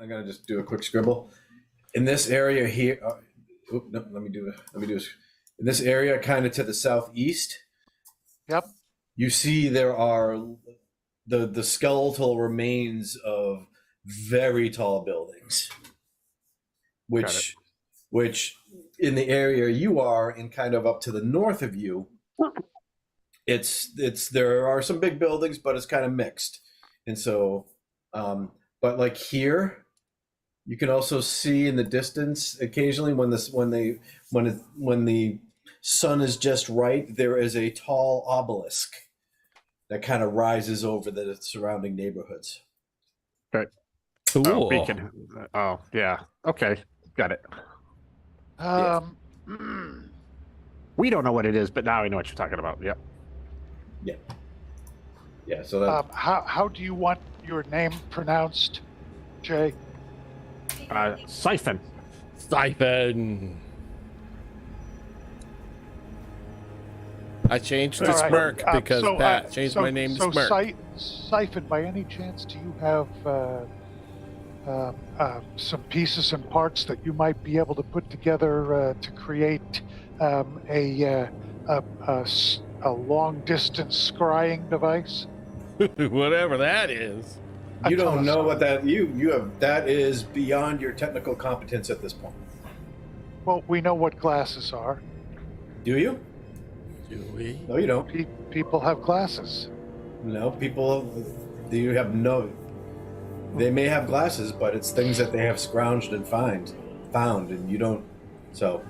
I'm gonna just do a quick scribble. In this area here, no, let me do this. In this area, kind of to the southeast. Yep. You see there are the skeletal remains of very tall buildings, which in the area you are, and kind of up to the north of you, it's there are some big buildings, but it's kind of mixed, and so, but like here. You can also see in the distance occasionally when the sun is just right, there is a tall obelisk that kind of rises over the surrounding neighborhoods. Okay. Cool. Beacon. Oh, yeah. Okay. Got it. We don't know what it is, but now we know what you're talking about. Yep. Yeah. So that. How do you want your name pronounced, Jay? Siphon. Siphon. I changed to All Smirk right. because Pat changed my name to Smirk. Siphon, by any chance, do you have some pieces and parts that you might be able to put together to create a long-distance scrying device? Whatever that is. You don't know what that you have. That is beyond your technical competence at this point. Well, we know what glasses are. Do you? Do we? No, you don't. People have glasses. No, people. Do you have no? They may have glasses, but it's things that they have scrounged and found, and you don't. So.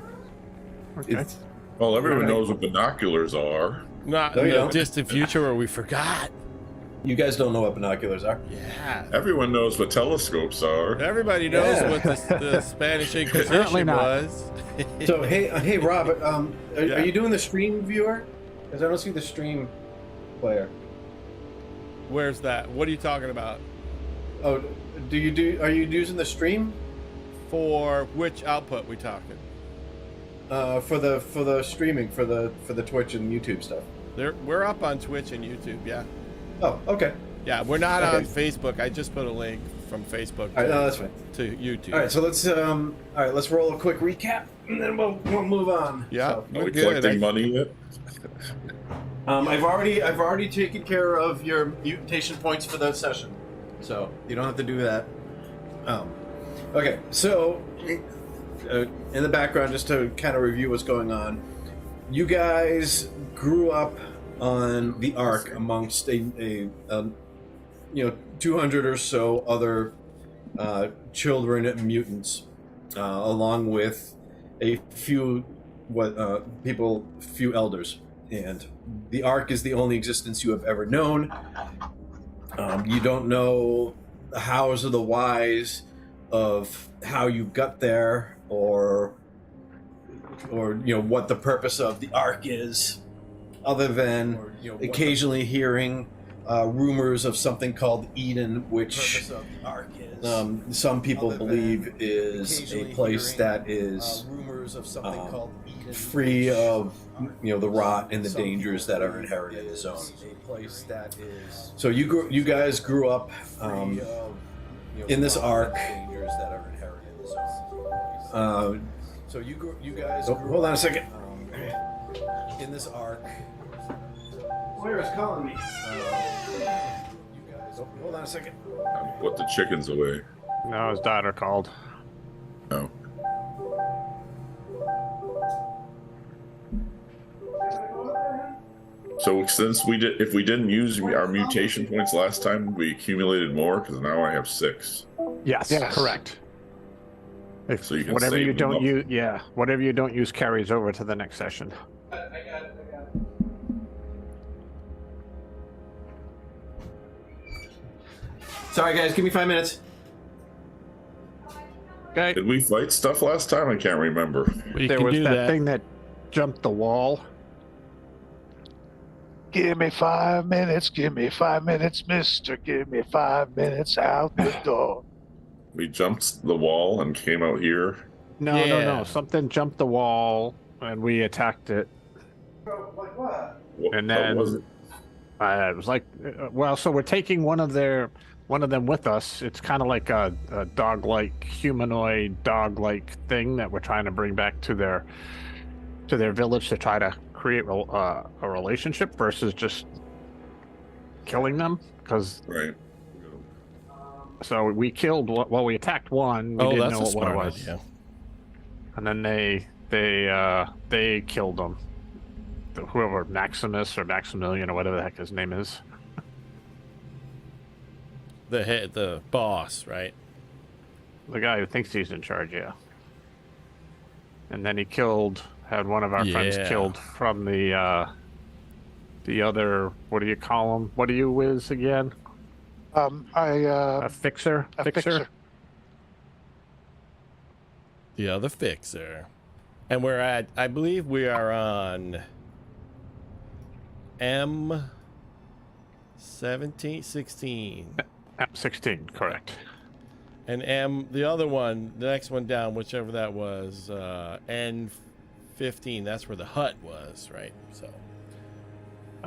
Okay. Well, everyone knows what binoculars are. Not No, in you the don't. distant future where we forgot. You guys don't know what binoculars are. Yeah. Everyone knows what telescopes are. Everybody knows Yeah. what the Spanish Apparently Inquisition not. was. So hey, Rob, are Yeah. you doing the stream viewer? Because I don't see the stream player. Where's that? What are you talking about? Oh, are you using the stream? For which output we talking? For the streaming for the Twitch and YouTube stuff. We're up on Twitch and YouTube. Yeah. Oh, okay. Yeah, we're not Okay. on Facebook. I just put a link from Facebook All right, no, that's fine. to YouTube. All right, so let's roll a quick recap, and then we'll move on. Yeah. So, Are we Good. collecting money yet? I've already taken care of your mutation points for the session, so you don't have to do that. Okay, so in the background, just to kind of review what's going on, you guys grew up on the Ark amongst a 200 or so other children mutants, along with a few few elders, and the Ark is the only existence you have ever known. You don't know the hows or the whys of how you got there, or what the purpose of the Ark is, other than occasionally hearing rumors of something called Eden, which some people believe is a place that is free of the rot and the dangers that are inherent in the zone. So you guys grew up in this Ark. Hold on a second. In this Ark. Where is calling me? Hold on a second. Put the chickens away. No, his daughter called. No. So since if we didn't use our mutation points last time, we accumulated more because now I have 6. Yes, correct. If So you can whatever save you them don't up. use, whatever you don't use carries over to the next session. I got it. Sorry, guys. Give me 5 minutes. Okay. Did we fight stuff last time? I can't remember. We There can was do that thing that jumped the wall. Give me 5 minutes. Give me 5 minutes, mister. Give me 5 minutes out the door. We jumped the wall and came out here. No, Yeah. something jumped the wall and we attacked it. Like what? What And what then- was it? It was like, well, so we're taking one of them with us. It's kind of like a dog-like humanoid dog-like thing that we're trying to bring back to their village to try to create a relationship versus just killing them. Because Right. so we killed. Well, we attacked one. We didn't that's know a what smart it was, idea. and then they killed them. Whoever Maximus or Maximilian or whatever the heck his name is. The boss, right? The guy who thinks he's in charge, yeah. And then he had one of our friends Yeah. killed from the other, what do you call him? What do you whiz again? A fixer? a fixer. The other fixer. And I believe we are on M16. 16, correct. And the other one, the next one down, whichever that was, N15, that's where the hut was, right? So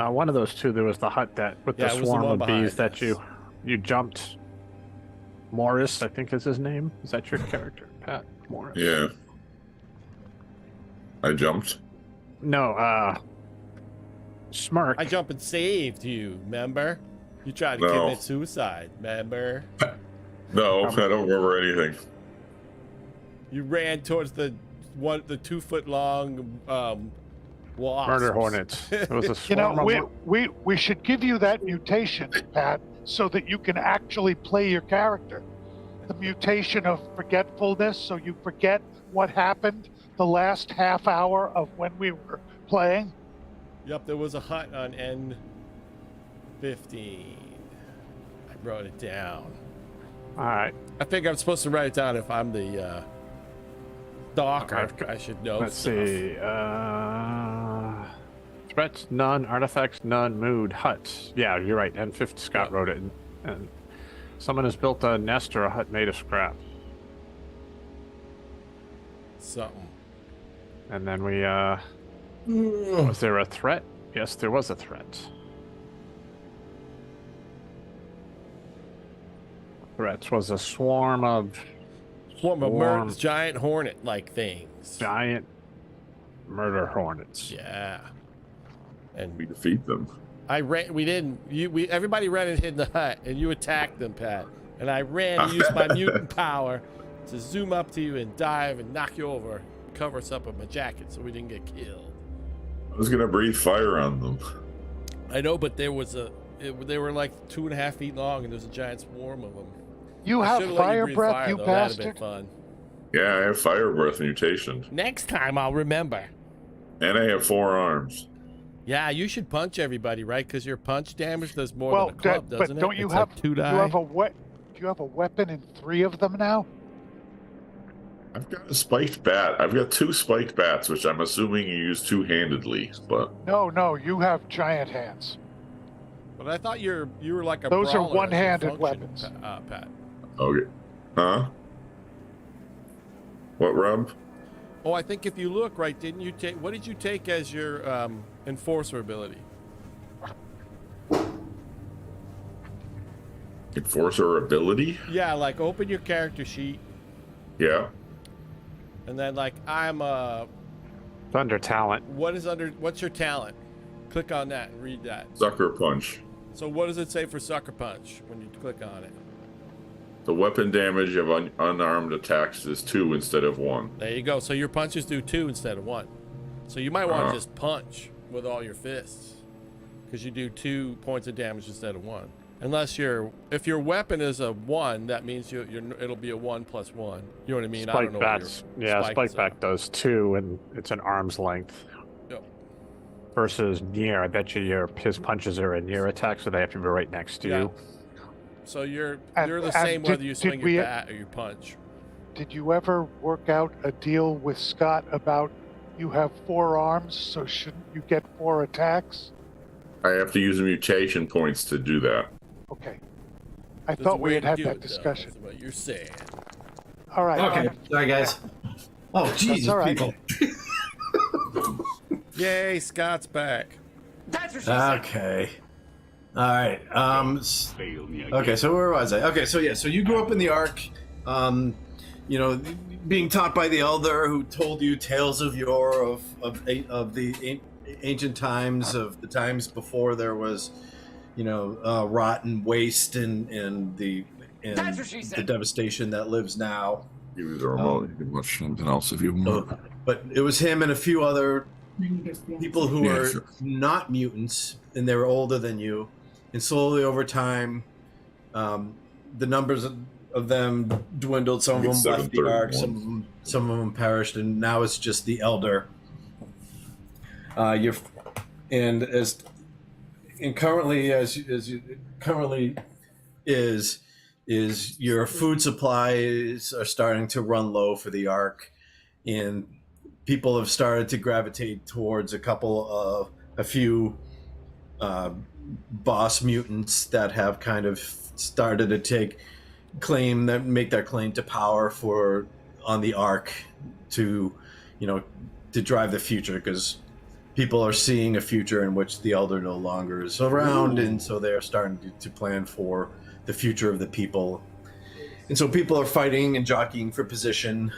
One of those two, there was the hut with Yeah, the it was the swarm one of bees behind that us. you jumped. Morris, I think is his name. Is that your character, Pat? Morris. Yeah. I jumped. No, Smirk. I jump and saved you, remember? You tried to No. commit suicide, remember? No, I don't remember anything. You ran towards the 2 foot long wasps. Murder hornets. It was a You swarm know, of we should give you that mutation, Pat, so that you can actually play your character. The mutation of forgetfulness, so you forget what happened the last half hour of when we were playing. Yep, there was a hut on N15. I wrote it down. All right. I think I'm supposed to write it down if I'm the stalker. Okay. I should know. Let's stuff. see. Threats, none. Artifacts, none. Mood, huts. Yeah, you're right. N50 Scott wrote it. And someone has built a nest or a hut made of scrap. Something. And then we, was there a threat? Yes, there was a threat. Threats was a swarm of Giant hornet-like things. giant murder hornets. Yeah. And We defeat them. we didn't. Everybody ran and hid in the hut, and you attacked them, Pat. And I ran and used my mutant power to zoom up to you and dive and knock you over, cover us up with my jacket so we didn't get killed. I was gonna breathe fire on them. I know, but they were like 2.5 feet long, and there's a giant swarm of them. You I have should've let fire breathe breath, fire, you though. That'd have bastard. been fun. Yeah, I have fire breath mutation. Next time I'll remember. And I have 4 arms. Yeah, you should punch everybody, right? Because your punch damage does more Well, than a club, doesn't but don't it? you It's have like 2 do die. you have a weapon in 3 of them now? I've got a spiked bat. I've got 2 spiked bats, which I'm assuming you use two-handedly, but No, you have giant hands. But I thought you were like a Those are brawler as you one-handed function, weapons. Pat. okay. Huh? What, Rob? Oh, I think if you look right, didn't you take? What did you take as your enforcer ability? Enforcer ability? Yeah, like open your character sheet, Yeah. and then like I'm It's under talent. what's your talent? Click on that and read that. Sucker punch. So what does it say for sucker punch when you click on it? The weapon damage of unarmed attacks is 2 instead of 1. There you go. So your punches do 2 instead of 1. So you might want Uh-huh. to just punch with all your fists, because you do 2 points of damage instead of 1. Unless if your weapon is a 1, that means it'll be a 1 plus 1. You know what I mean? I don't Spike know bats. Yeah, spike back does 2, and it's an arm's length. Yep. Versus near, I bet you his punches are a near attack, so they have to be right next to Yeah. you. So you're And- the and same did- whether you did swing we- your bat or you punch. Did you ever work out a deal with Scott about you have 4 arms, so shouldn't you get 4 attacks? I have to use mutation points to do that. Okay. I There's a thought we way had to had do that it, though, discussion. is what you're saying. All right. Okay, sorry guys. Oh Jesus, all right. people. Yay, Scott's back. Okay. All right. Okay, so where was I? Okay, so yeah, so you grew up in the Ark, being taught by the Elder, who told you tales of yore of the ancient times, of the times before there was, rot and waste and the devastation that lives now. Give you the remote. You can watch something else if you want. But it was him and a few other people who Yeah, were sure. not mutants, and they were older than you. And slowly over time, the numbers of them dwindled. Some of them left the Ark. Some of them perished, and now it's just the Elder. Currently is your food supplies are starting to run low for the Ark, and people have started to gravitate towards a few boss mutants that have kind of started to make their claim to power on the Ark to drive the future, because people are seeing a future in which the Elder no longer is around. Ooh. And so they're starting to plan for the future of the people, and so people are fighting and jockeying for position.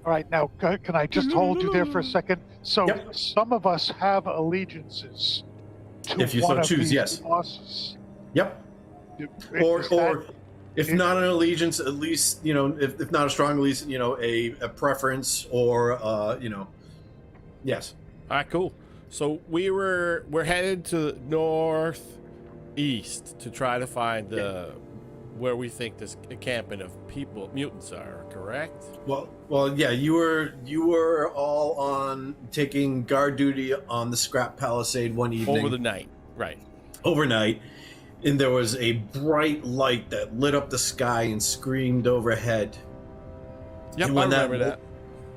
All right, now can I just hold you there for a second? So yep. Some of us have allegiances to if you one so of choose, these yes. bosses. Yep. Or if not an allegiance, at least if not a strong allegiance, a preference, or yes. All right, cool. So we're headed to northeast to try to find where we think this encampment of mutants are. Correct? Well, yeah. You were all on taking guard duty on the scrap palisade one evening over the night, right? Overnight, and there was a bright light that lit up the sky and screamed overhead. Yep, I remember that.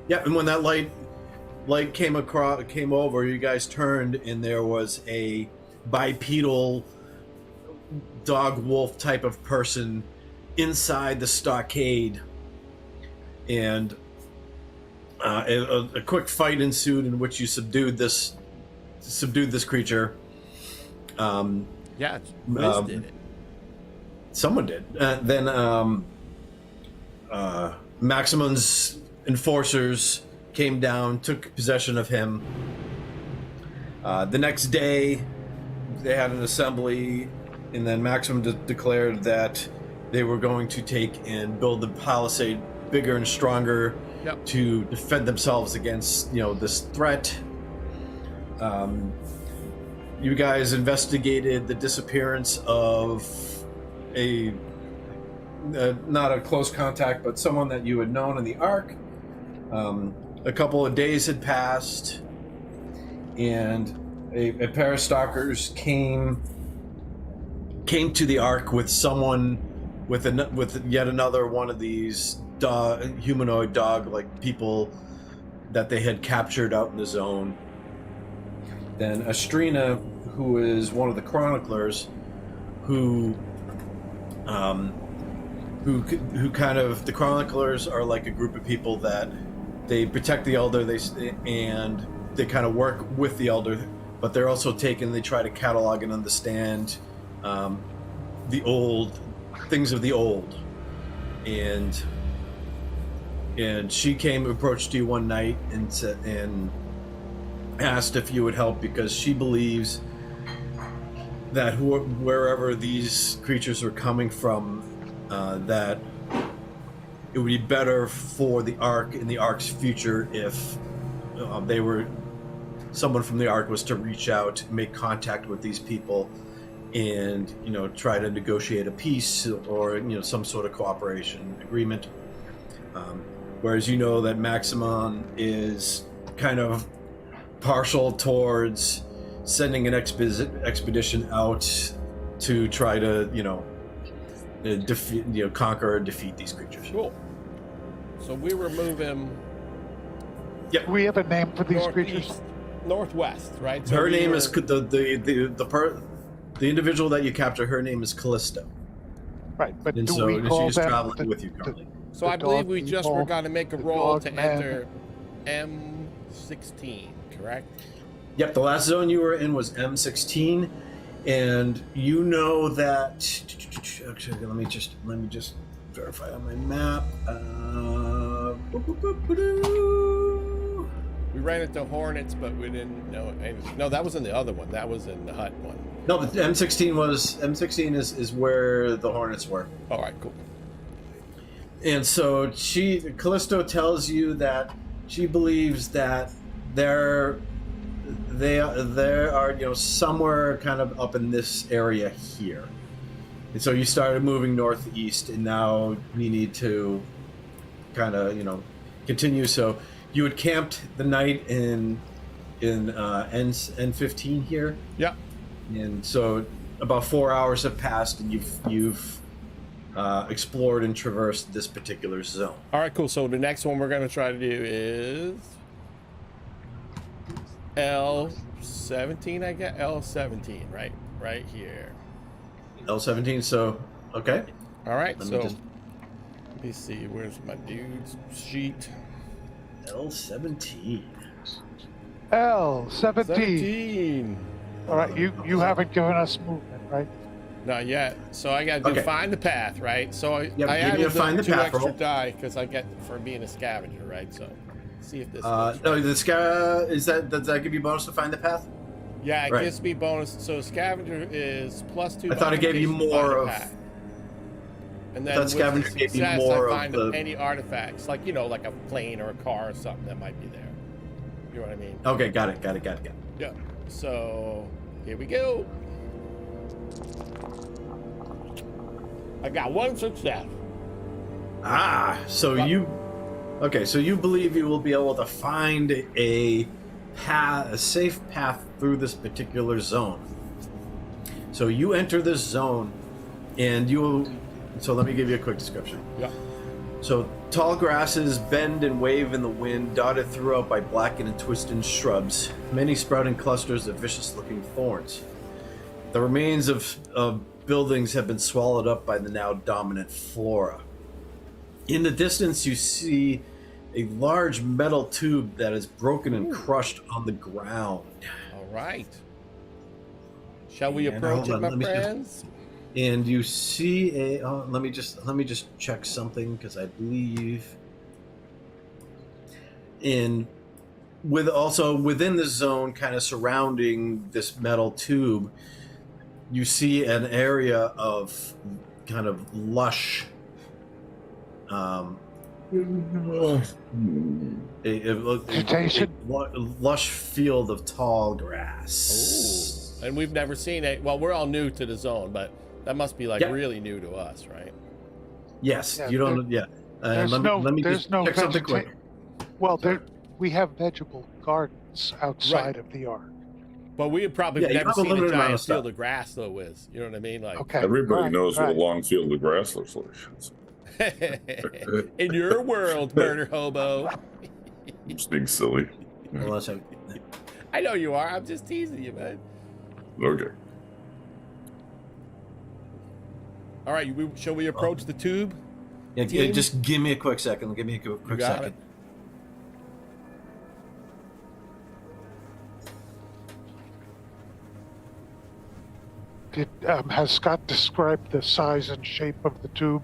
Yeah, and when that light came over, you guys turned, and there was a bipedal dog wolf type of person inside the stockade, and a quick fight ensued in which you subdued this creature. Yeah, Liz did it. Someone did. Then Maximum's enforcers came down, took possession of him. The next day, they had an assembly, and then Maximum declared that they were going to take and build the palisade bigger and stronger to defend themselves against this threat. You guys investigated the disappearance of not a close contact, but someone that you had known in the Ark. A couple of days had passed, and a pair of stalkers came to the Ark with someone with yet another one of these humanoid dog-like people that they had captured out in the zone. Then Astrina, who is one of the chroniclers, who the chroniclers are like a group of people that they protect the Elder, and they kind of work with the Elder, but they're also they try to catalog and understand the old things of the old. And she approached you one night and asked if you would help, because she believes that wherever these creatures are coming from, that it would be better for the Ark and the Ark's future if someone from the Ark was to reach out, make contact with these people, and try to negotiate a peace or some sort of cooperation agreement. Whereas that Maximum is kind of partial towards sending an expedition out to try to conquer or defeat these creatures. Cool. So we remove him. Yep. We have a name for these creatures. Northwest, right? So her name is the individual that you capture. Her name is Callisto. Right, but and do so we call she's them traveling with you currently. So I believe we just were going to make a roll to man. enter M16, correct? Yep, the last zone you were in was M16, and you know that. Actually, let me just verify on my map. We ran into Hornets, but we didn't know anything. No, that was in the other one. That was in the hut one. No, the M16 is where the Hornets were. All right, cool. And so Callisto tells you that she believes that they are somewhere kind of up in this area here. And so you started moving northeast, and now you need to kind of continue. So you had camped the night in N15 here. Yeah. And so about 4 hours have passed, and you've explored and traversed this particular zone. All right, cool. So the next one we're going to try to do is L17, I guess. L17, right here. L17. So okay. All right. Let me see. Where's my dude's sheet? L17. L17. 17. All right, you haven't given us movement, right? Not yet. So I got to find the path, right? So I added the 2 extra roll. Die because I get for being a scavenger, right? So see if this. No, does that give you bonus to find the path? Yeah, it gives me bonus. So scavenger is +2. I thought it gave you more of. And then with scavenger gave you more I find of any artifacts, like like a plane or a car or something that might be there. You know what I mean? Okay, got it. Yeah. So here we go. I got 1 success. So you believe you will be able to find a safe path through this particular zone. So you enter this zone, and so let me give you a quick description. Yeah. So tall grasses bend and wave in the wind, dotted throughout by blackened and twisted shrubs, many sprouting clusters of vicious-looking thorns. The remains of buildings have been swallowed up by the now dominant flora. In the distance, you see a large metal tube that is broken and crushed on the ground. All right. Shall we approach it, my friends? And you see a. Let me just check something, because I believe. Within the zone, kind of surrounding this metal tube, you see an area of kind of lush. Lush field of tall grass. Ooh. And we've never seen it. Well, we're all new to the zone, but that must be really new to us, right? Yes, yeah, you don't. There's let me there's just no check something quick. Well, we have vegetable gardens outside of the Ark. But we have probably never seen a giant field of grass, though. You know what I mean? Like, okay, everybody knows what a long field of grass looks like. In your world, murder hobo. I'm just being silly. I know you are. I'm just teasing you, man. Okay. All right, shall we approach the tube? Yeah, just give me a quick second. Give me a quick second. Has Scott described the size and shape of the tube?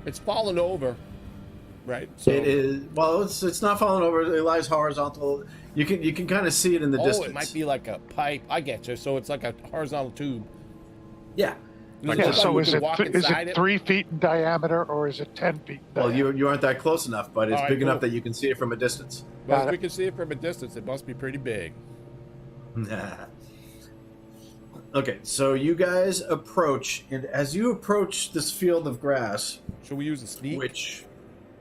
It's fallen over, right? So it is. Well, it's not falling over. It lies horizontal. You can kind of see it in the distance. Oh, it might be like a pipe. I get you. So it's like a horizontal tube. Yeah. So is it 3 feet in diameter, or is it 10 feet? Well, you aren't that close enough, but it's big enough that you can see it from a distance. Well, if we can see it from a distance, it must be pretty big. Okay, so you guys approach, and as you approach this field of grass, should we use a sneak?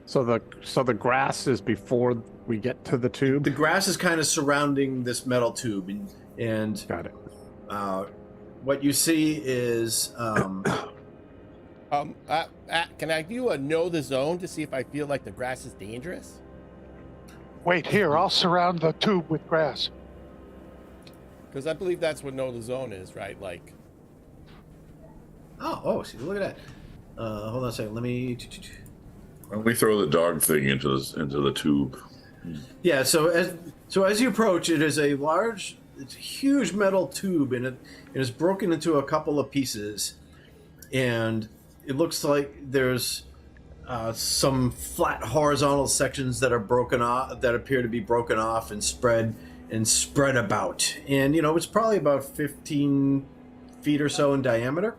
So the grass is before we get to the tube. The grass is kind of surrounding this metal tube, and got it. What you see is can I do a know the zone to see if I feel like the grass is dangerous? Wait here, I'll surround the tube with grass. Because I believe that's what know the zone is, right? Like. See, look at that. Hold on a second. Let me. Why don't we throw the dog thing into the tube? Yeah. So as you approach, it is a large it's a huge metal tube, and it is broken into a couple of pieces, and it looks like there's some flat horizontal sections that are broken off, that appear to be broken off and spread about. And it's probably about 15 feet or so in diameter,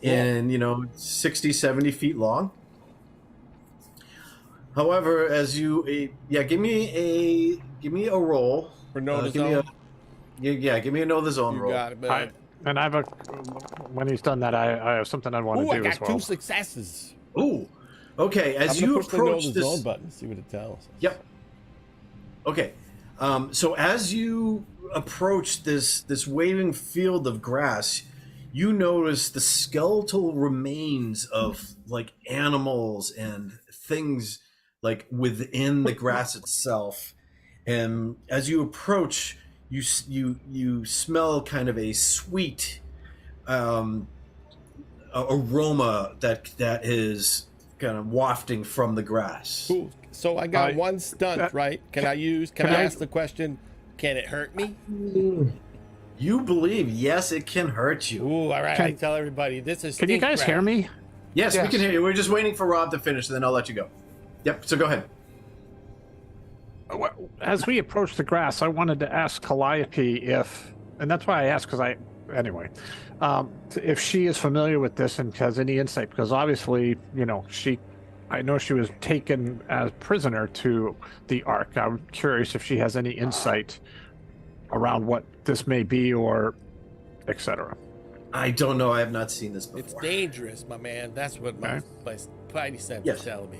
and 60, 70 feet long. However, as you give me a roll For know the give me zone. give me a know the zone You roll. got it, man. And I have when he's done that, I have something I want Ooh, to I do got as well. 2 successes. Ooh, okay. As I'm gonna you push the know approach the this, zone button, see what it tells us. Yep. Okay. So as you approach this waving field of grass, you notice the skeletal remains of like animals and things like within the grass itself. And as you approach, you smell kind of a sweet aroma that is kind of wafting from the grass. Cool. So I got one stunt, right? Can I ask the question, can it hurt me? You believe, yes, it can hurt you. Ooh, all right. I tell everybody, this is Can you guys hear me? Yes, we Yes. can hear you. We're just waiting for Rob to finish, and then I'll let you go. Yep, so go ahead. As we approach the grass, I wanted to ask Calliope and that's why I asked, if she is familiar with this and has any insight, because obviously, I know she was taken as prisoner to the Ark. I'm curious if she has any insight around what this may be, or etc. I don't know. I have not seen this before. It's dangerous, my man. That's what my spidey sense is telling me.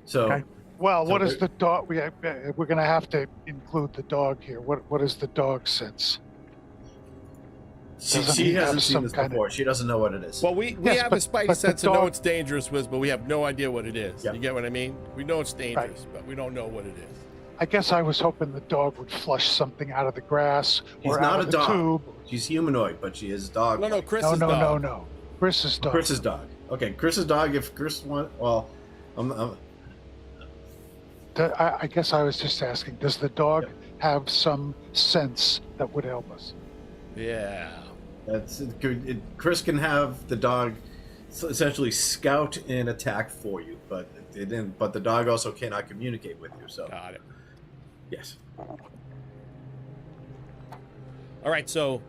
So, Okay. Well, what So is the dog? We're going to have to include the dog here. What is the dog sense? she Doesn't he hasn't have seen some this kind of- before. She doesn't know what it is. Well, we Yes, have but- the spidey but the sense to know dog- it's dangerous, Wiz, but we have no idea what it is. Yep. You get what I mean? We know it's dangerous, but we don't know what it is. I guess I was hoping the dog would flush something out of the grass She's or not out a of the dog. tube. She's humanoid, but she is a dog. No, Chris No, is no, dog. no. Chris's dog. Chris's dog. Okay, Chris's dog. If Chris wants, well, I guess I was just asking, does the dog have some sense that would help us? Yeah. that's good. Chris can have the dog essentially scout and attack for you, but the dog also cannot communicate with you. So Got it. yes. All right, so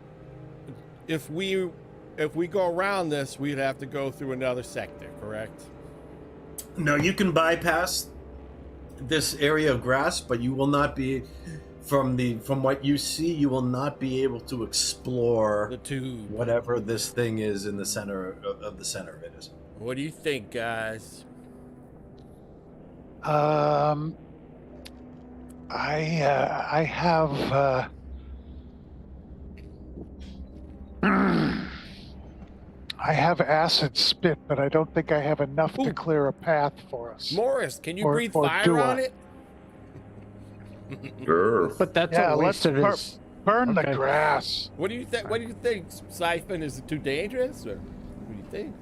if we go around this, we'd have to go through another sector, correct? No, you can bypass this area of grass, but you will not be from what you see. You will not be able to explore The tube. whatever this thing is in the center of the center of it is. What do you think, guys? I have I have acid spit, but I don't think I have enough to Ooh. clear a path for us. Morris, can you Or- breathe or fire do on I? it? Sure. But that's Yeah, at let's least of his. burn Okay. the grass. What do you think? What do you think, Siphon? Is it too dangerous, or what do you think?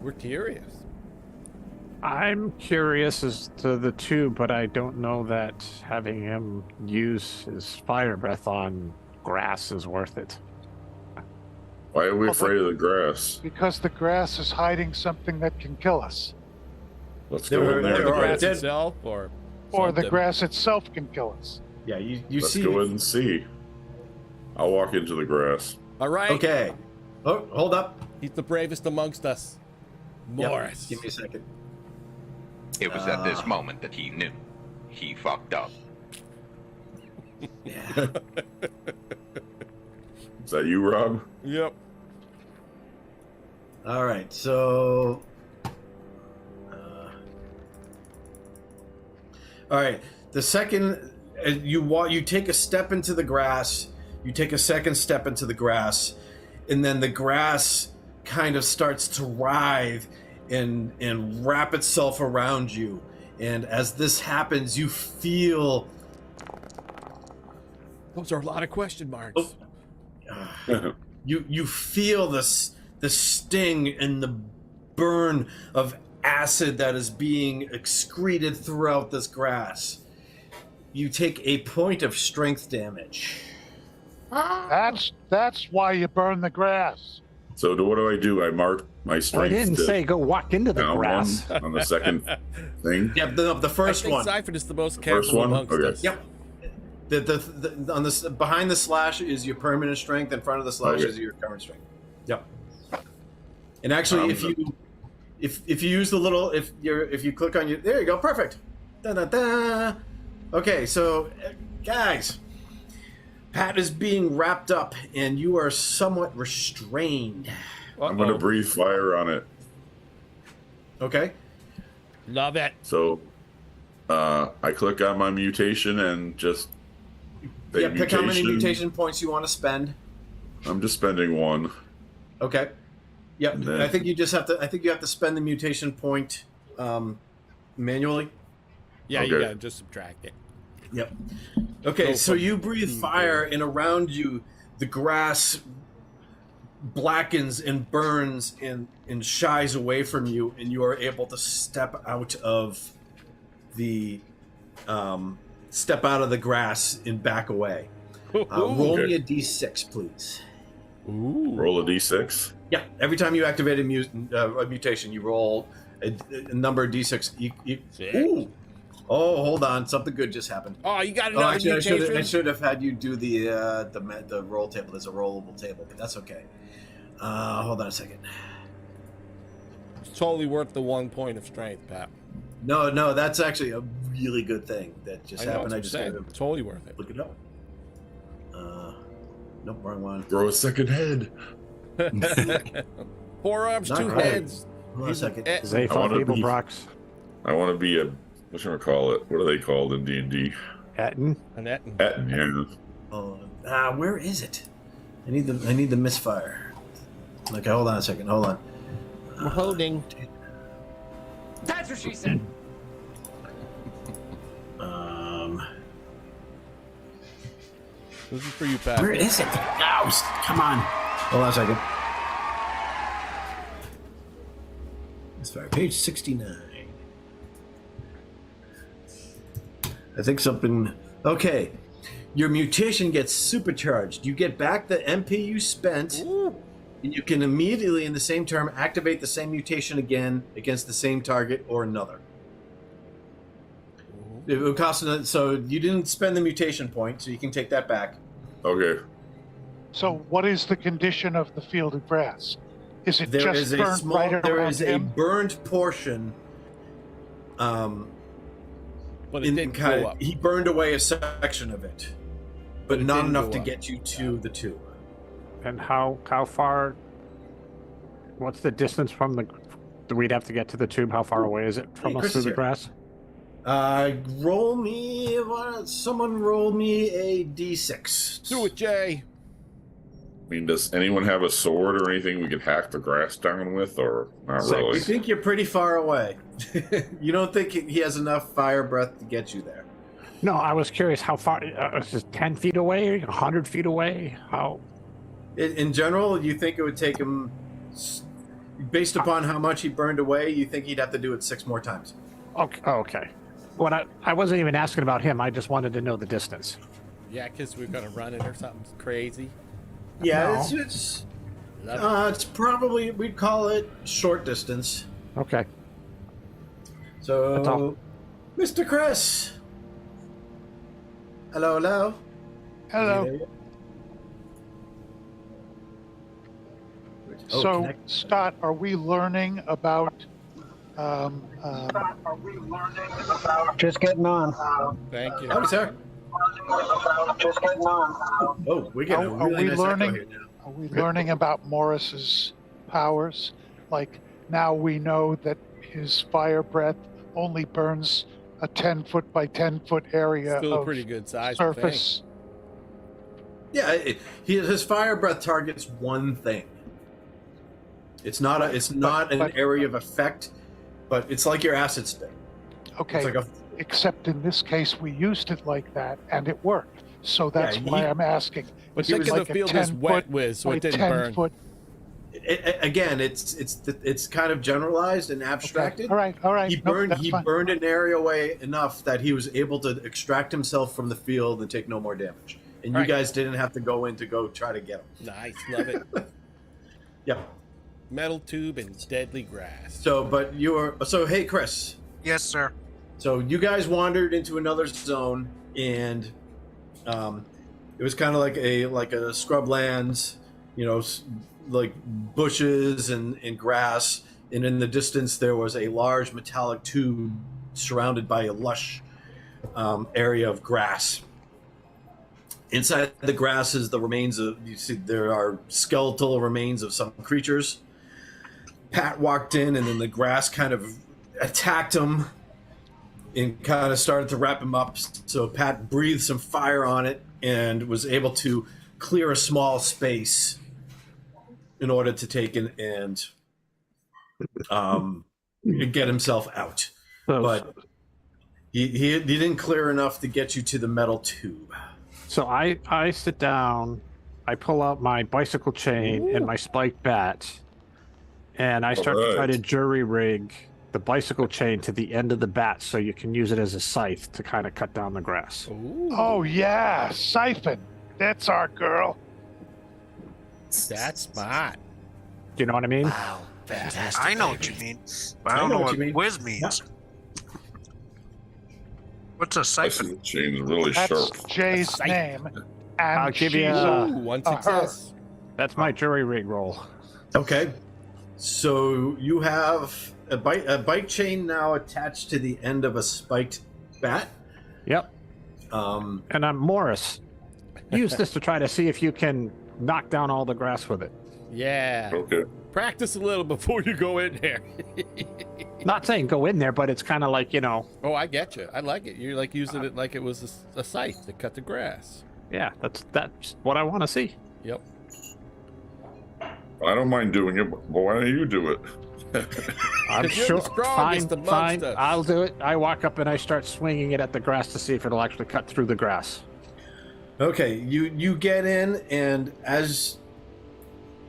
We're curious. I'm curious as to the tube, but I don't know that having him use his fire breath on grass is worth it. Why are we Well, afraid of the grass? Because the grass is hiding something that can kill us. Let's There go are- in there there. The are grass dead- itself, or Or the something? grass itself can kill us. Yeah, you Let's see. go in and see. I'll walk into the grass. All right. Okay. Oh, hold up. He's the bravest amongst us. Yep, Morris. give me a second. It was at this moment that he knew. He fucked up. Yeah. Is that you, Rob? Yep. All right. So. All right. The second you take a step into the grass, you take a second step into the grass, and then the grass kind of starts to writhe and wrap itself around you. And as this happens, you feel Those are a lot of question marks. Oh. you feel the sting and the burn of acid that is being excreted throughout this grass. you take a point of strength damage. That's why you burn the grass. So what do? I mark my strength. I didn't say go walk into the down grass. one on the second thing. Yep, the first I think one. Seifert is the most First careful one? amongst Okay. us. Yep. The on the behind the slash is your permanent strength. In front of the slash Okay. is your current strength. Yep. And actually, if you use the little if you click on your there you go, perfect. Da da da. Okay, so guys, Pat is being wrapped up, and you are somewhat restrained. I'm going to breathe fire on it. Okay. Love it. So I click on my mutation and just say Pick how many mutation points you want to spend. I'm just spending one. Okay. Yep. And then- I think you just have to. I think you have to spend the mutation point manually. Yeah, Okay. you gotta just subtract it. Yep. Okay, Go so from you breathe fire, and around you, the grass blackens and burns and shies away from you, and you are able to step out of the grass and back away. Roll me a d6, please. Ooh. Roll a d6. Yeah, every time you activate a mutation, you roll a number of d6. Six. Ooh. Oh, hold on, something good just happened. Oh, you got Oh, another actually, mutation? I should have had you do the roll table. There's a rollable table, but that's okay. Hold on a second. It's totally worth the 1 point of strength, Pat. No, that's actually a really good thing that just happened. I just saying. gotta Totally worth it. look it up. Nope, wrong one. Grow a second head. 4 arms, Not 2 quite. heads. Hold on a second. Zay I wanna Feeble be- Brox. I want to be a what should I call it? What are they called in D&D? Etten. Annette. Etten, yeah. Where is it? I need the misfire. Okay, hold on a second. Hold on. I'm holding. That's what she said. This is for you, Pat. Where is it? Oh, come on. Hold on a second. Misfire, page 69. I think something. Okay, your mutation gets supercharged. You get back the MP you spent, and you can immediately, in the same term, activate the same mutation again against the same target or another. It would cost so you didn't spend the mutation point, so you can take that back. Okay. So what is the condition of the field of grass? Is it There just is a burnt small. right There around is a him? burned portion. But it didn't go up. He burned away a section of it, but it not didn't enough go to up. get you to the tube. And how far? What's the distance from the? We'd have to get to the tube. How far away is it from Hey, us Chris through is the here. grass? Roll me. Someone roll me a d6. Do it, Jay. I mean, does anyone have a sword or anything we could hack the grass down with, or not Six. really? You think you're pretty far away. You don't think he has enough fire breath to get you there. No, I was curious how far. Is it 10 feet away? 100 feet away? How? In general, you think it would take him, based upon how much he burned away, you think he'd have to do it 6 more times. Okay. Okay. What I wasn't even asking about him. I just wanted to know the distance. Yeah, because we're going to run it or something crazy. Yeah, No. it's probably, we'd call it short distance. Okay. So, That's all. Mr. Chris. Hello. Hello. Oh, So, connect. Scott, are we learning about? Just getting on. Thank you. Oh, sir. Just getting on. Oh, we get a Are really we nice learning- echo here now. Are we learning about Morris's powers? Like now we know that his fire breath only burns a 10-foot by 10-foot area Still a of pretty good size thing. surface. Yeah, his fire breath targets one thing. It's not an but- area of effect, but it's like your acid spin. Okay, It's like except in this case we used it like that and it worked. So that's Yeah, why I'm asking. But Is it think of like the a field is 10 wet foot with, so by it didn't 10 burn. foot? Again, it's kind of generalized and abstracted. Okay. All right. He Nope, burned that's fine. burned an area away enough that he was able to extract himself from the field and take no more damage. And you Right. guys didn't have to go in to go try to get him. Nice, love it. Yep. Metal tube and deadly grass. So, hey, Chris. Yes, sir. So you guys wandered into another zone, and it was kind of like a scrublands, like bushes and grass, and in the distance there was a large metallic tube surrounded by a lush area of grass. Inside the grass is the remains of, you see there are skeletal remains of some creatures. Pat walked in, and then the grass kind of attacked him and kind of started to wrap him up. So Pat breathed some fire on it and was able to clear a small space in order to take it and get himself out. But he didn't clear enough to get you to the metal tube. So I sit down, I pull out my bicycle chain and my spiked bat, and I start to try to jury rig the bicycle chain to the end of the bat so you can use it as a scythe to kind of cut down the grass. Ooh, Oh yeah, siphon. That's our girl. that's smart. Do you know what I mean? Wow, fantastic. I know what you mean, but I don't know what you mean. whiz means. What's a I see siphon? the chain's really That's sharp. Jay's Siphon. name. And I'll give you she's a- Ooh, one her. success. That's my jury rig roll. Okay. So you have a bike chain now attached to the end of a spiked bat. Yep. And I'm Morris. Use this to try to see if you can knock down all the grass with it. Yeah. Okay. Practice a little before you go in there. Not saying go in there, but it's kind of like, Oh, I get you. I like it. You're like using it like it was a scythe to cut the grass. yeah, that's what I want to see. Yep. I don't mind doing it, but why don't you do it? I'm 'Cause you're sure. the strongest Fine, amongst fine. us. I'll do it. I walk up and I start swinging it at the grass to see if it'll actually cut through the grass. Okay, you get in, and as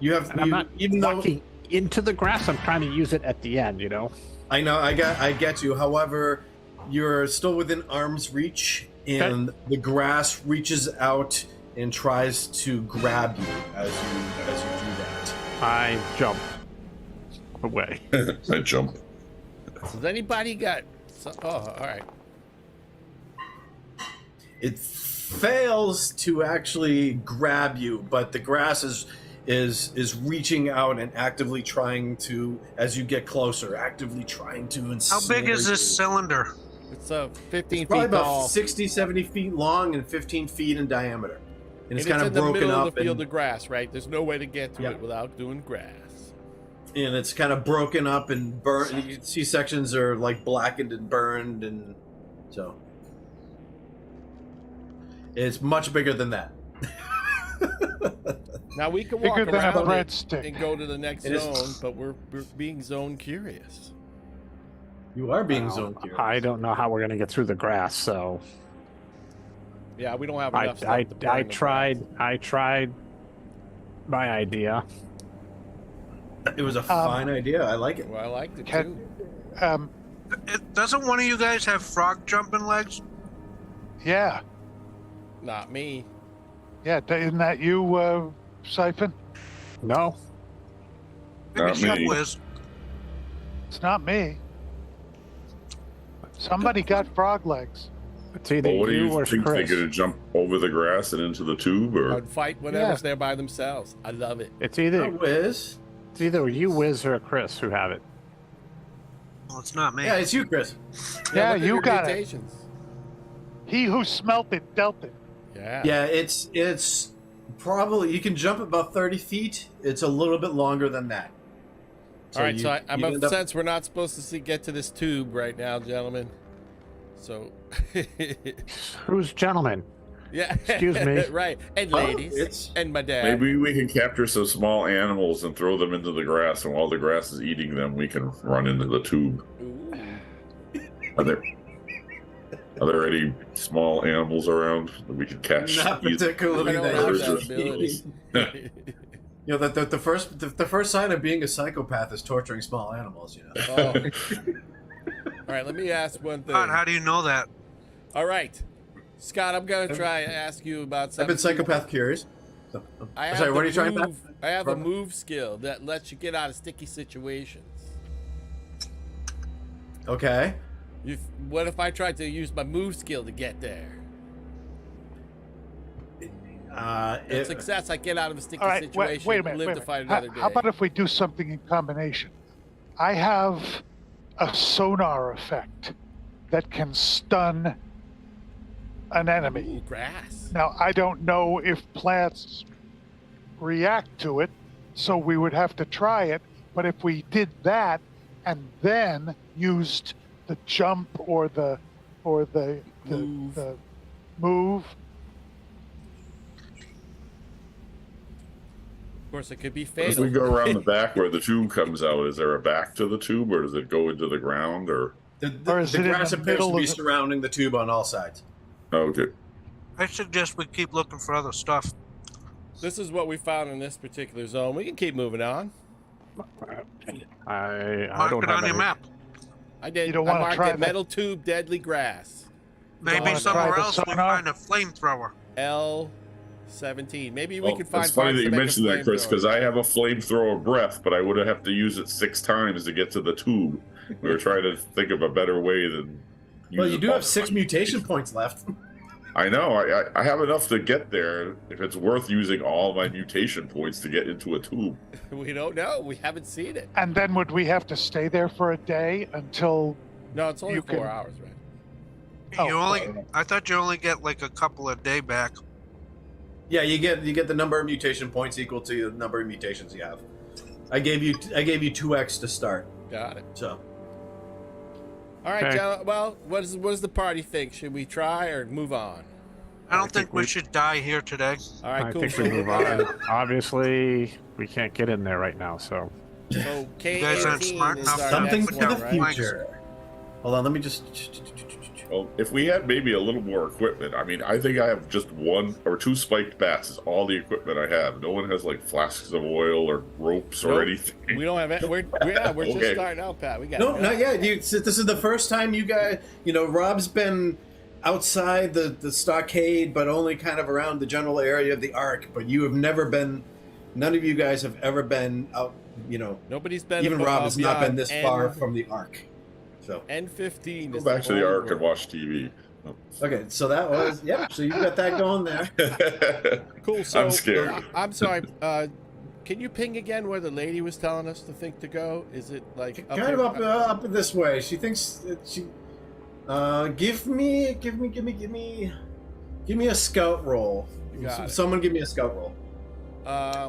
you have, And I'm not even though walking into the grass. I'm trying to use it at the end. I know I get you. However, you're still within arm's reach, and the grass reaches out and tries to grab you as you do that. I jump away. I jump. Has anybody got? Oh, all right. It fails to actually grab you, but the grass is reaching out and actively trying to, as you get closer, actively trying to How ensnare big is this you. cylinder? It's 15 Probably feet about tall. 60, 70 feet long and 15 feet in diameter. And it's kind in of the broken middle up of the field and, of grass, right? There's no way to get to Yeah. it without doing grass. and it's kind of broken up and burnt. You can see sections are like blackened and burned, and so it's much bigger than that. Now we can walk Bigger than a around it breadstick. and go to the next It is- zone, but we're being zone curious. You are being Well, zone curious. I don't know how we're going to get through the grass, so Yeah, we don't have I enough stuff to burn the tried my idea. It was a fine idea. I like it. grass. Well, I liked it Can- too. Doesn't one of you guys have frog jumping legs? Yeah. Not me. Yeah. Isn't that you, Siphon? No, Maybe Not it's not me. Wiz. It's not me. Somebody got frog legs. it's either Well, what do you you or think? They're Chris. going to jump over the grass and into the tube, or I'd fight whatever's there by themselves. I love it. It's Oh, either Wiz. you, Wiz, or Chris who have it. Well, it's not me. Yeah, it's you, Chris. Yeah, look at you your got it. mutations. He who smelt it dealt it. Yeah. Yeah, it's probably, you can jump about 30 feet. It's a little bit longer than that. All right, so I'm you of end up- sense we're not supposed to get to this tube right now, gentlemen. So, Who's gentleman? yeah. Excuse me. Right, and Oh, ladies, it's- and my dad. maybe we can capture some small animals and throw them into the grass, and while the grass is eating them, we can run into the tube. Ooh. Are there any small animals around that we can catch? Not Either particularly I don't that have birds that or ability. You know that the first sign of being a psychopath is torturing small animals. You know. Oh. All right, let me ask one thing. How do you know that? All right, Scott, I'm gonna try and ask you about something. I've been psychopath curious. So, Sorry, what are you trying to? I have a move skill that lets you get out of sticky situations. Okay. What if I tried to use my move skill to get there? In success, I get out of a sticky situation wait a and minute, live to fight another day. How about if we do something in combination? I have a sonar effect that can stun an enemy. Ooh, grass. Now, I don't know if plants react to it, so we would have to try it. But if we did that and then used the jump or the move. Of course, it could be If fatal. we go around the back where the tube comes out, is there a back to the tube, or does it go into the ground, or? The Or is it in grass the appears to middle be of the- surrounding the tube on all sides. Oh, okay. I suggest we keep looking for other stuff. This is what we found in this particular zone. We can keep moving on. I Mark don't it have on your any- map. I did. You don't I wanna marked try it that? metal tube, deadly grass. Maybe wanna somewhere try the else we sonar? find a flamethrower. L17. Maybe we could find. It's funny parts that you to make a mentioned that, Chris, flamethrower. because I have a flamethrower breath, but I would have to use it 6 times to get to the tube. We were trying to think of a better way than. Well, you use do all have the 6 time. mutation points left. I know. I have enough to get there. If it's worth using all my mutation points to get into a tube. We don't know. We haven't seen it. And then would we have to stay there for a day until? No, it's only You 4 can- hours, right? Oh, I thought you only get like a couple a day back. Yeah, you get the number of mutation points equal to the number of mutations you have. I gave you 2x to start. Got it. So All right, Okay. John. Well, what does the party think? Should we try or move on? I don't think we should die here today. All right, I cool. think we move on. Obviously, we can't get in there right now, so. So You guys aren't K18 smart is enough our to something next for the one, right? future. Hold on, let me just. Well, if we had maybe a little more equipment, I mean, I think I have just 1 or 2 spiked bats is all the equipment I have. No one has like flasks of oil or ropes or Nope. anything. We don't have it. We're just Okay. starting out, Pat. We got No, not yet. This is the first time you guys. Rob's been outside the stockade, but only kind of around the general area of the Ark. But you have never been. None of you guys have ever been out. Nobody's been. Even Rob has not been beyond this far from the Ark. So N15. Go is back to the old Ark and one. watch TV. okay, so that was So you got that going there. Cool. So I'm scared. I'm sorry. Can you ping again where the lady was telling us to think to go? Is it like Kind of up this way. She thinks that she. Give me a scout roll. You got it. Someone give me a scout roll.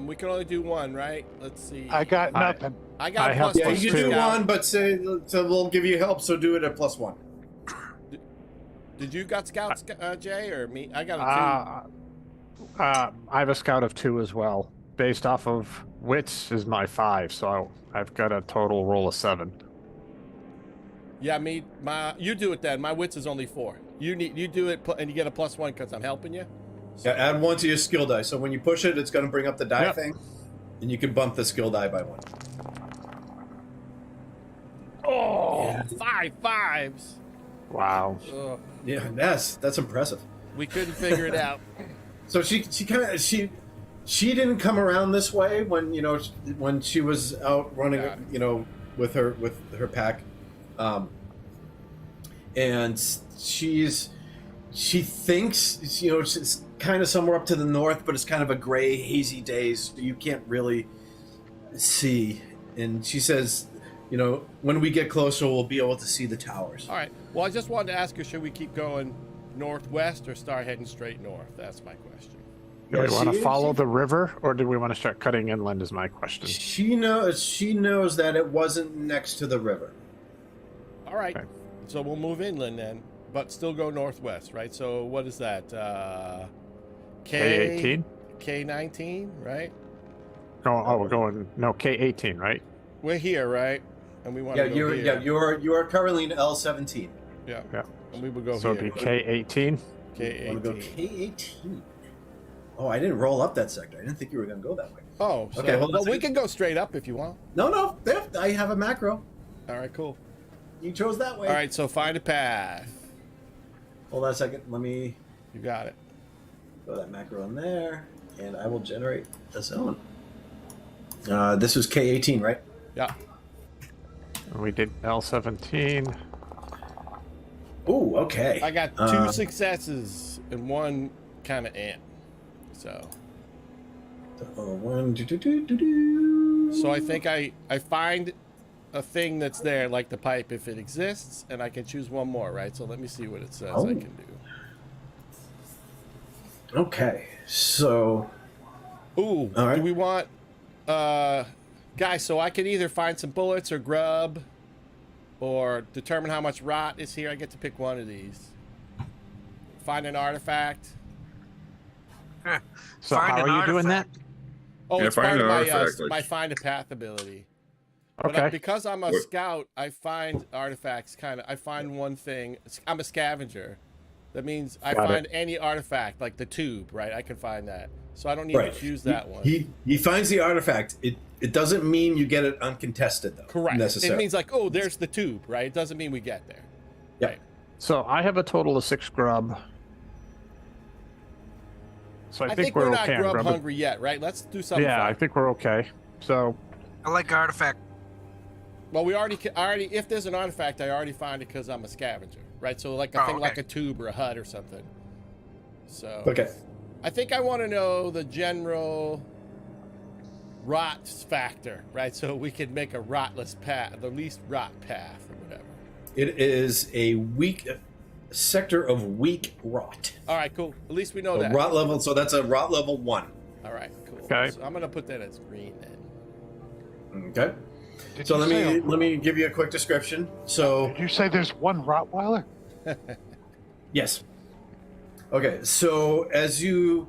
We can only do one, right? Let's see. I got nothing. I got I a have plus Yeah, one you can do scout. one, but say so we'll give you help. So do it at +1. Did you got scouts, Jay, or me? I got a 2. I have a scout of 2 as well. Based off of wits is my 5, so I've got a total roll of 7. Yeah, you do it then. My wits is only 4. You do it and you get a +1 because I'm helping you. Yeah, add 1 to your skill die. So when you push it, it's going to bring up the die Yep. thing, and you can bump the skill die by 1. Oh, yeah. 5 5s. Wow. Ugh. Yeah, that's impressive. We couldn't figure it out. So she didn't come around this way when when she was out running with her pack, and she thinks it's kind of somewhere up to the north, but it's kind of a gray, hazy day, so you can't really see. And she says, when we get closer, we'll be able to see the towers. All right. Well, I just wanted to ask her, should we keep going northwest or start heading straight north? That's my question. Do we Yeah, want to she- follow the river, or do we want to start cutting inland? Is my question. She knows that it wasn't next to the river. All right. Okay. So we'll move inland then, but still go northwest, right? So what is that? K18? K19, right? We're going K18, right? We're here, right? And we want Yeah, to go here. you are currently in L17. Yeah. Yeah. And we would go So here. it'd be K18. Want to go K18. K18? Oh, I didn't roll up that sector. I didn't think you were going to go that way. Oh, so, Okay, hold on a well, we second. can go straight up if you want. No, I have a macro. All right, cool. You chose that way. All right, so find a path. Hold on a second. Let me You got it. throw that macro in there, and I will generate a zone. This was K18, right? Yeah. We did L17. Ooh, okay. I got 2 successes and 1 kind of ant. So. One, do. So I think I find a thing that's there, like the pipe, if it exists, and I can choose one more, right? So let me see what it says I can do. Okay, so. Ooh, All right. do we want, guys? So I can either find some bullets or grub, or determine how much rot is here. I get to pick one of these. Find an artifact. So Find how an are you doing that? artifact. Oh, Yeah, it's part find of an my artifact, like- my find a path ability. But Okay. because I'm a What? scout, I find artifacts I find one thing. I'm a scavenger. That means I Got find any artifact, like the tube, right? I can find that. So I don't need Right. to choose that one. He finds the artifact. It doesn't mean you get it uncontested, though. Correct. Necessarily. It means like, oh, there's the tube, right? It doesn't mean we get there. Yeah. Right. So I have a total of 6 grub. So I think we're we're not okay on grub grub. hungry yet, right? Let's do something. Yeah, I fun. think we're okay. So I like artifact. Well, we already if there's an artifact, I already find it because I'm a scavenger, right? So like a Oh, thing okay. like a tube or a hut or something. So Okay. I think I want to know the general rot factor, right? So we can make a rotless path, the least rot path or whatever. It is a weak sector of weak rot. All right, cool. At least we know A that. rot level. So that's a rot level 1. All right, cool. Okay. So I'm gonna put that as green then. Okay. Did So you let say me give you a quick description. So Did you say there's one Rottweiler? yes. Okay. So as you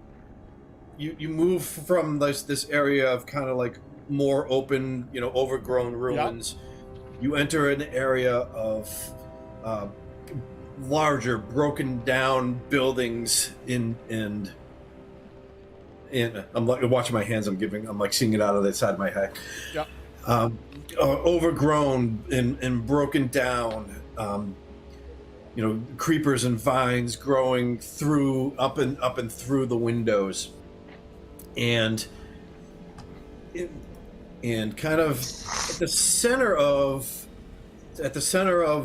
move from this area of kind of like more open, overgrown ruins, you enter an area of larger, broken down buildings in I'm like watching my hands. I'm like seeing it out of the side of my head. Yep. Overgrown and broken down. Creepers and vines growing through up and through the windows, and kind of at the center of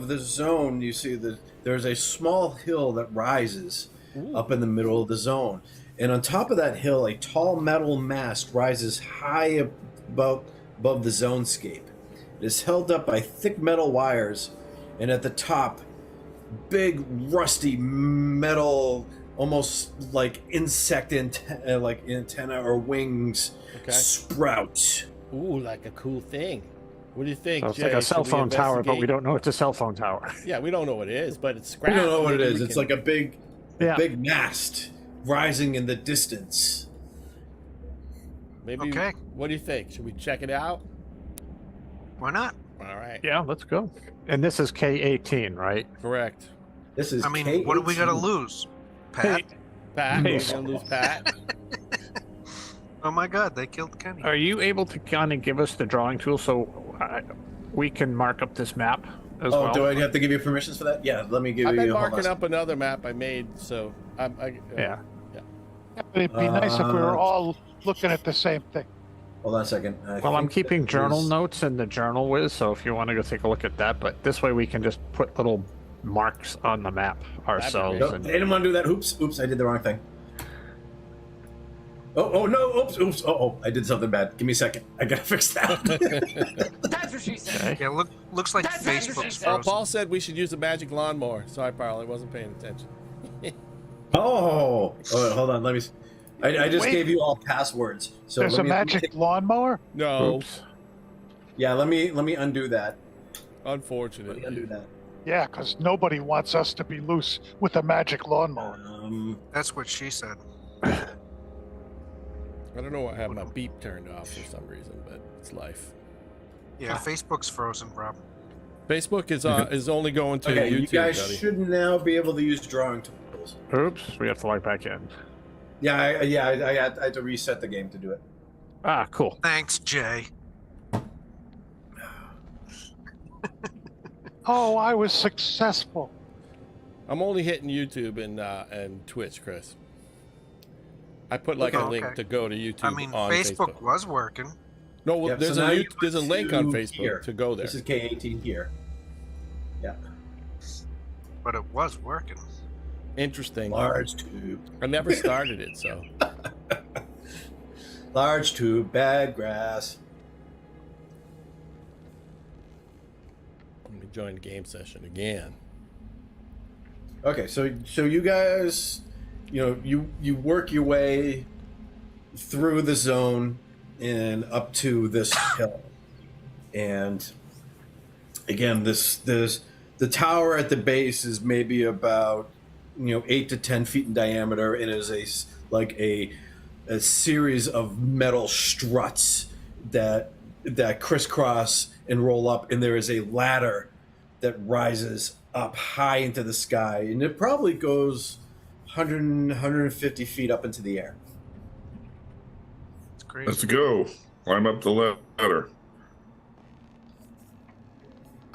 the zone, you see that there's a small hill that rises up in the middle of the zone, and on top of that hill, a tall metal mast rises high above the zonescape. It is held up by thick metal wires, and at the top, big rusty metal, almost like insect antenna or wings, Okay. sprout. Ooh, like a cool thing. What do you think, So it's Jay? like a cell Should we phone tower, but we investigate? don't know it's a cell phone tower. Yeah, we don't know what it is, but it's We scrap. don't know what it Maybe is. we It's can- like a big Yeah. mast rising in the distance. Maybe. Okay. What do you think? Should we check it out? Why not? All right. Yeah, let's go. And this is K18, right? Correct. This is. I mean, what do we gotta K18. lose? Pat? Pat, Hey. we're gonna lose Pat. Oh my god, they killed Kenny. Are you able to kind of give us the drawing tool so we can mark up this map as Oh, well? do I have to give you permissions for that? Yeah, let me give I've you. been hold on a marking second. up another map I made, so Yeah. Yeah, but it'd be nice if we were all looking at the same thing. Hold on a second. Well, I'm keeping journal notes in the journal whiz, so if you want to go take a look at that, but this way we can just put little marks on the map ourselves. No, I And, didn't want to do that. Oops, I did the wrong thing. Oh no, oops. Oh, I did something bad. Give me a second. I gotta fix that. That's what she said. okay. Yeah, looks like That's what she Facebook's said. Oh, frozen. Paul said we should use a magic lawnmower, so I probably wasn't paying attention. Oh, hold on. Let me. I just Wait. gave you all passwords. So There's let a me, magic lawnmower? No, Oops. Yeah, let me undo that. Let me unfortunately. undo that. Yeah, because nobody wants us to be loose with a magic lawnmower. That's what she said. I don't know why I have my beep turned off for some reason, but it's life. Yeah, Facebook's frozen, Rob. Facebook is only going to Okay, YouTube, you guys buddy. should now be able to use drawing tools. Oops, we have to log back in. Yeah, I had to reset the game to do it. Ah, cool. Thanks, Jay. Oh, I was successful. I'm only hitting YouTube and Twitch, Chris. I put like a Okay. link to go to YouTube I mean, on Facebook was working. No, Yep, there's so now a you there's a went link on to Facebook here. to go there. This is K18 here. Yeah. But it was working. Interesting. Large tube. I never started it, so Large tube, bad grass. let me join the game session again. Okay, so you guys, you work your way through the zone and up to this hill, and again, the tower at the base is maybe about 8 to 10 feet in diameter, and is a series of metal struts that crisscross and roll up, and there is a ladder that rises up high into the sky, and it probably goes 150 feet up into the air. It's crazy. Let's go. Climb up the ladder.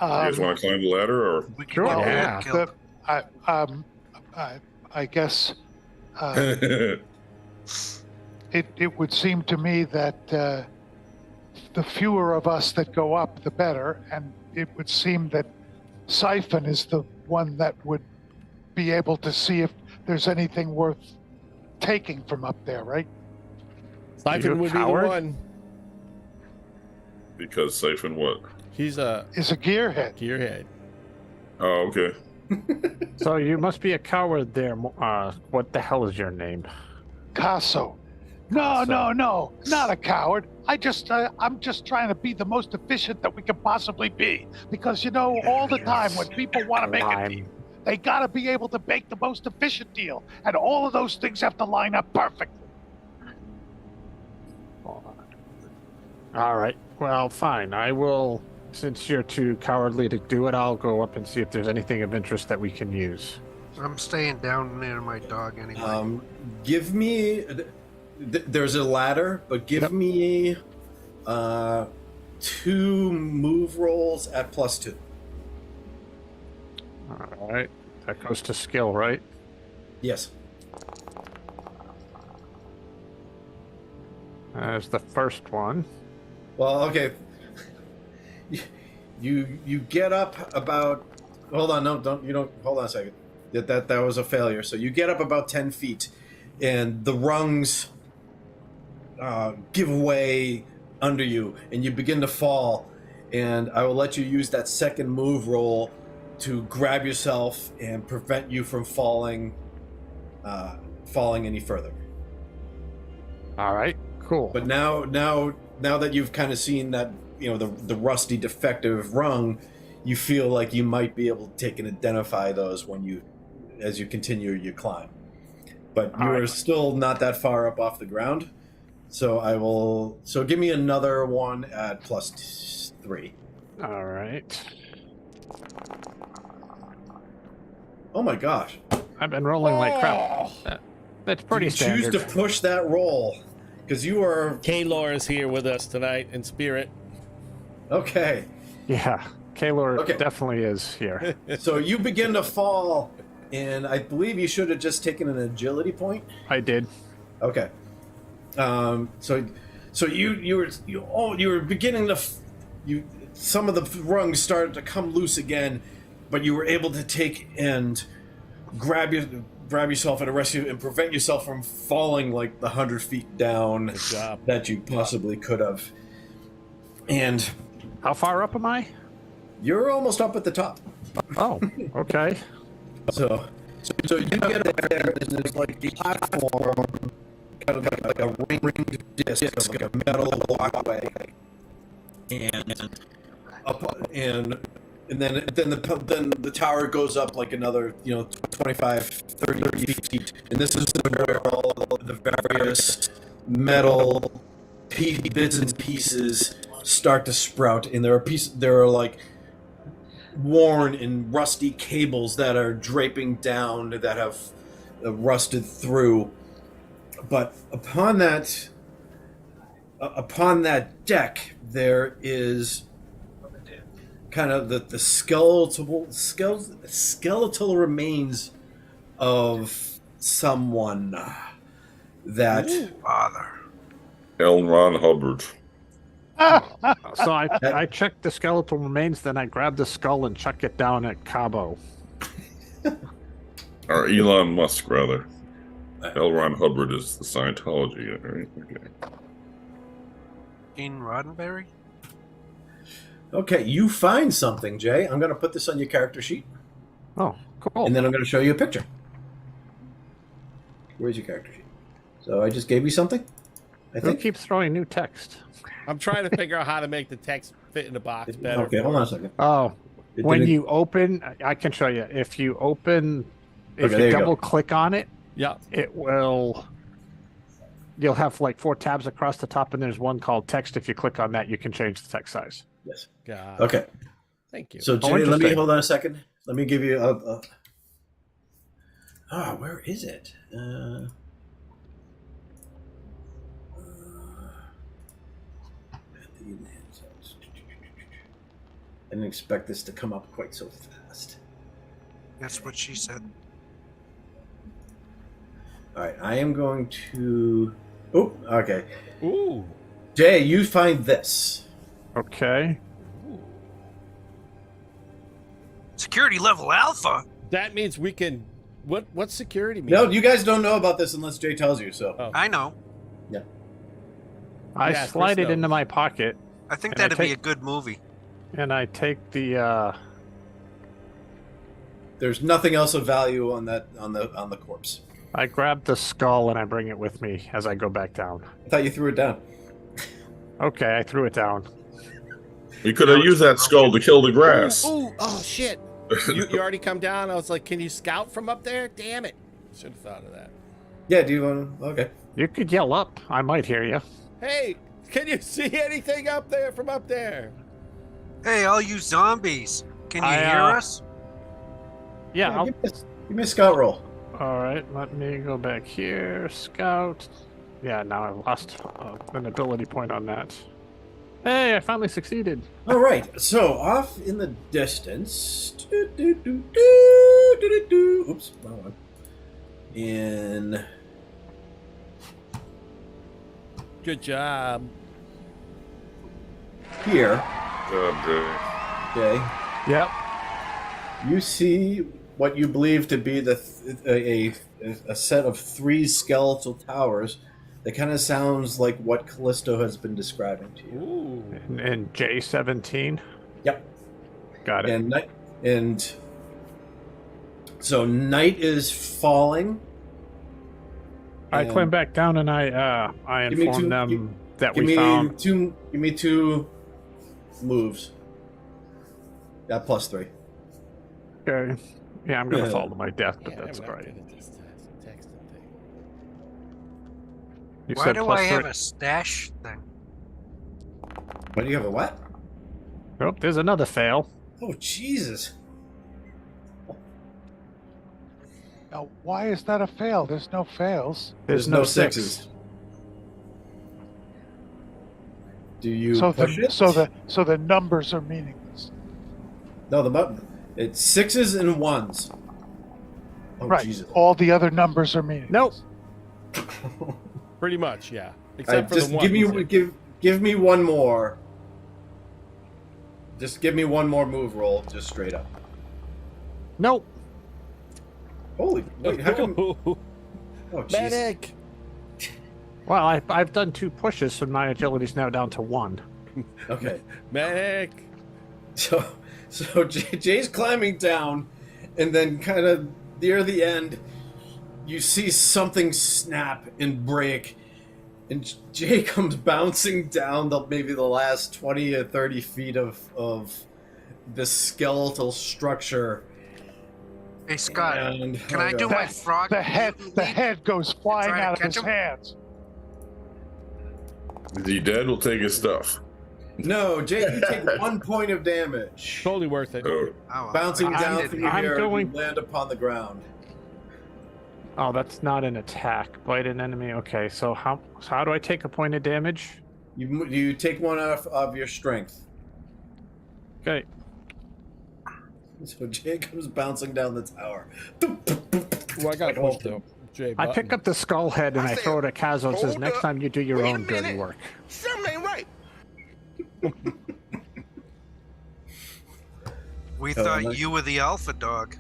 You guys want to climb the ladder, or? We can Sure, get yeah. killed. I guess it would seem to me that the fewer of us that go up, the better, and it would seem that Siphon is the one that would be able to see if there's anything worth taking from up there, right? Siphon would be the coward? one. Because Siphon what? He's a Is a gearhead. gearhead. Oh, okay. So you must be a coward there. What the hell is your name? Casso. No, not a coward. I'm just trying to be the most efficient that we can possibly be. Because all the time when people want to make a deal, they gotta be able to make the most efficient deal, and all of those things have to line up perfectly. All right. Well, fine. I will. Since you're too cowardly to do it, I'll go up and see if there's anything of interest that we can use. I'm staying down near my dog anyway. Give me. There's a ladder, but give me 2 move rolls at +2. All right. That goes to skill, right? Yes. There's the first one. Well, okay. You get up about. Hold on, no, don't hold on a second. That was a failure. So you get up about 10 feet, and the rungs give way under you, and you begin to fall. And I will let you use that second move roll to grab yourself and prevent you from falling any further. All right. Cool. But now that you've kind of seen that, the rusty defective rung, you feel like you might be able to take and identify those as you continue your climb. But you are still not that far up off the ground. So give me another one at +3. All right. Oh my gosh. I've been rolling like crap. That's pretty You standard. choose to push that roll because you are Kaylor is here with us tonight in spirit. okay. Yeah. Kaylor Okay. definitely is here. So you begin to fall, and I believe you should have just taken an agility point. I did. Okay. So you were beginning to some of the rungs started to come loose again, but you were able to take and grab yourself and arrest you and prevent yourself from falling like the 100 feet down Good job. that you possibly could have. And How far up am I? you're almost up at the top. Oh, okay. So you get up there, and there's like a platform, kind of like a ringed disc, like a metal walkway, and then the tower goes up like another 25, 30 feet, and this is where all the various metal bits and pieces start to sprout, and there are like worn and rusty cables that are draping down that have rusted through. But upon that, upon that deck, there is kind of the skeletal remains of someone that Father. L. Ron Hubbard. So I checked the skeletal remains, then I grabbed the skull and chuck it down at Cabo. Or Elon Musk, rather. L. Ron Hubbard is the Scientology, right? Okay. Gene Roddenberry? Okay, you find something, Jay. I'm going to put this on your character sheet, Oh, cool. and then I'm going to show you a picture. Where's your character sheet? So I just gave you something, I Who think. keeps throwing new text? I'm trying to figure out how to make the text fit in the box better. Okay, hold on a second. Oh, It when didn't- you open, I can show you. If you open, if Okay, there you you go. double click on it, Yeah. it will. You'll have like 4 tabs across the top, and there's one called text. If you click on that, you can change the text size. Yes. God. Okay. Thank you. So, Jay, let me interesting. hold on a second. Let me give you a where is it? I didn't expect this to come up quite so fast. That's what she said. All right, I am going to. Oh, okay. Ooh. Jay, you find this. Okay. Security level alpha? That means we can. What's security mean? No, you guys don't know about this unless Jay tells you. So, Oh. I know. I Yeah, slide Chris it into knows. my pocket, I think And I that'd be take- a good movie. and I take the. there's nothing else of value on that on the corpse. I grab the skull and I bring it with me as I go back down. I thought you threw it down. Okay, I threw it down. We could have used that skull to kill the grass. Ooh, oh shit! You already come down. I was like, can you scout from up there? Damn it! Should have thought of that. Yeah. Do you want to? Okay. You could yell up. I might hear you. Hey, can you see anything up there from up there? Hey, all you zombies. Can you I, hear us? Yeah. I'll- give me a scout roll. all right. Let me go back here. Scout. Yeah. Now I've lost an ability point on that. Hey, I finally succeeded. All right, so off in the distance. Oops, wrong one. In Good job. here, Jay. Jay, Yep. you see what you believe to be a set of 3 skeletal towers. That kind of sounds like what Callisto has been describing to you. Ooh. And J17. Yep. Got it. And so night is falling. I and climb back down and I Give me inform two- them that Give we me found. two. Give me 2 moves. Got +3. Okay. Yeah, I'm gonna Yeah. fall to my death, but Yeah, that's I'm all not right. good at this texting thing. You Why said do plus I have 3. a stash thing? What do you have a what? Oh, there's another fail. Oh Jesus! Now, why is that a fail? There's no fails. There's no six. sixes. Do you So push the it? so the numbers are meaningless. No, the button. It's 6s and 1s. Oh Right. Jesus! All the other numbers are meaningless. Nope. Pretty much, yeah. I Except for just the one. give me one more. Just give me one more move roll, just straight up. Nope. Holy! Wait, how come? Oh Jesus! Medic. Well, I've done 2 pushes, so my agility's now down to 1. Okay. Medic. So Jay's climbing down, and then kind of near the end, you see something snap and break, and Jay comes bouncing down maybe the last 20 or 30 feet of this skeletal structure. Hey, Scott, And, can I do God. my frog? The head goes flying Try to out of catch his him? hands. The dead will take his stuff. No, Jay, you take 1 point of damage. Totally worth it. Oh, Oh, Bouncing I down didn't- through your I'm hair, going- you land upon the ground. Oh, that's not an attack. Bite an enemy. Okay, so how do I take a point of damage? You take one off of your strength. Okay. So Jay comes bouncing down the tower. Well, I got pushed though. Jay I pick up the skull head and I throw it at Kazo and says, hold next up. time you do your Wait a own dirty minute. work. Something ain't right. We thought you were the alpha dog.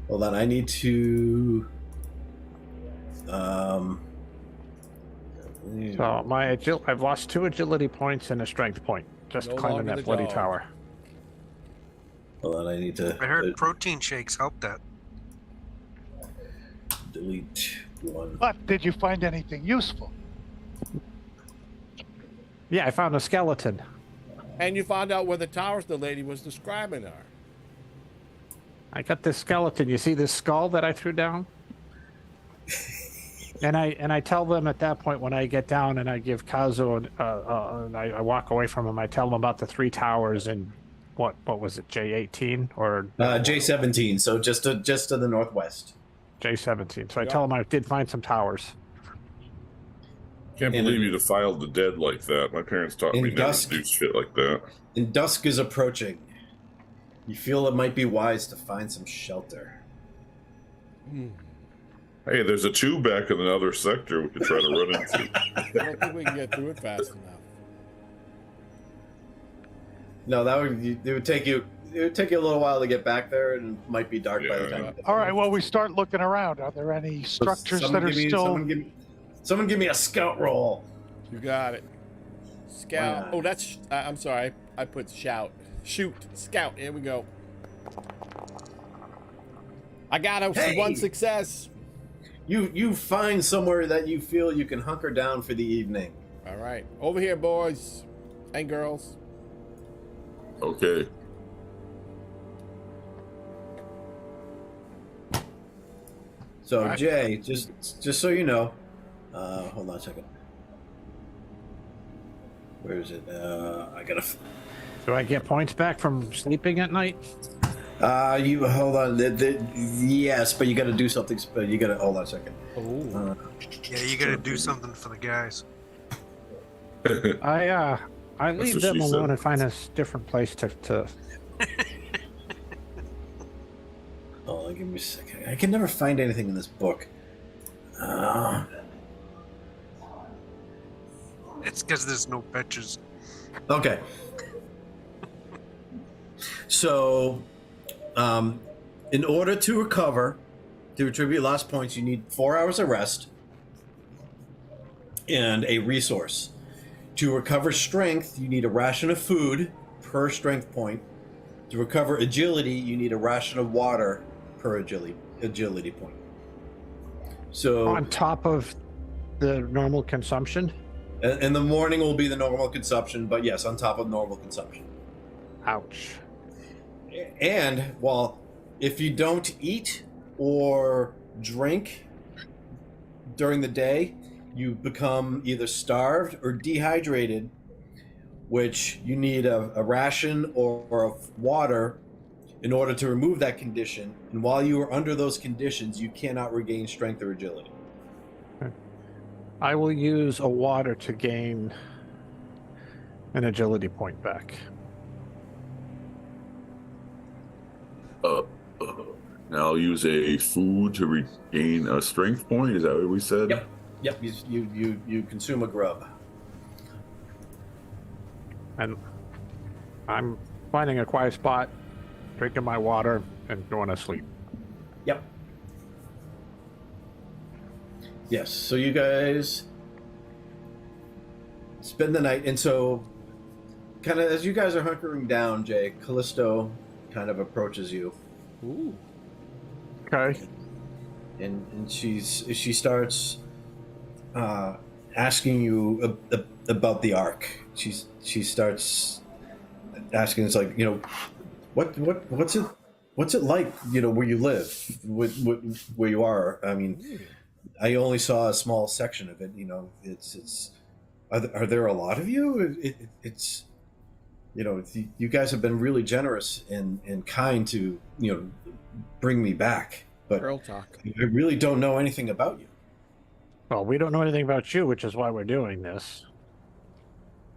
Hold on, I need to. So I've lost 2 agility points and a strength point. Just No climbing longer that the bloody dog. tower. Hold on, I need to. I heard protein shakes help that. Delete one. But did you find anything useful? Yeah, I found a skeleton. And you found out where the towers the lady was describing are. I got this skeleton. You see this skull that I threw down? And I tell them at that point when I get down and I give Kazu and I walk away from him. I tell them about the 3 towers and what was it, J18 or J17, so just to the northwest. J17. So I tell them I did find some towers. Can't believe you defiled the dead like that. My parents taught me never to do shit like that. And dusk is approaching. You feel it might be wise to find some shelter. Hey, there's a tube back in another sector we could try to run into. I don't think we can get through it fast enough. No, it would take you a little while to get back there, and it might be dark by the time. All right, well, we start looking around. Are there any structures that are still... Someone give me a scout roll. You got it. Scout. Oh, that's... I'm sorry. I put shout. Shoot. Scout. Here we go. I got one success. You find somewhere that you feel you can hunker down for the evening. All right. Over here, boys and girls. Okay. So, right. Jay, just so you know, hold on a second. Where is it? I gotta. Do I get points back from sleeping at night? You hold on. Yes, but you got to do something. You got to hold on a second. Yeah, you got to do something for the guys. I leave them alone and find a different place to. Oh, give me a second. I can never find anything in this book. It's because there's no pictures. Okay. So, in order to retrieve lost points, you need 4 hours of rest and a resource. To recover strength, you need a ration of food per strength point. To recover agility, you need a ration of water per agility point. So on top of the normal consumption? In the morning will be the normal consumption, but yes, on top of normal consumption. Ouch. And, well, if you don't eat or drink during the day, you become either starved or dehydrated, which you need a ration or of water in order to remove that condition. And while you are under those conditions, you cannot regain strength or agility. I will use a water to gain an agility point back. Now I'll use a food to regain a strength point. Is that what we said? Yep. You consume a grub. And I'm finding a quiet spot, drinking my water, and going to sleep. Yep. Yes. So you guys spend the night, and so kind of as you guys are hunkering down, Jay, Callisto kind of approaches you. Ooh. Okay. And she starts asking you about the Ark. She starts asking, it's like, what's it like, where you live, where you are. I mean, I only saw a small section of it. It's are there a lot of you? It's you guys have been really generous and kind to bring me back, but Girl talk. I really don't know anything about you. Well, we don't know anything about you, which is why we're doing this.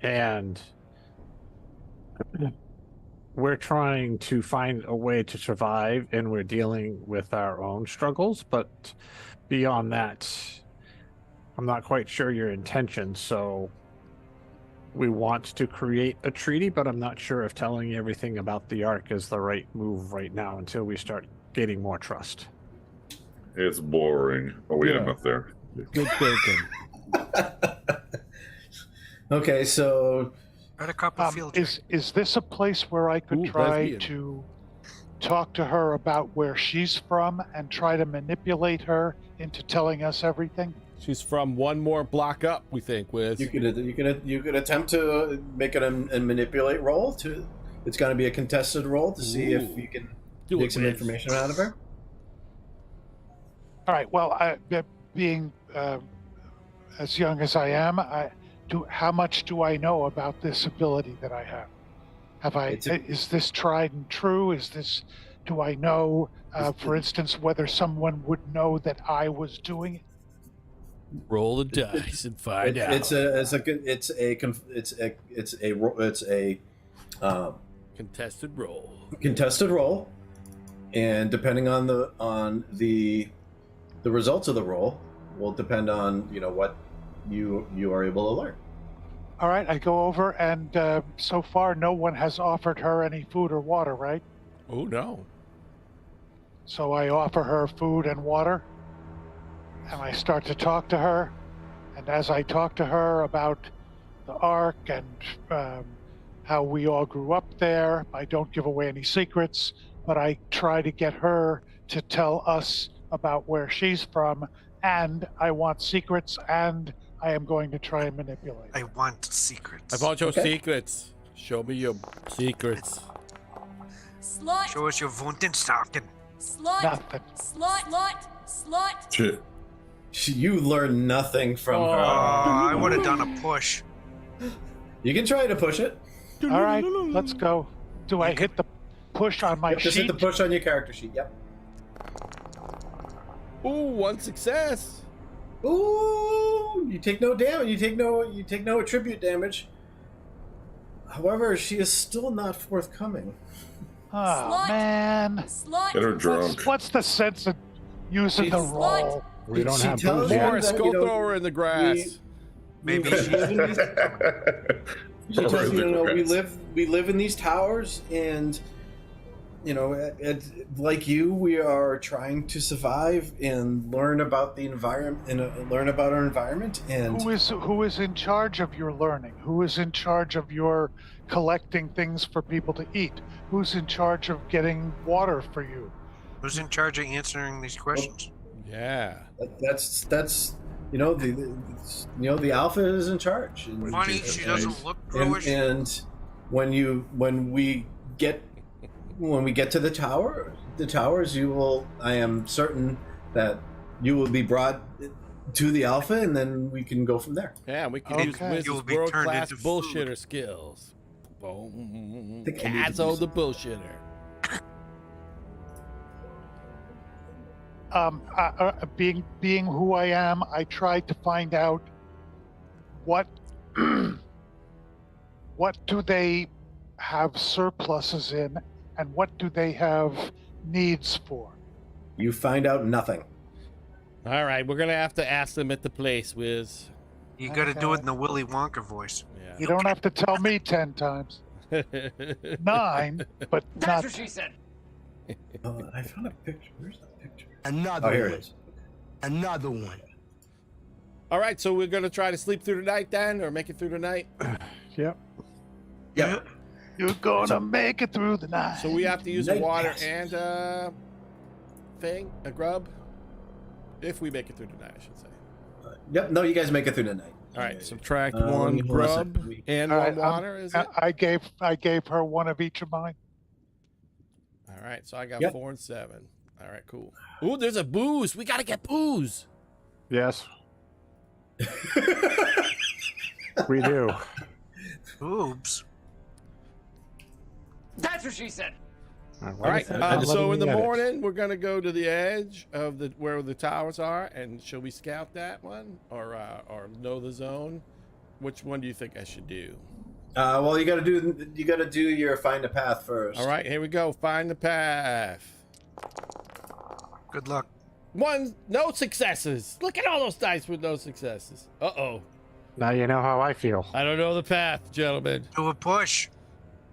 and we're trying to find a way to survive, and we're dealing with our own struggles. But beyond that, I'm not quite sure your intentions. So we want to create a treaty, but I'm not sure if telling you everything about the Ark is the right move right now until we start gaining more trust. It's boring. Oh, wait, I'm Yeah. up there. Good thinking. Okay, so Got a couple field trips. Is this a place where I could Ooh, try lesbian. to talk to her about where she's from and try to manipulate her into telling us everything? She's from one more block up, we think, Wiz. you could attempt to make it a manipulate roll. It's going to be a contested roll to see if Ooh. you can Do take it, some Wiz. information out of her. All right. Well, being as young as I am, how much do I know about this ability that I have? Is this tried and true? Do I know, for instance, whether someone would know that I was doing it? Roll the dice and find out. It's a Contested roll. contested roll, and depending on the results of the roll will depend on what you are able to learn. All right. I go over, and so far, no one has offered her any food or water, right? Oh, no. So I offer her food and water, and I start to talk to her. And as I talk to her about the Ark and how we all grew up there, I don't give away any secrets, but I try to get her to tell us about where she's from, and I want secrets, and I am going to try and manipulate. I want secrets. I want your Okay. secrets. Show me your secrets. Slut. Show us your Wundenstocken. Slut. Nothing. Slut. Shit. You learn nothing from Oh, her. I would have done a push. You can try to push it. All right, let's go. Do I hit the push on my Just hit sheet? the push on your character sheet. Yep. Ooh, one success. Ooh, you take no damage. You take no attribute damage. However, she is still not forthcoming. Oh, Slut. man. Slut. Get her drunk. What's the sense of using the She's- roll? We don't She have tells booze you yet. Morris, that, go throw her in the grass. Maybe we she- live in these- She tells Or you, the we grass. live in these towers, and like you, we are trying to survive and learn about the environment and learn about our environment. And Who is in charge of your learning? Who is in charge of your collecting things for people to eat? Who's in charge of getting water for you? Who's in charge of answering these questions? Yeah. that's the alpha is in charge. And, Funny, she doesn't look bluish. and when we get to the towers, I am certain that you will be brought to the alpha, and then we can go from there. Yeah, we can Okay. use Wiz's You'll be turned world-class into bullshitter food. skills. Boom. think I need to do Kazzo the bullshitter. Being who I am, I tried to find out what do they have surpluses in, and what do they have needs for. You find out nothing. All right, we're gonna have to ask them at the place, Wiz. You gotta do it in the Willy Wonka voice. You don't have to tell me 10 times. Yeah. 9, but That's not. what she said. I found a picture. Where's that picture? Another Oh, here one. it is. Another one. All right, so we're gonna try to sleep through the night then, or make it through the night. Yep. Yeah. You're gonna make it through the night. So we have to use Night water passes. and a grub. If we make it through the night, I should say. Yep. No, you guys make it through the night. All right, subtract hold on one a second. grub and All one right, water. Is it? I gave her one of each of mine. All right, so I got Yep. 4 and 7. All right, cool. Ooh, there's a booze. We gotta get booze. Yes, we do. Oops. That's what she said. All right, so in the morning we're gonna go to the edge of where the towers are, and shall we scout that one or know the zone? which one do you think I should do? Well, you gotta do your find a path first. All right, here we go. Find the path. Good luck. No successes. Look at all those dice with no successes. Uh-oh. Now you know how I feel. I don't know the path, gentlemen. Do a push.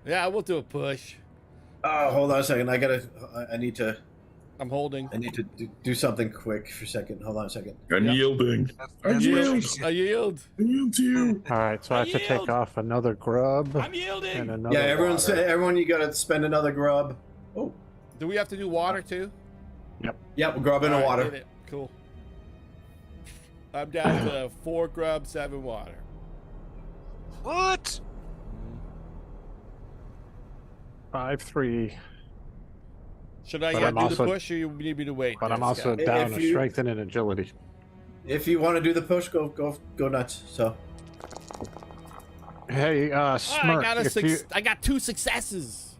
Yeah, we'll do a push. Hold on a second. I need to I'm do something quick for a second. Hold on a second. I'm yielding. I That's yield. what she said. I yield. I yield to you. All right, so I have to take off another grub I'm yielding. and another. Yeah, water. everyone, you gotta spend another grub. Oh, Do we have to do water too? yep, grub and All a right, water. hit it. Cool. I'm down to 4 grub, 7 water. What? 5-3, Should I But do I'm the also- push, or you need me to wait? but there, I'm also Scott? down If to you- strength and agility. If you want to do the push, go nuts. So Hey, Smirk, I got 2 successes.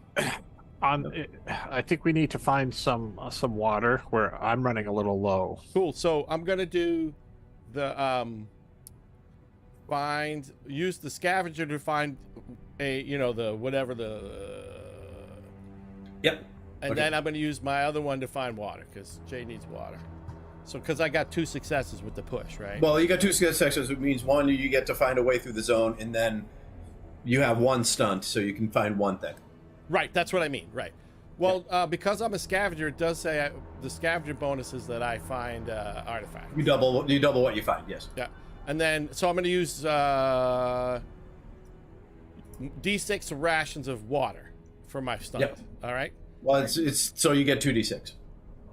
I think we need to find some water where I'm running a little low. Cool. So I'm gonna do the use the scavenger to find yep. and Okay. then I'm gonna use my other one to find water because Jay needs water. So because I got 2 successes with the push, right? Well, you got 2 successes, which means one, you get to find a way through the zone, and then you have 1 stunt, so you can find 1 thing. Right, that's what I mean. Right. Well, because I'm a scavenger, it does say the scavenger bonus is that I find artifacts. You double what you find. Yes. Yeah, and then so I'm going to use D6 rations of water for my stunt. Yep. All right. Well, it's so you get 2d6.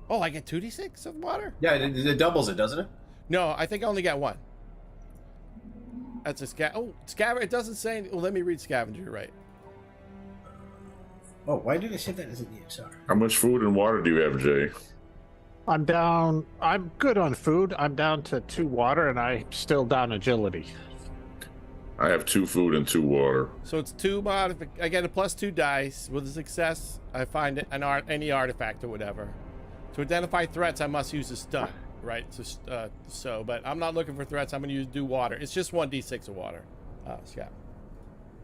Oh, I get 2d6 of water? Yeah, it doubles it, doesn't it? No, I think I only got 1. That's a scavenger. It doesn't say. Well, let me read scavenger. Right. Oh, why did I say that as an EXR? How much food and water do you have, Jay? I'm down. I'm good on food. I'm down to 2 water, and I'm still down agility. I have 2 food and 2 water. So it's 2 I get a +2 dice. With a success, I find any artifact or whatever. To identify threats, I must use a stunt, right? So, but I'm not looking for threats. I'm going to do water. It's just 1d6 of water. Scott.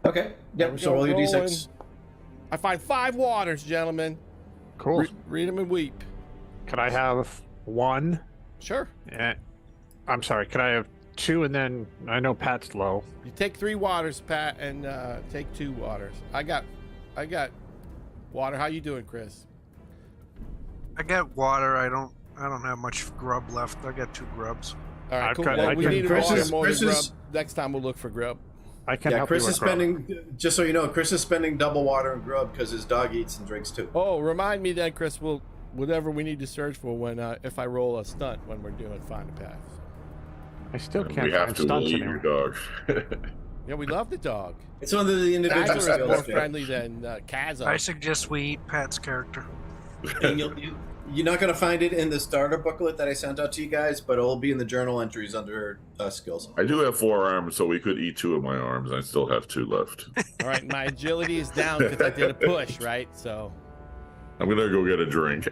Okay. Yep. So roll your d6. I find 5 waters, gentlemen. Cool. Read them and weep. Could I have 1? Sure. Yeah. I'm sorry. Could I have 2 and then I know Pat's low. You take 3 waters, Pat, and take 2 waters. I got water. How you doing, Chris? I got water. I don't have much grub left. I got 2 grubs. All right, I've cool. got- Well, I we can- need Chris water is- more than Chris grub. is- Next time we'll look for grub. I can Yeah, help Chris you is with grub. spending. Just so you know, Chris is spending double water and grub because his dog eats and drinks too. Oh, remind me then, Chris. Whatever we need to search for when if I roll a stunt when we're doing find a path. I still And can't we have find to stunts leave anymore. your dog. Yeah, we love the dog. It's one of the individual Badger is more skills. friendly than Kazzo. I suggest we eat Pat's character. And you're not going to find it in the starter booklet that I sent out to you guys, but it'll be in the journal entries under skills. I do have 4 arms, so we could eat 2 of my arms. I still have 2 left. All right, my agility is down because I did a push, right? So I'm gonna go get a drink.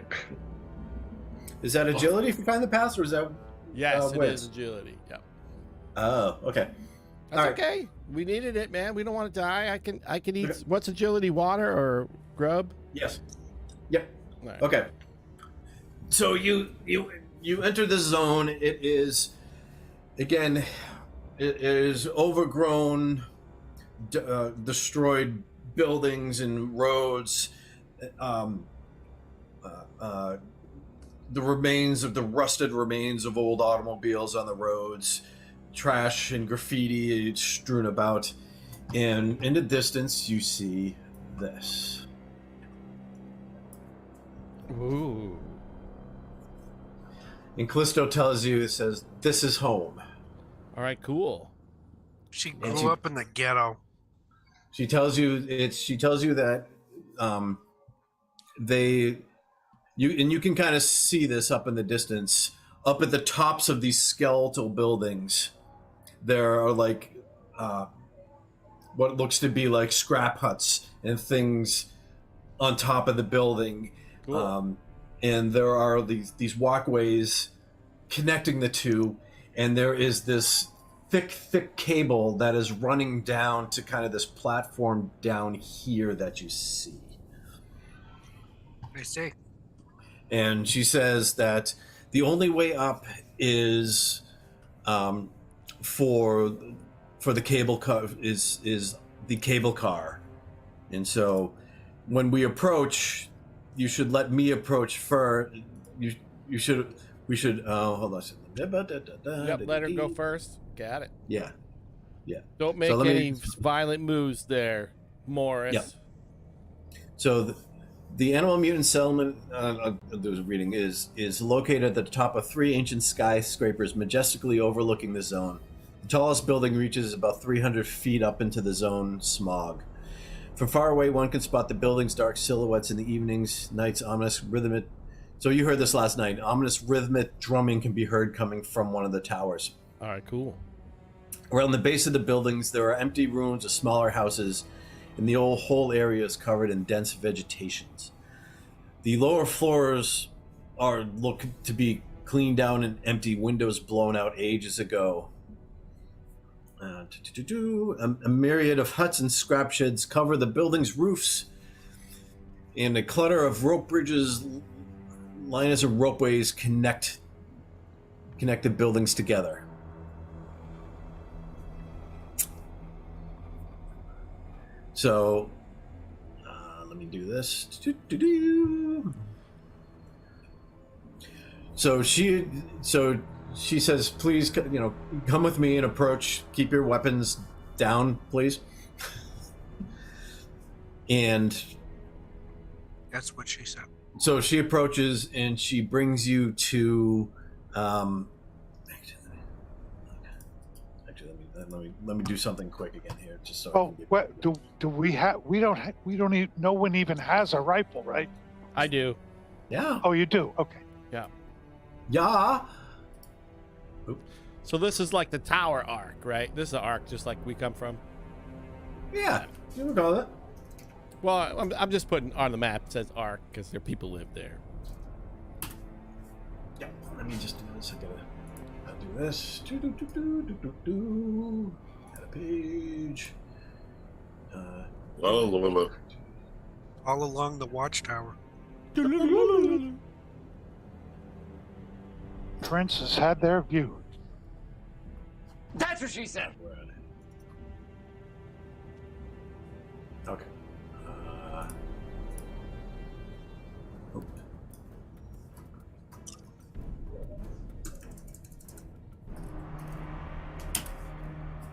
Is that agility if you find the path, or is that? yes, it wins? is agility. Yeah, Oh, okay. that's All right. okay. We needed it, man. We don't want to die. I can eat. What's agility? Water or grub? Yes. Yep. All right. Okay. So you enter the zone. It is, again, it is overgrown, destroyed buildings and roads. The rusted remains of old automobiles on the roads, trash and graffiti strewn about, and in the distance you see this. Ooh. And Callisto tells you, it says, "This is home." All right. Cool. She And grew she- up in the ghetto. She tells you that you can kind of see this up in the distance, up at the tops of these skeletal buildings. There are like what looks to be like scrap huts and things on top of the building. Cool. And there are these walkways connecting the two, and there is this thick cable that is running down to kind of this platform down here that you see. I see. And she says that the only way up is for the cable car is the cable car. And so when we approach, you should let me approach first. We should hold on. Yep, let her go first. Got it. Yeah. Don't make any violent moves there, Morris. Yeah. So the animal mutant settlement there was a reading is located at the top of 3 ancient skyscrapers majestically overlooking the zone. The tallest building reaches about 300 feet up into the zone smog. From far away, one can spot the building's dark silhouettes in the evenings, nights, ominous rhythmic. So you heard this last night. Ominous rhythmic drumming can be heard coming from one of the towers. All right, cool. Around the base of the buildings, there are empty ruins of smaller houses, and the whole area is covered in dense vegetations. The lower floors look to be cleaned down and empty, windows blown out ages ago. A myriad of huts and scrap sheds cover the building's roofs, and a clutter of rope bridges, lines of ropeways connect the buildings together. So, let me do this. So she says, please, come with me and approach. Keep your weapons down, please. And That's what she said. so she approaches and she brings you to. Actually, let me do something quick again here, just so. I Oh, can get- what do we have? We don't. Even, no one even has a rifle, right? I do. Yeah. Oh, you do. Okay. Yeah. So this is like the tower arc, right? This is the arc just like we come from. Yeah. You would call it. Well, I'm just putting on the map. It says arc because there people live there. Yeah. Let me just do this. I'll do this. Add a page. All along the watchtower. Prince has had their view. That's what she said. Okay.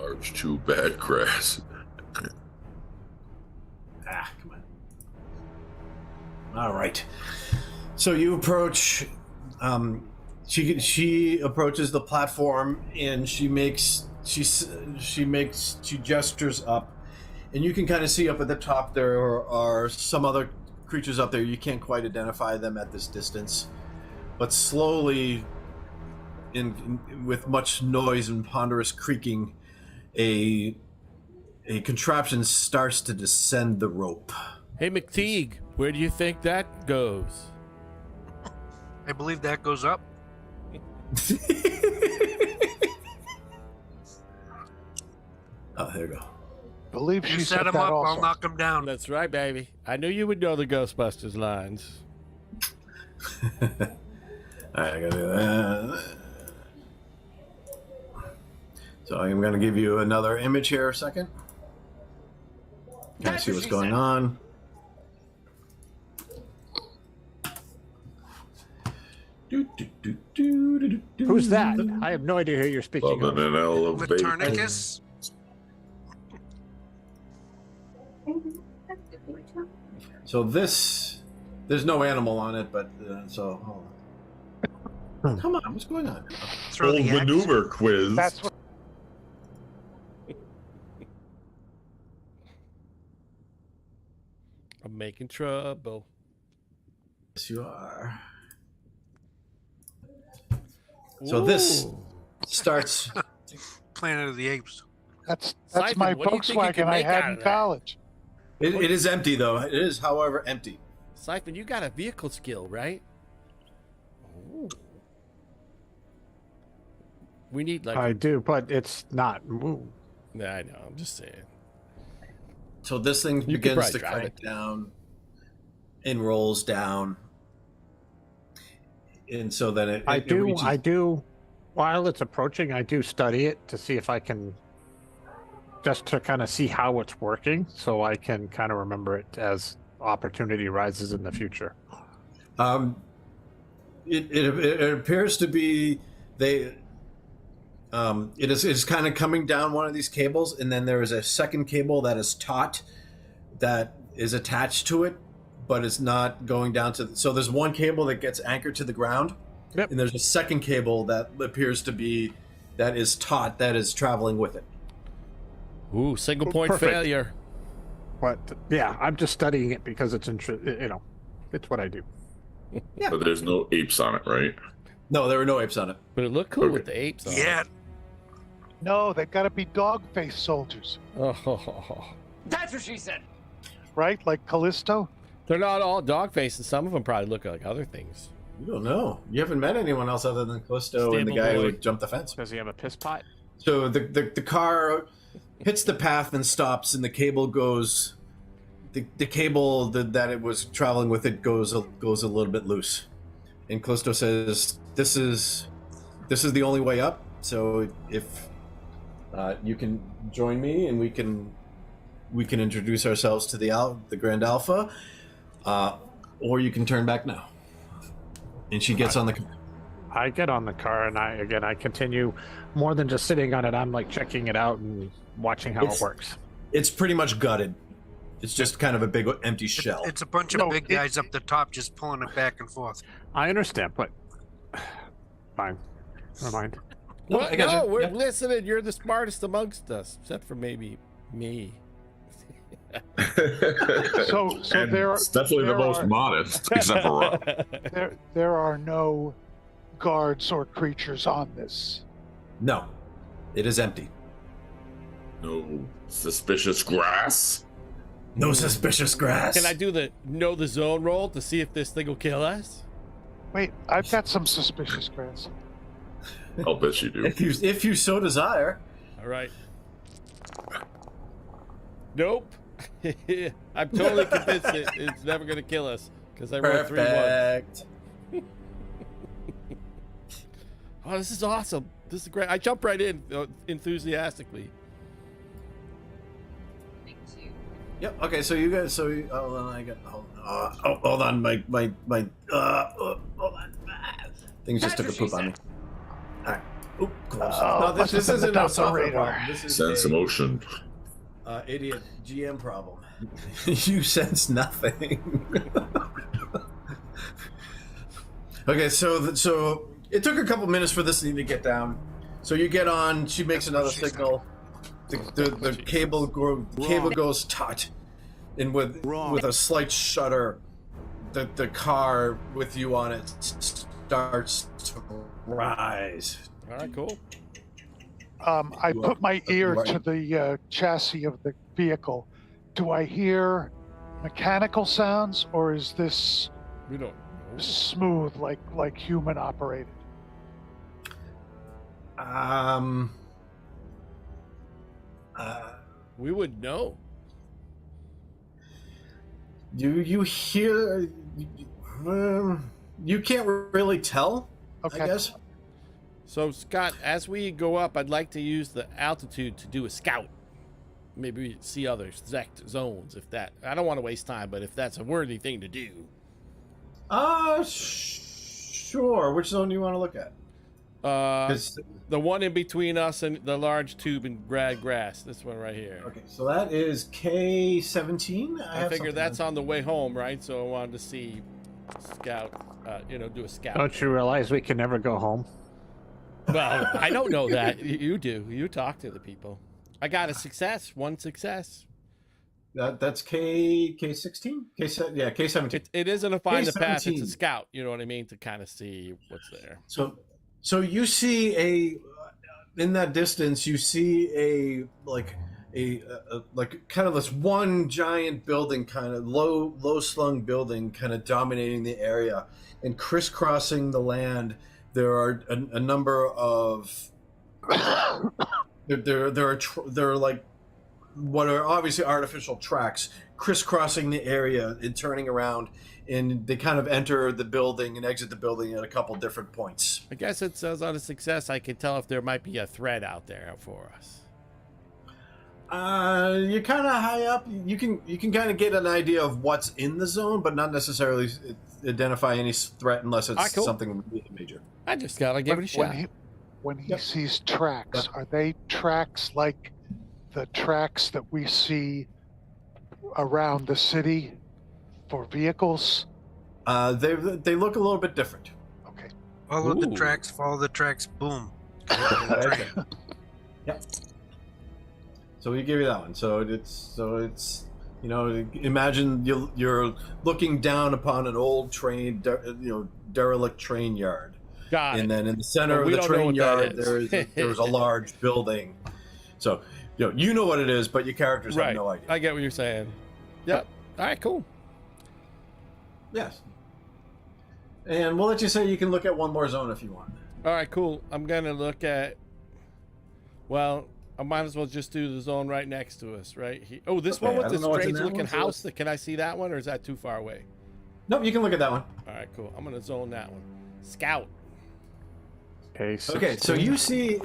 Arch too bad grass. Come on. All right. So you approach. She approaches the platform and she gestures up, and you can kind of see up at the top there are some other creatures up there. You can't quite identify them at this distance, but slowly, with much noise and ponderous creaking, a contraption starts to descend the rope. Hey, McTeague, where do you think that goes? I believe that goes up. Oh, there you go. Believe You she set said him that up, also. I'll knock him down. That's right, baby. I knew you would know the Ghostbusters lines. All right, I gotta do that. So I'm gonna give you another image here a second. Kind of see what's going on. Who's that? I have no idea who you're speaking Loving of. an elevation. Laternicus? So there's no animal on it, but so hold on. Come on, what's going on? Throw Old the axe. maneuver quiz. That's what. I'm making trouble. Yes, you are. So this Ooh. starts. Planet of the Apes. That's Siphon, my what do you think you Volkswagen can I make had out in of that? college. It is empty though. It is, however, empty. Siphon, you got a vehicle skill, right? Ooh. We need like. I do, but it's not moved. Nah, I know. I'm just saying. So this thing You could begins probably to drive crank down and rolls down. And so then it reaches- I do, while it's approaching, I do study it to see if I can, just to kind of see how it's working, so I can kind of remember it as opportunity rises in the future. It appears to be it is kind of coming down one of these cables, and then there is a second cable that is taut that is attached to it, but it's not going down to. So there's one cable that gets anchored to the ground, Yep. and there's a second cable that appears to be that is taut that is traveling with it. Ooh, single point Perfect. failure. But yeah, I'm just studying it because it's it's what I do. But there's no apes on it, right? No, there were no apes on it. But it looked cool with the apes on Yeah. it. No, they've got to be dog-faced soldiers, Oh, That's what she said. right? Like Callisto. they're not all dog faces. Some of them probably look like other things. You don't know. You haven't met anyone else other than Callisto and the Stable guy boy. who jumped the fence. Does he have a piss pot? So the car hits the path and stops, and the cable goes. The cable that it was traveling with it goes a little bit loose, and Callisto says, "This is the only way up. So if you can join me, and we can introduce ourselves to the Grand Alpha, or you can turn back now." And she gets on the. I get on the car and I continue. More than just sitting on it, I'm like checking it out and watching how it works. It's pretty much gutted. It's just kind of a big empty shell. It's a bunch of No, big guys up the top just pulling it back and forth. I understand, but fine. Never mind. No, I got you. we're Yeah. listening. You're the smartest amongst us, except for maybe me. So And there are it's definitely the there most are- modest, except for Rob. there are no guards or creatures on this. No, it is empty. No suspicious grass. No suspicious grass. Can I do the know the zone roll to see if this thing will kill us? Wait, I've got some suspicious grass. I'll bet you do. If you so desire. All right. Nope. I'm totally convinced it's never going to kill us because I rolled 3 ones. Perfect. Oh, this is awesome. This is great. I jumped right in enthusiastically. Yep. Okay. So you guys. Hold on. I got. Hold on. My. Hold on. Things just took a poop on me. All right. Oop. Close. No, this listen to isn't the a software radar. problem. This is Sense emotion. idiot GM problem. You sense nothing. Okay. So it took a couple minutes for this thing to get down. So you get on. She makes another signal. The cable goes taut, and with a slight shudder, the car with you on it starts to rise. All right, cool. I put my ear to the chassis of the vehicle. Do I hear mechanical sounds, or is this We don't know. smooth, like human operated? We would know. You hear? You can't really tell. Okay. I guess. So, Scott, as we go up, I'd like to use the altitude to do a scout. Maybe we see other exact zones if that. I don't want to waste time, but if that's a worthy thing to do. Sure. Which zone do you want to look at? 'Cause- The one in between us and the large tube and grad grass. This one right here. Okay, so that is K17. I figure that's on the way home, right? So I wanted to see scout, do a scout. Don't you realize we can never go home? Well, I don't know that. You do. You talk to the people. I got a success. One success. That's K16? K17. It isn't a find the path. It's a K17. scout. You know what I mean? To kind of see what's there. So you see in that distance, you see a kind of this one giant building, kind of low slung building, kind of dominating the area, and crisscrossing the land. There are a number of there are like what are obviously artificial tracks crisscrossing the area and turning around, and they kind of enter the building and exit the building at a couple different points. I guess it says on a success I can tell if there might be a threat out there for us. You're kind of high up. You can kind of get an idea of what's in the zone, but not necessarily identify any threat unless it's Cool. something major. I just gotta give it a shot. When he sees tracks, are they tracks like the tracks that we see around the city for vehicles? They look a little bit different. Okay. Follow the Ooh. tracks, boom. Okay. Yep. So we give you that one. So it's imagine you're looking down upon an old train, derelict train yard. Got it. And then in the center But of we the don't know train what that yard, is. there's a large building. So you know what it is, but your characters Right. have no idea. I get what you're saying. Yep. All right, cool. Yes. And we'll let you say you can look at one more zone if you want. All right, cool. I'm going to look at... Well, I might as well just do the zone right next to us, right? This Okay, one I with don't the know what's in that strange-looking one, so house. Can I see that one, or is that too far away? Nope, you can look at that one. All right, cool. I'm going to zone that one. Scout. Okay, Okay, so you see...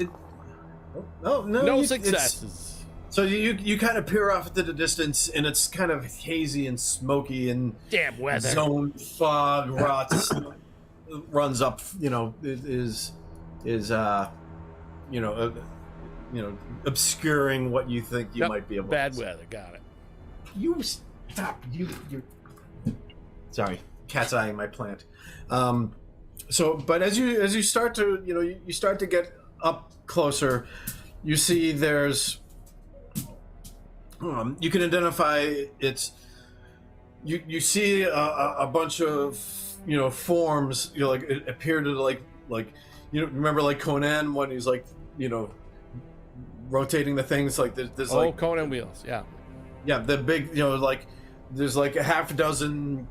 No No it's- successes. So you kind of peer off into the distance, and it's kind of hazy and smoky, and Damn weather. zone fog runs up. Obscuring what you think you Yep, might be able. Bad to see. weather. Got it. You stop. You. Sorry, cat's eyeing my plant. But as you start to you start to get up closer, you see there's. You can identify it's. You see a bunch of forms. Like it appeared to like remember like Conan when he's like rotating the things like there's like Conan wheels. Yeah. the big there's like a half dozen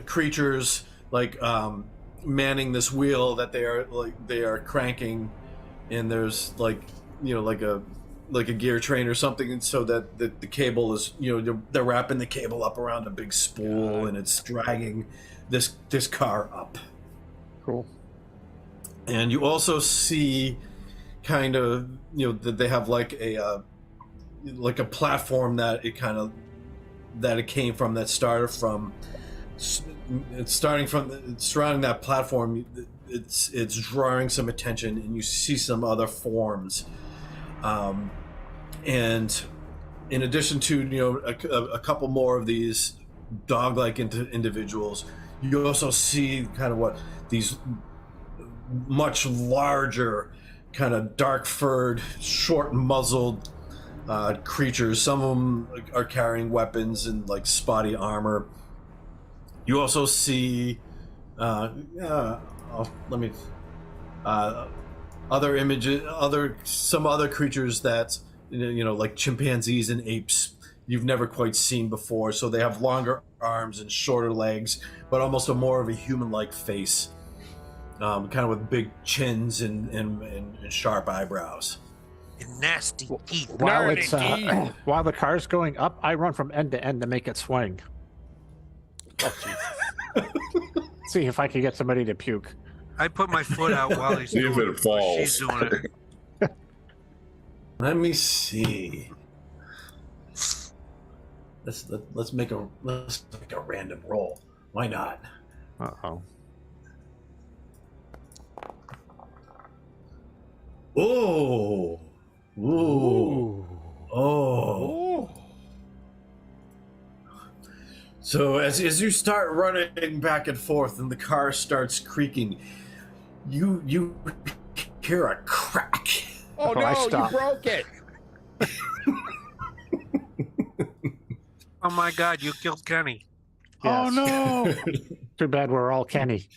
creatures like manning this wheel that they are cranking, and there's like a gear train or something, and so that the cable is they're wrapping the cable up around a big spool, and it's dragging this car up. Cool. And you also see kind of that they have like a platform that it came from, that started from surrounding that platform. It's drawing some attention, and you see some other forms, and in addition to a couple more of these dog-like individuals, you also see kind of what these much larger, kind of dark-furred, short-muzzled creatures. Some of them are carrying weapons and like spotty armor. You also see other images, some other creatures that like chimpanzees and apes you've never quite seen before. So they have longer arms and shorter legs, but almost more of a human-like face, kind of with big chins and sharp eyebrows. And nasty teeth. While the car's going up, I run from end to end to make it swing. Oh, Jesus. See if I can get somebody to puke. I put my foot out while he's See if doing it falls. She's doing it. Let me see. Let's make a random roll. Why not? Uh-oh. Oh. Ooh. Oh. So as you start running back and forth and the car starts creaking, you hear a crack. Oh, I no, you stopped. broke it. Oh my God, you killed Kenny. Oh no! Too bad we're all Kenny.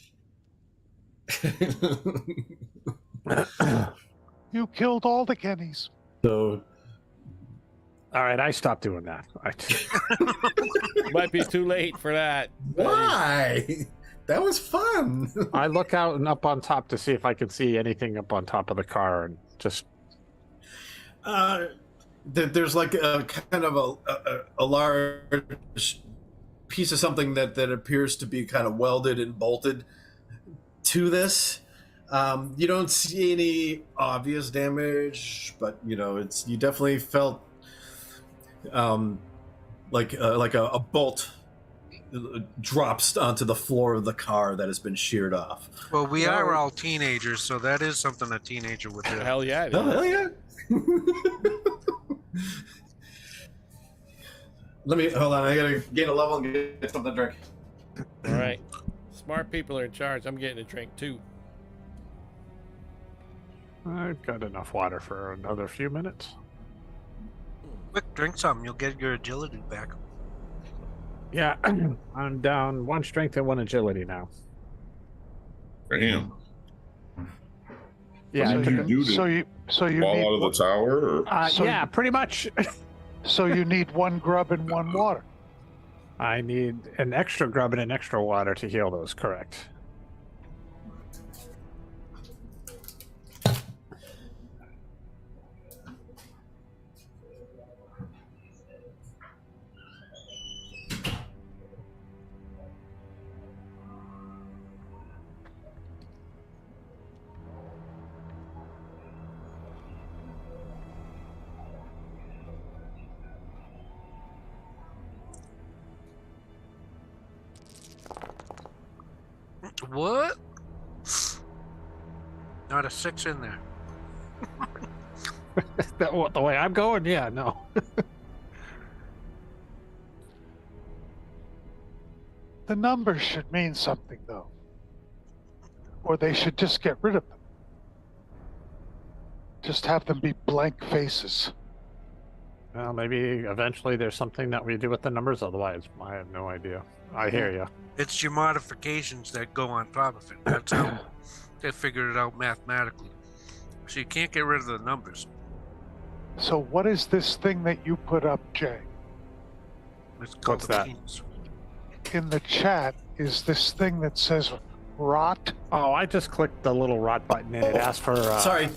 You killed all the Kennys. So All right, I stopped doing that. Might be too late for that. why? That was fun. I look out and up on top to see if I can see anything up on top of the car, and just There's like a kind of a large piece of something that appears to be kind of welded and bolted to this. You don't see any obvious damage, but you definitely felt like a bolt drops onto the floor of the car that has been sheared off. Well, we are all teenagers, so that is something a teenager would do. Hell yeah. Oh, hell yeah. Let me hold on. I gotta gain a level and get something to drink. All right. Smart people are in charge. I'm getting a drink too. I've got enough water for another few minutes. Quick, drink something. You'll get your agility back. Yeah, I'm down 1 strength and 1 agility now. Damn. Yeah, What I did took you a- do to So you fall need out of the tower? Or? So- yeah, pretty much. so you need 1 grub and 1 water. I need an extra grub and an extra water to heal those, correct? What? Not a 6 in there. The way I'm going, yeah, no. The numbers should mean something, though. Or they should just get rid of them. Just have them be blank faces. Well, maybe eventually there's something that we do with the numbers. Otherwise, I have no idea. I hear you. It's your modifications that go on top of it. That's how they figured it out mathematically. So you can't get rid of the numbers. So what is this thing that you put up, Jay? It's called What's the that? penis. In the chat is this thing that says rot. Oh, I just clicked the little rot button and it asked for. Sorry,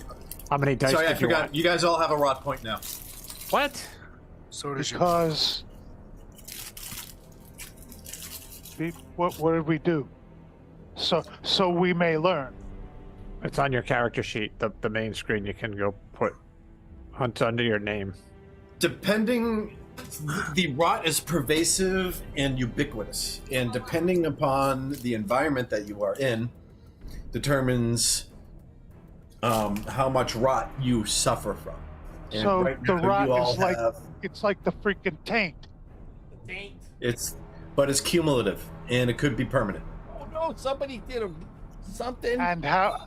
How many dice? sorry, I did you forgot. want? You guys all have a rot point now. What? So does your Because what did we do? So we may learn. It's on your character sheet, the main screen. You can go put hunt under your name. Depending, the rot is pervasive and ubiquitous, and depending upon the environment that you are in, determines how much rot you suffer from. And So right the now, you rot all is like have- it's like the freaking taint. but it's cumulative, and it could be permanent. Oh no, somebody did something. And how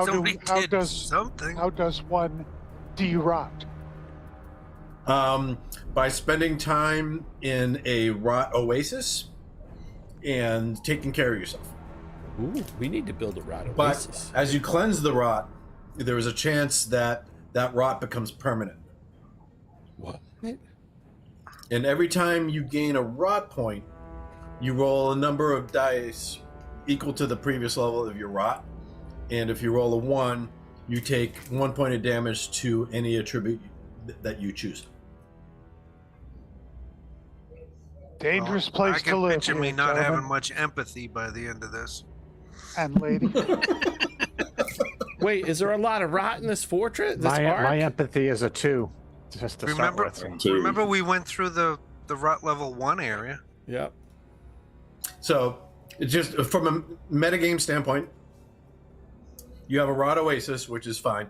somebody did does something. how does one de-rot? By spending time in a rot oasis and taking care of yourself. Ooh, we need to build a rot But oasis. as you cleanse the rot, there is a chance that rot becomes permanent. What? And every time you gain a rot point, you roll a number of dice equal to the previous level of your rot. And if you roll a 1, you take 1 point of damage to any attribute that you choose. Dangerous I place can to live. picture me here, not having gentlemen much empathy by the end of this. and lady. Wait, is there a lot of rot in this fortress? This My ark? empathy is a 2, just to Remember, start with. Two. remember we went through the rut level 1 area. Yep. So, it's just from a metagame standpoint, you have a rot oasis, which is fine.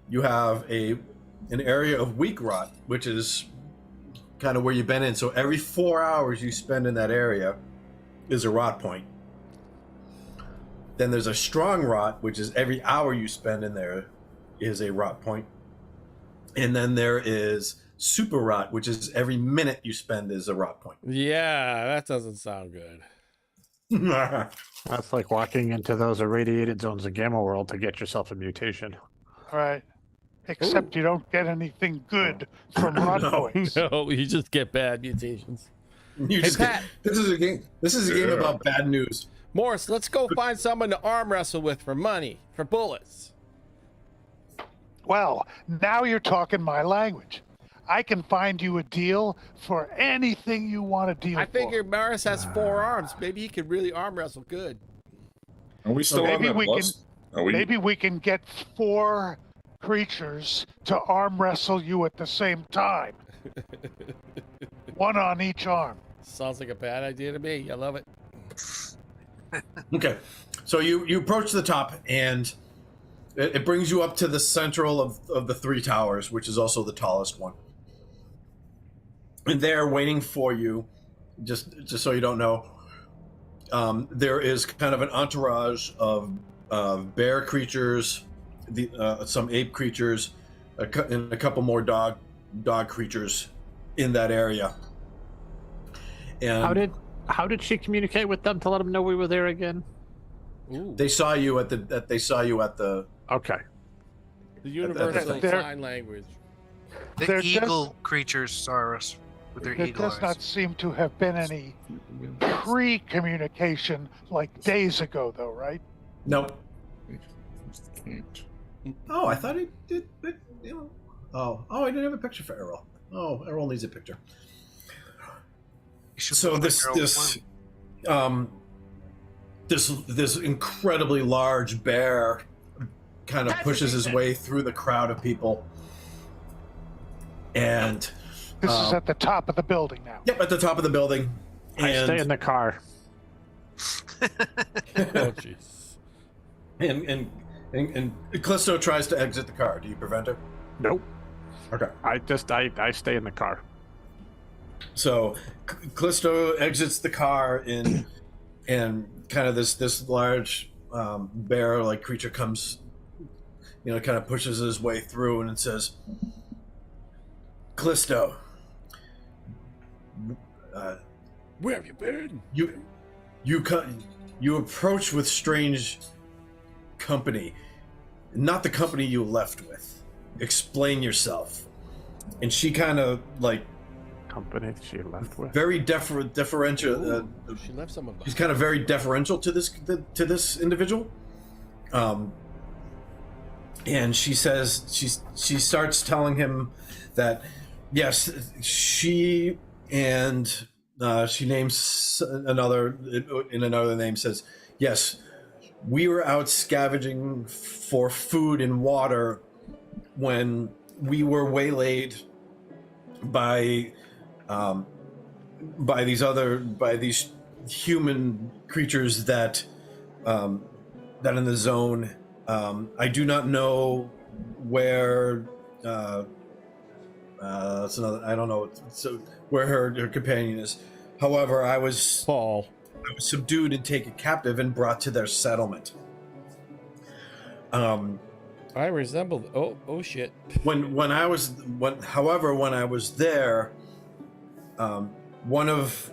You have an area of weak rot, which is kind of where you've been in. So every 4 hours you spend in that area is a rot point. Then there's a strong rot, which is every hour you spend in there is a rot point. And then there is super rot, which is every minute you spend is a rot point. Yeah, that doesn't sound good. That's like walking into those irradiated zones of Gamma World to get yourself a mutation. Right. Except you don't get anything good from rot points. No, you just get bad mutations. You just Pat. this is a game. This is a game Yeah. about bad news. Morris, let's go find someone to arm wrestle with for money, for bullets. Well, now you're talking my language. I can find you a deal for anything you want to deal I for. figure Morris has 4 arms. Maybe he could really arm wrestle good. Are we still on Maybe that we bus? Maybe we can get 4 creatures to arm wrestle you at the same time. 1 on each arm. Sounds like a bad idea to me. I love it. Okay, so you approach the top, and it brings you up to the central of the 3 towers, which is also the tallest one. And there, waiting for you, just so you don't know, there is kind of an entourage of bear creatures, some ape creatures, and a couple more dog creatures in that area. And how did she communicate with them to let them know we were there again? Ooh. they saw you at the Okay. The universal They're- sign language. The There eagle creatures saw us with their There eagle does eyes. not seem to have been any pre-communication like days ago, though, right? Nope. Oh, I thought he did. I didn't have a picture for Errol. Oh, Errol needs a picture. You should So look this like Errol this incredibly large bear kind of pushes his way through the crowd of people, and This is at the top of the building now. yep, at the top of the building. I stay in the car. Oh, jeez. And Callisto tries to exit the car. Do you prevent her? Nope. Okay. I stay in the car. So Callisto exits the car and kind of this large bear-like creature comes, kind of pushes his way through, and it says, Callisto, Where have you been? you approach with strange company, not the company you left with. Explain yourself. And she kind of Company she left with. very deferential. She left someone She's behind. kind of very deferential to this individual, and she says she starts telling him that yes, she and she names another in another name, says yes, we were out scavenging for food and water when we were waylaid by these human creatures that in the zone. I do not know where. That's another. I don't know. So where her companion is. However, I was Paul. subdued and taken captive and brought to their settlement. I resembled. Oh shit. When I was there, one of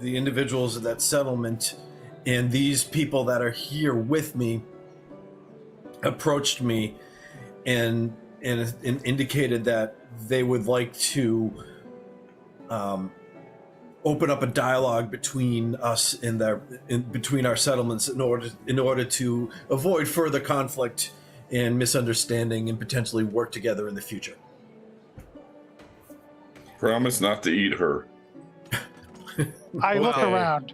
the individuals of that settlement and these people that are here with me approached me and indicated that they would like to open up a dialogue between us between our settlements in order to avoid further conflict and misunderstanding and potentially work together in the future. Promise not to eat her. I look Okay. around.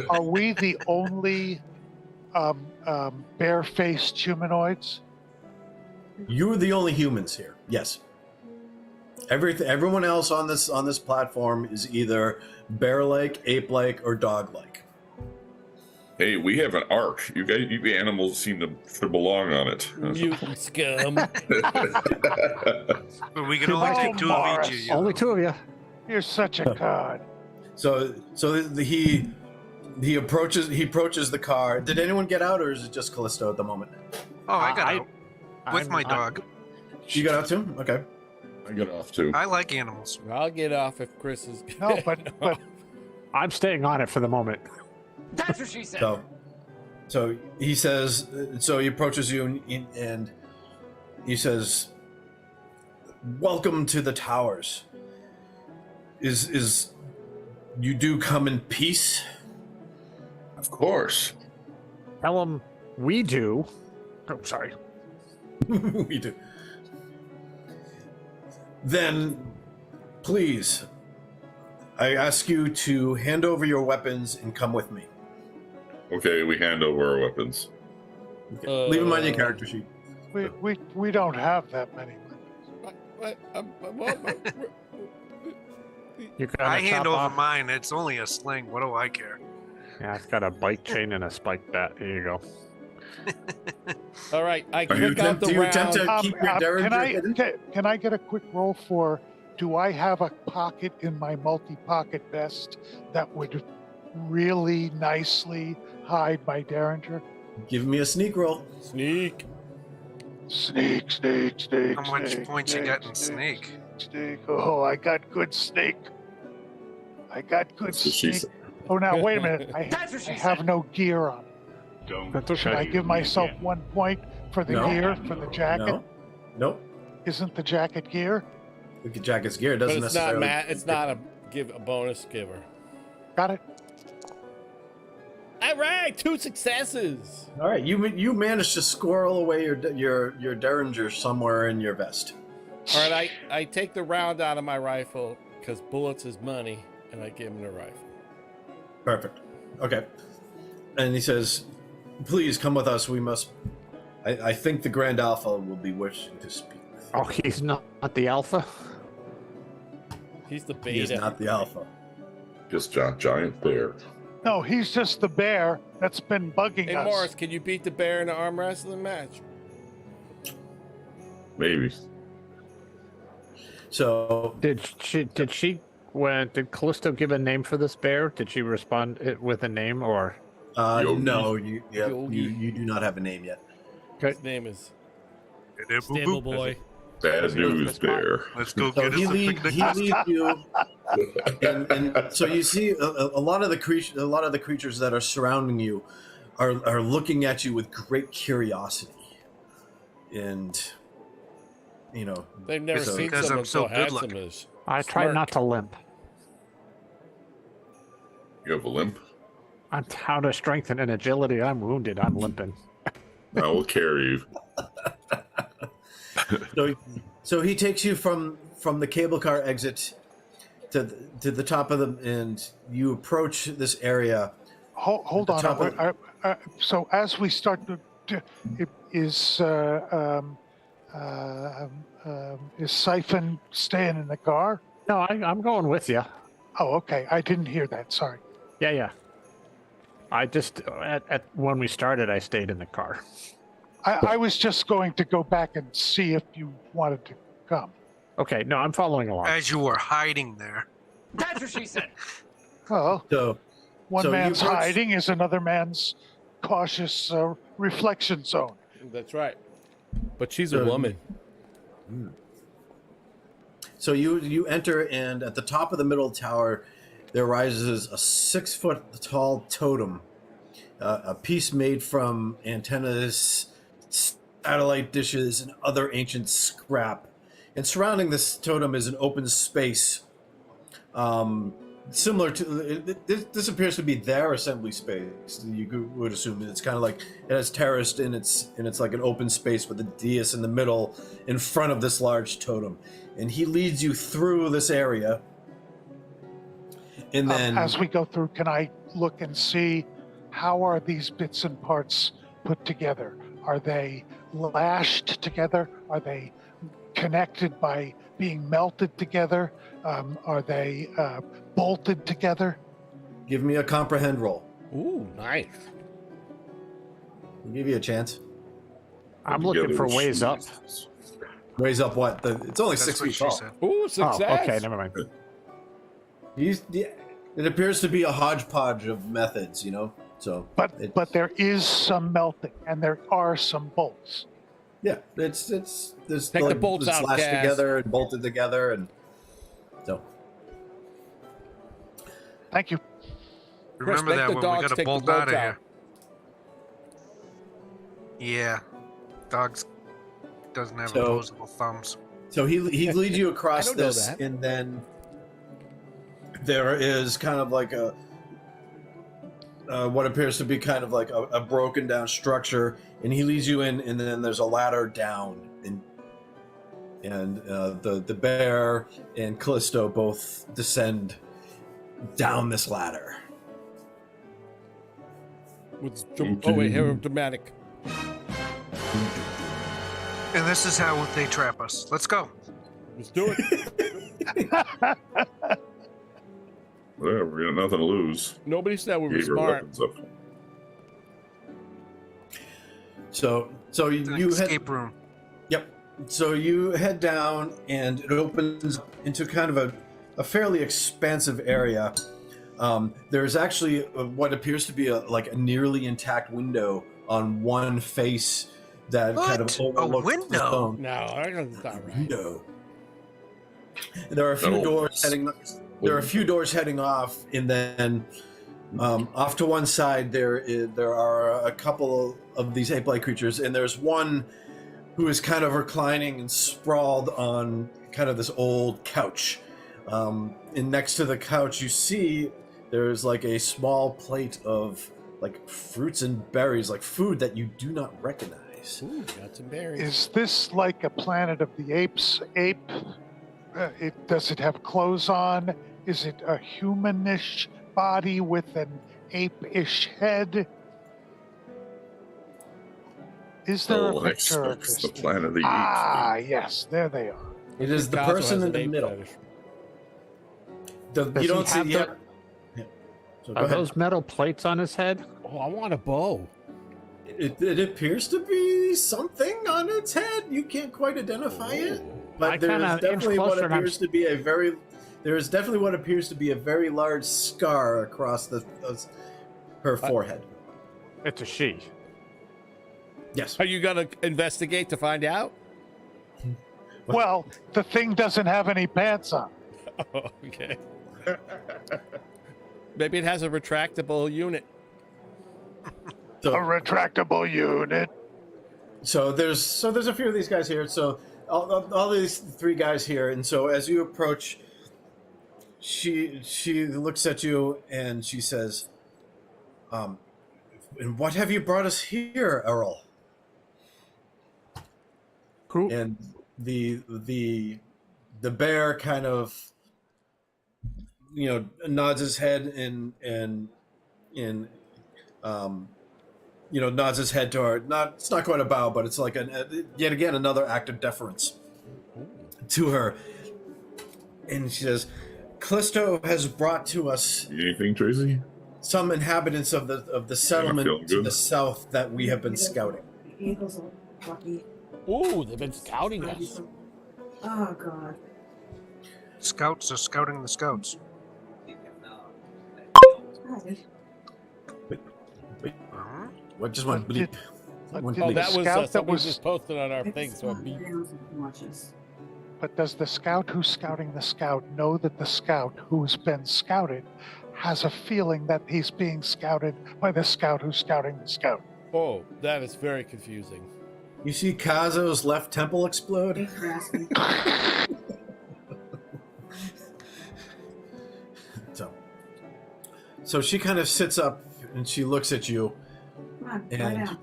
Are we the only bare-faced humanoids? You're the only humans here. Yes. Everyone else on this platform is either bear-like, ape-like, or dog-like. Hey, we have an ark. You animals seem to belong on it. Mutant scum. But we can only take 2 of each of you. Only 2 of you. You're such a god. So he approaches the car. Did anyone get out, or is it just Callisto at the moment? Oh, I got out with I'm- my dog. You got out too? Okay. I get off too. I like animals. I'll get off if Chris is. No, but I'm staying on it for the moment. That's what she said. So he says. So he approaches you and he says, "Welcome to the towers. Is you do come in peace?" Of course. Tell them we do. Oh, sorry. We do. Then, please, I ask you to hand over your weapons and come with me. Okay, we hand over our weapons. Okay. Leave them on your character sheet. We don't have that many. I hand over mine. It's only a sling. What do I care? Yeah, it's got a bike chain and a spike bat. Here you go. All right, I Are you kick out the Do you round. attempt to keep your derringer hidden? Can I get a quick roll for? Do I have a pocket in my multi-pocket vest that would really nicely hide my derringer? Give me a sneak roll. Sneak. Sneak. How much points you got in sneak? Sneak. Oh, I got good sneak. I got good That's what she sneak. said. Oh, now wait a minute. I That's what she have said. no gear on. That's okay. Should I give myself 1 point for the No. gear, for the jacket? No. Nope. Isn't the jacket gear? The jacket's gear But doesn't it's not necessarily. It's not a bonus giver. Got it. All right, 2 successes. All right, you managed to squirrel away your derringer somewhere in your vest. All right, I take the round out of my rifle because bullets is money, and I give him the rifle. Perfect. Okay. And he says, "Please come with us. We must. I think the Grand Alpha will be wishing to speak with you." Oh, he's not the alpha? He's the He is beta. not the Alpha. Just giant bear. No, he's just the bear that's been bugging Hey, us. Morris, can you beat the bear in an arm wrestling match? Maybe. So Did Callisto give a name for this bear? Did she respond with a name or? Yogi. no, you Yogi. do not have a name yet. His name is Stable Boy. Bad news bear. Let's go So get us he a leads picnic. you, and so you see a lot of the creatures that are surrounding you are looking at you with great curiosity, and They've never So- seen Because someone I'm so so good handsome looking. as. I try Smirk. not to limp. You have a limp? I'm out of strength and agility. I'm wounded. I'm limping. I will carry you. So he takes you from the cable car exit to the top of them, and you approach this area. Hold At the top on. So as we start is Siphon staying in the car? No, I'm going with you. Oh, okay. I didn't hear that. Sorry. Yeah. I just at when we started, I stayed in the car. I was just going to go back and see if you wanted to come. Okay, no, I'm following along. As you were hiding there. That's what she said. Well, So one so you man's approach- hiding is another man's cautious reflection zone. That's right. But she's So- a woman. So you enter, and at the top of the middle tower, there rises a 6-foot tall totem, a piece made from antennas, satellite dishes, and other ancient scrap. And surrounding this totem is an open space, similar to this appears to be their assembly space. You would assume it's kind of like it has terraced, and it's like an open space with a dais in the middle, in front of this large totem. And he leads you through this area. And then As we go through, can I look and see how are these bits and parts put together? Are they lashed together? Are they connected by being melted together? Are they bolted together? give me a comprehend roll. Ooh, nice. I'll give you a chance. I'm looking Together for with ways up. shoes. Raise up what? It's only That's 6 what feet she tall. said. Ooh, success. Oh, okay, never mind. It appears to be a hodgepodge of methods, So But there is some melting, and there are some bolts. yeah, it's there's Take the bolts it's out, lashed Kaz. together and bolted together, and so Thank you. Remember make that the when we dogs got to take the bolt out bolts of out. here. Yeah. Dogs doesn't have So- opposable thumbs. So he leads you across I don't know this, that. and then there is kind of like what appears to be kind of like a broken down structure, and he leads you in, and then there's a ladder down, and the bear and Callisto both descend down this ladder. Oh wait, here dramatic. And this is how they trap us. Let's go. Let's do it. Whatever, we got nothing to lose. Nobody said we were Gave our smart. weapons up. So you head. Escape room. Yep. So you head down, and it opens into kind of a fairly expansive area. There's actually what appears to be a nearly intact window on one face that kind of overlooks window? the zone. No, that's not right. Window. There are a few No. doors heading. There are a few doors heading off, and then off to one side there are a couple of these ape-like creatures, and there's one who is kind of reclining and sprawled on kind of this old couch. And next to the couch, you see there's like a small plate of like fruits and berries, like food that you do not recognize. Ooh, got some berries. Is this like a Planet of the Apes ape? Does it have clothes on? Is it a humanish body with an ape-ish head? Is there a picture of It's this? the Planet of the Ah, yes, there they are. It is the Cosmo person has in an the ape middle. fetish. Does You he don't see have yet. Yeah. So go Are ahead. those metal plates on his head? Oh, I want a bow. It appears to be something on its head. You can't quite identify it, but I there kinda is inch definitely what closer and I'm appears to be a very. There is definitely what appears to be a very large scar across her forehead. It's a she. Yes. Are you gonna investigate to find out? Well, the thing doesn't have any pants on. Oh, okay. Maybe it has a retractable unit. A retractable unit. So there's a few of these guys here. So all these three guys here, and so as you approach, she looks at you and she says, "And what have you brought us here, Earl?" Who? And the bear kind of nods his head and nods his head to her. It's not quite a bow, but it's like yet again another act of deference to her. And she says, "Callisto has brought to us Anything, Tracy? some inhabitants of the settlement to the south that we have been scouting." Ooh, they've been scouting us. Oh God. Scouts are scouting the scouts. Hi. What just went bleep? Went Oh, bleep. that was scout that somebody was- just posted on our thing. So It's it beat. watches. But does the scout who's scouting the scout know that the scout who's been scouted has a feeling that he's being scouted by the scout who's scouting the scout? Oh, that is very confusing. You see Kazo's left temple explode? Thanks for asking. So she kind of sits up and she looks at you, Come on, lie and down.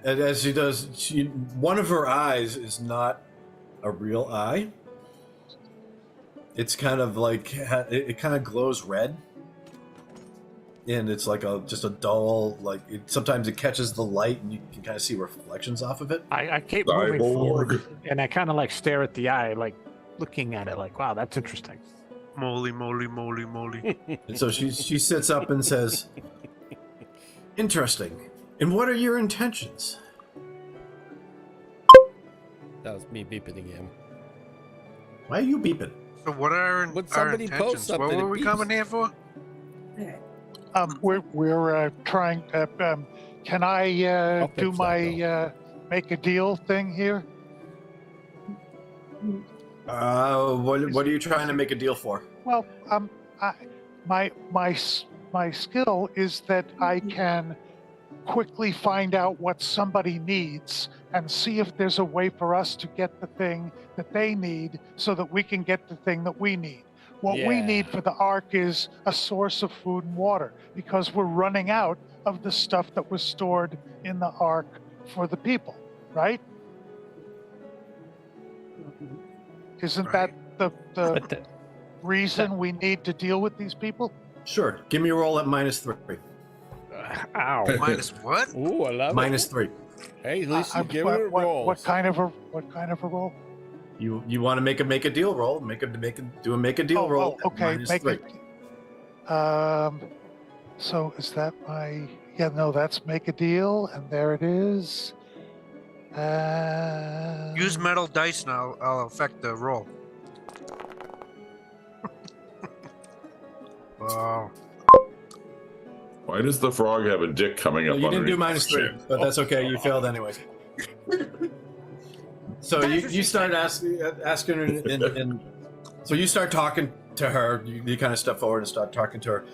as she does, one of her eyes is not a real eye. It's kind of like it kind of glows red, and it's like just a dull sometimes it catches the light and you can kind of see reflections off of it. I keep moving forward, Cyborg. and I kind of like stare at the eye, like looking at it, like, wow, that's interesting. Moly, moly, moly, moly. And so she sits up and says, "Interesting. And what are your intentions?" That was me beeping again. Why are you beeping? So what are Would our somebody post intentions? something What were and we beeps? coming here for? Okay. We're trying. Can I I'll do fix that, my make a deal thing here? What are you trying to make a deal for? Well, my skill is that I can quickly find out what somebody needs and see if there's a way for us to get the thing that they need so that we can get the thing that we need. What we Yeah. need for the Ark is a source of food and water because we're running out of the stuff that was stored in the Ark for the people, right? Isn't that the But reason we need to deal with these people? Sure. Give me a roll at -3. Ow. Minus what? Ooh, I love -3. it. Hey, at least you I'm- give it a roll. What kind of a roll? You want to make a deal roll? Make a deal roll. at Okay, make -3. it. So is that my? Yeah, no, that's make a deal, and there it is. Use metal dice now. I'll affect the roll. Wow. Why does the frog have a dick coming No, up? you didn't do underneath the -3, shit? but that's okay. You failed anyways. So you start asking her, and so you start talking to her. You kind of step forward and start talking to her,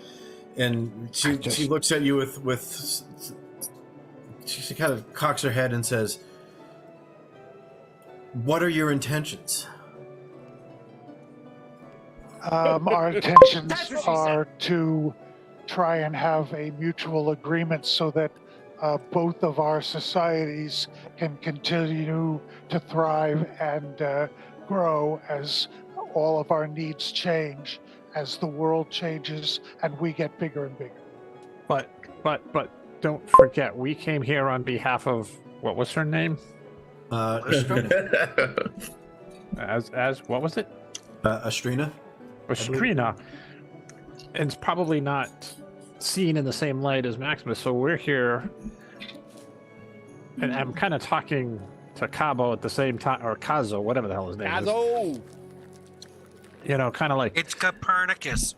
and she looks at you with she kind of cocks her head and says, "What are your intentions?" Our intentions are to try and have a mutual agreement so that both of our societies can continue to thrive and grow as all of our needs change, as the world changes and we get bigger and bigger. But don't forget, we came here on behalf of what was her name? As what was it? Astrina. Astrina. And it's probably not seen in the same light as Maximus, so we're here, and I'm kind of talking to Cabo at the same time, or Kazo, whatever the hell his name is. Kazo! You know, kind of like, It's Copernicus.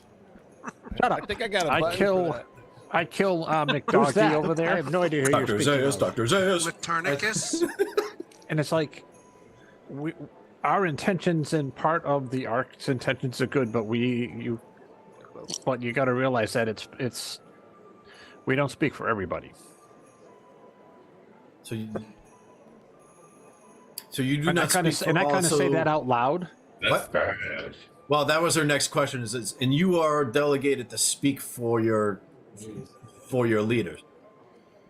shut up. I think I got a I button kill for that. I kill McDoggy over there. I have no idea who you're Dr. speaking Zayas, of. Dr. Zayas. Copernicus. And it's like, our intentions and part of the Ark's intentions are good, but you got to realize that it's we don't speak for everybody. So you do And I not kind speak of for also... say that out loud. What? Well, that was her next question. Is and you are delegated to speak for your leaders.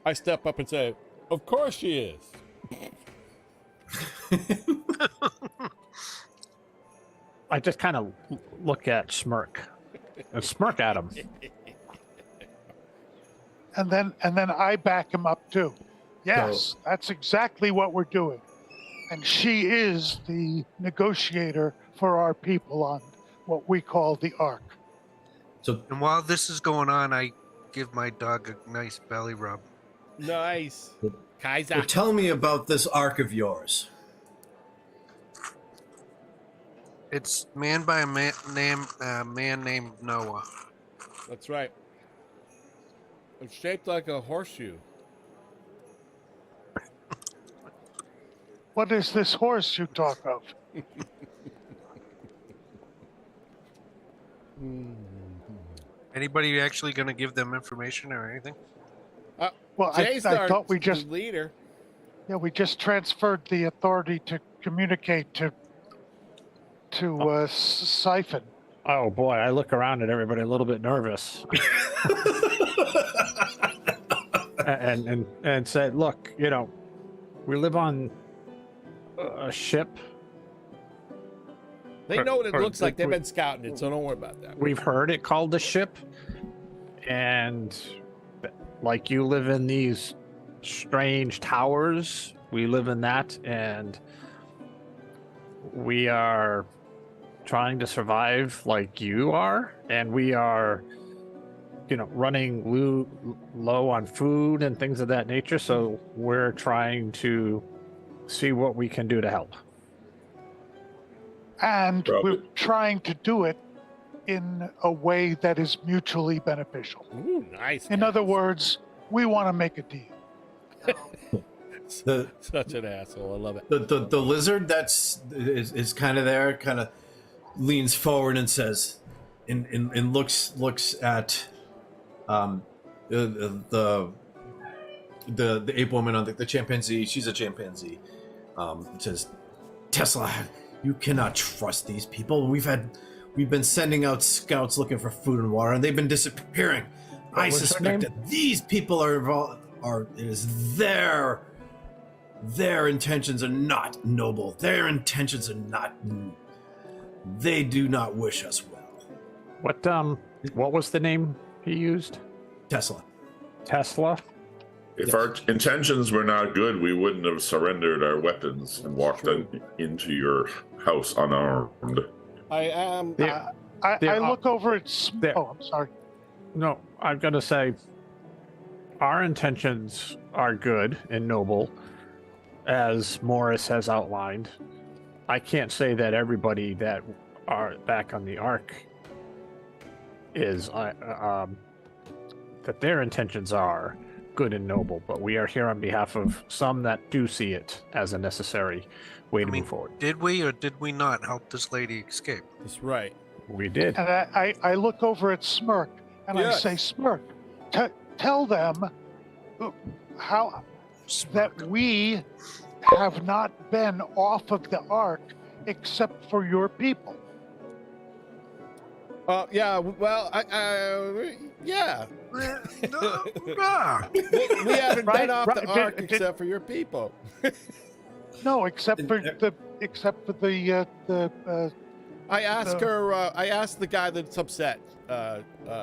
I step up and say, "Of course she is." I just kind of look at Smirk and smirk at him. And then I back him up too. Yes, that's exactly what we're doing. And she is the negotiator for our people on what we call the Ark. So And while this is going on, I give my dog a nice belly rub. Nice. so Kaiser. tell me about this arc of yours. It's manned by a man named Noah. That's right. It's shaped like a horseshoe. What is this horse you talk of? Anybody actually going to give them information or anything? Well, I Jay's thought we the just leader. transferred the authority to communicate to Siphon. Oh boy, I look around at everybody a little bit nervous, and said, "Look, you know, we live on a ship. They know what it Or- looks like. They've been scouting it, so don't worry about that. We've heard it called the ship, and like you live in these strange towers, we live in that, and we are trying to survive like you are, and we are, you know, running low on food and things of that nature, so we're trying to see what we can do to help." And Probably. we're trying to do it in a way that is mutually beneficial. Ooh, nice. In other words, we want to make a deal. The Such an asshole. I love it. the lizard is kind of there, kind of leans forward and says, and looks at the ape woman on the chimpanzee. She's a chimpanzee. Says, "Tesla, you cannot trust these people. We've We've been sending out scouts looking for food and water, and they've been disappearing. I was her suspect name? that these people are involved. It is their intentions are not noble. Their intentions are not. They do not wish us well. What was the name he used? Tesla. Tesla? If our intentions were not good, we wouldn't have surrendered our weapons and walked into your house unarmed. I am. I look over at. Oh, I'm sorry. No, I've got to say, our intentions are good and noble, as Morris has outlined. I can't say that everybody that are back on the Ark is that their intentions are good and noble, but we are here on behalf of some that do see it as a necessary way to move forward. Did we or did we not help this lady escape? That's right. We did. And I look over at Smirk and I say, Smirk, tell them how that we have not been off of the Ark except for your people. Yeah. Well, yeah. No. We haven't Right, been off right. the Ark except for your people. No, except for the I asked her. I asked the guy that's upset,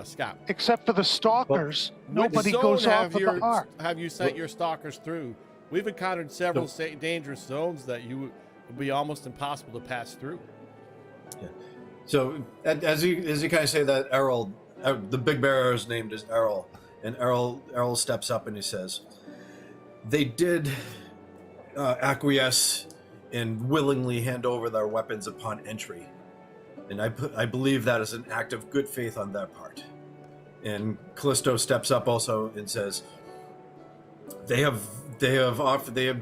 Scott. except for the stalkers. Nobody What goes zone off of the Ark. Have you sent your stalkers through? We've encountered several dangerous zones that would be almost impossible to pass through. Yeah. So as you kind of say that, Errol, the big bearer is named as Errol, and Errol steps up and he says, "They did acquiesce and willingly hand over their weapons upon entry, and I believe that is an act of good faith on their part." And Callisto steps up also and says, They have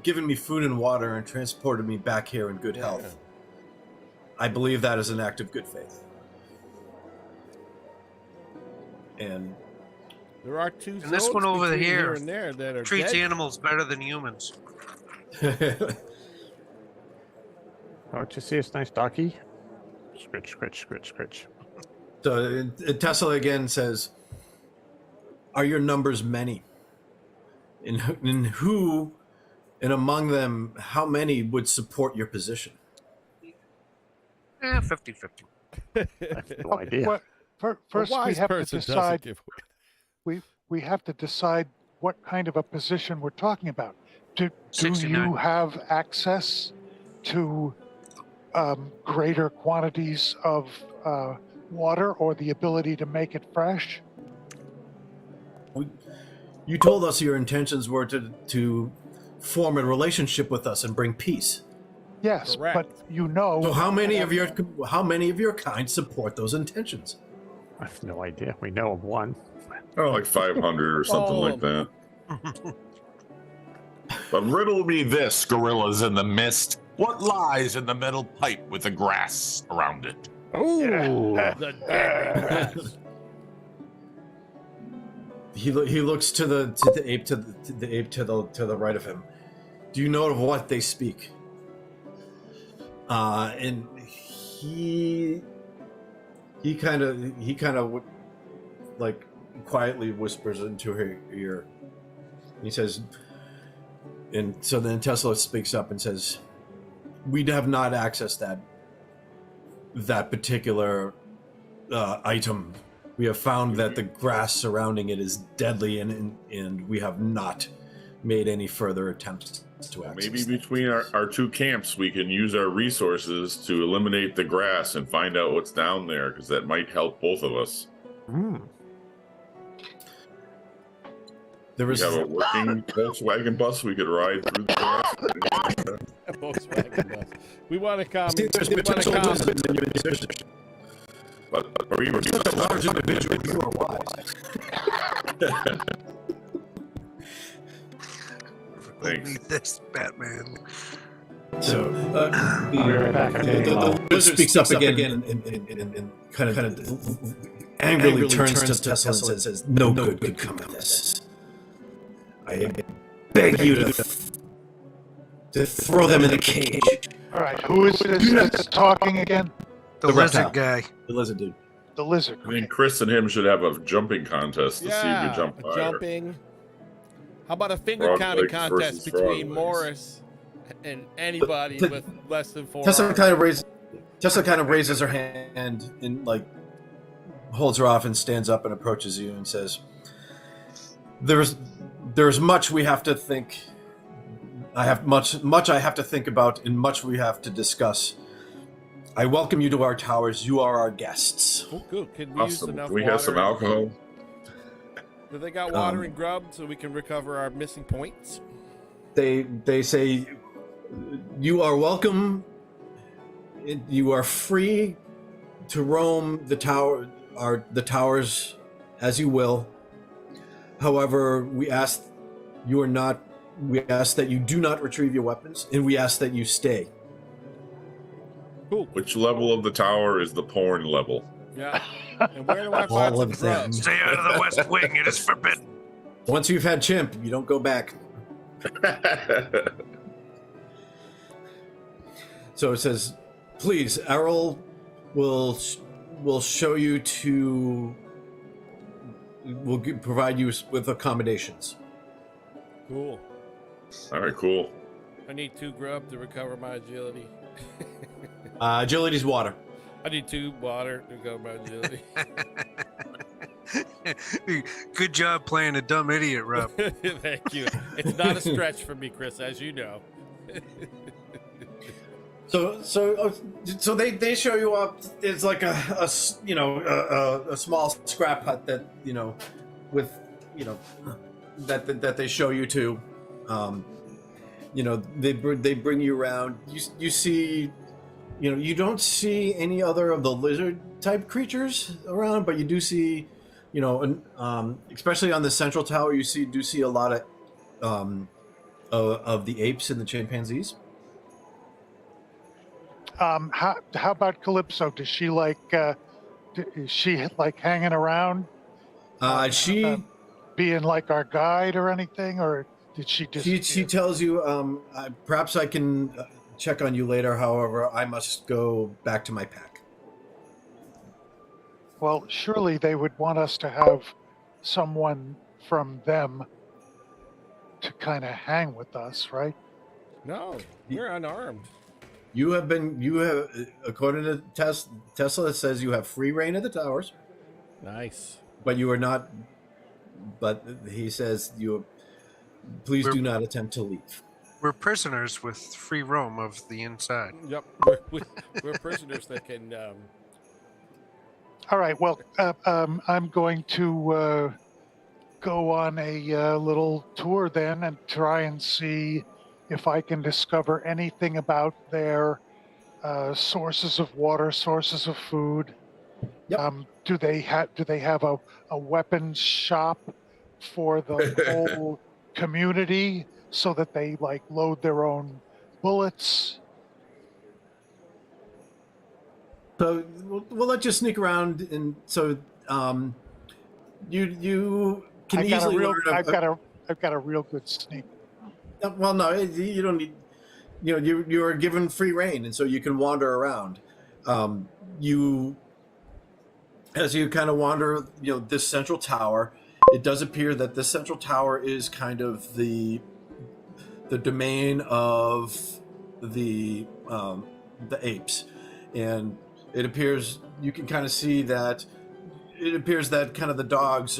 given me food and water and transported me back here in good health. I believe that is an act of good faith." And there are two. And this one over here and there that are treats dead. animals better than humans. Don't you see it's nice doggy? Scritch, scritch, scritch, scritch. So Tesla again says, "Are your numbers many? And who, and among them, how many would support your position?" 50-50. I have no idea. Well, first we wise have to person doesn't decide. give We have to decide what kind of a position we're talking about. Do 69. you have access to greater quantities of water or the ability to make it fresh? You told us your intentions were to form a relationship with us and bring peace. Yes, Correct. but you know. So how many of your kind support those intentions? I have no idea. We know of one. Oh, like 500 or something like that. But riddle me this, gorillas in the mist. What lies in the metal pipe with the grass around it? Oh, The deadly grass. He looks to the ape to the right of him. Do you know of what they speak? And he kind of like quietly whispers into her ear. He says, and so then Tesla speaks up and says, "We have not accessed that particular item. We have found that the grass surrounding it is deadly, and we have not made any further attempts to access Maybe it." between our two camps, we can use our resources to eliminate the grass and find out what's down there, because that might help both of us. There We is have a working Volkswagen bus we could ride through the grass. Volkswagen bus. We want to come. See, there's We want to potential come. wisdom in your decision. But are we You're such a large individual. You are wise. Thanks. Need this, Batman. So the wizard speaks up again and kind of angrily turns to Tesla and says, "No good could come of this. I beg you to throw them in a cage." All right, who is this that's talking again? The reptile. lizard guy. The lizard dude. The lizard. I think Chris and him should have a jumping contest to see who can jump higher. Jumping. How about a finger Frog counting legs contest versus frog between legs. Morris and anybody But- with less than 4 Tessa arms? kind of raises her hand and like holds her off and stands up and approaches you and says, "There's much we have to think. I have much I have to think about and much we have to discuss. I welcome you to our towers. You are our guests." Oh, good. Can we use Awesome. enough Can we water? have some alcohol? Do they got water and grub so we can recover our missing points? They say, "You are welcome. You are free to roam the towers as you will. However, we ask that you do not retrieve your weapons, and we ask that you stay." Cool. Which level of the tower is the porn level? Yeah. And where do I All find some of them. grub? Stay out of the West Wing. It is forbidden. Once you've had chimp, you don't go back. So it says, "Please, Errol will show you to. Will provide you with accommodations." Cool. All right, cool. I need 2 grub to recover my agility. Agility's water. I need 2 water to recover my agility. Good job playing a dumb idiot, Rob. Thank you. It's not a stretch for me, Chris, as you know. So they show you up. It's like a small scrap hut that with that they show you to. They bring you around. You see, you don't see any other of the lizard type creatures around, but you do see, especially on the central tower, you do see a lot of the apes and the chimpanzees. How about Calypso? Does she is she like hanging around? She being like our guide or anything, or did she disappear? She tells you, perhaps I can check on you later. However, I must go back to my pack. Well, surely they would want us to have someone from them to kind of hang with us, right? No, we're unarmed. You have, according to Tesla, it says you have free reign of the towers. Nice. But you are not. But he says please do not attempt to leave. We're prisoners with free roam of the inside. Yep, we're prisoners that can. All right. Well, I'm going to go on a little tour then and try and see if I can discover anything about their sources of water, sources of food. Yep. Do they have a weapons shop for the whole community so that they like load their own bullets? So we'll let you sneak around, and so you can easily learn. I've got a real good sneak. Well, no, you don't need. You are given free reign, and so you can wander around. As you kind of wander, this central tower. It does appear that this central tower is kind of the domain of the apes, and it appears you can kind of see that. It appears that kind of the dogs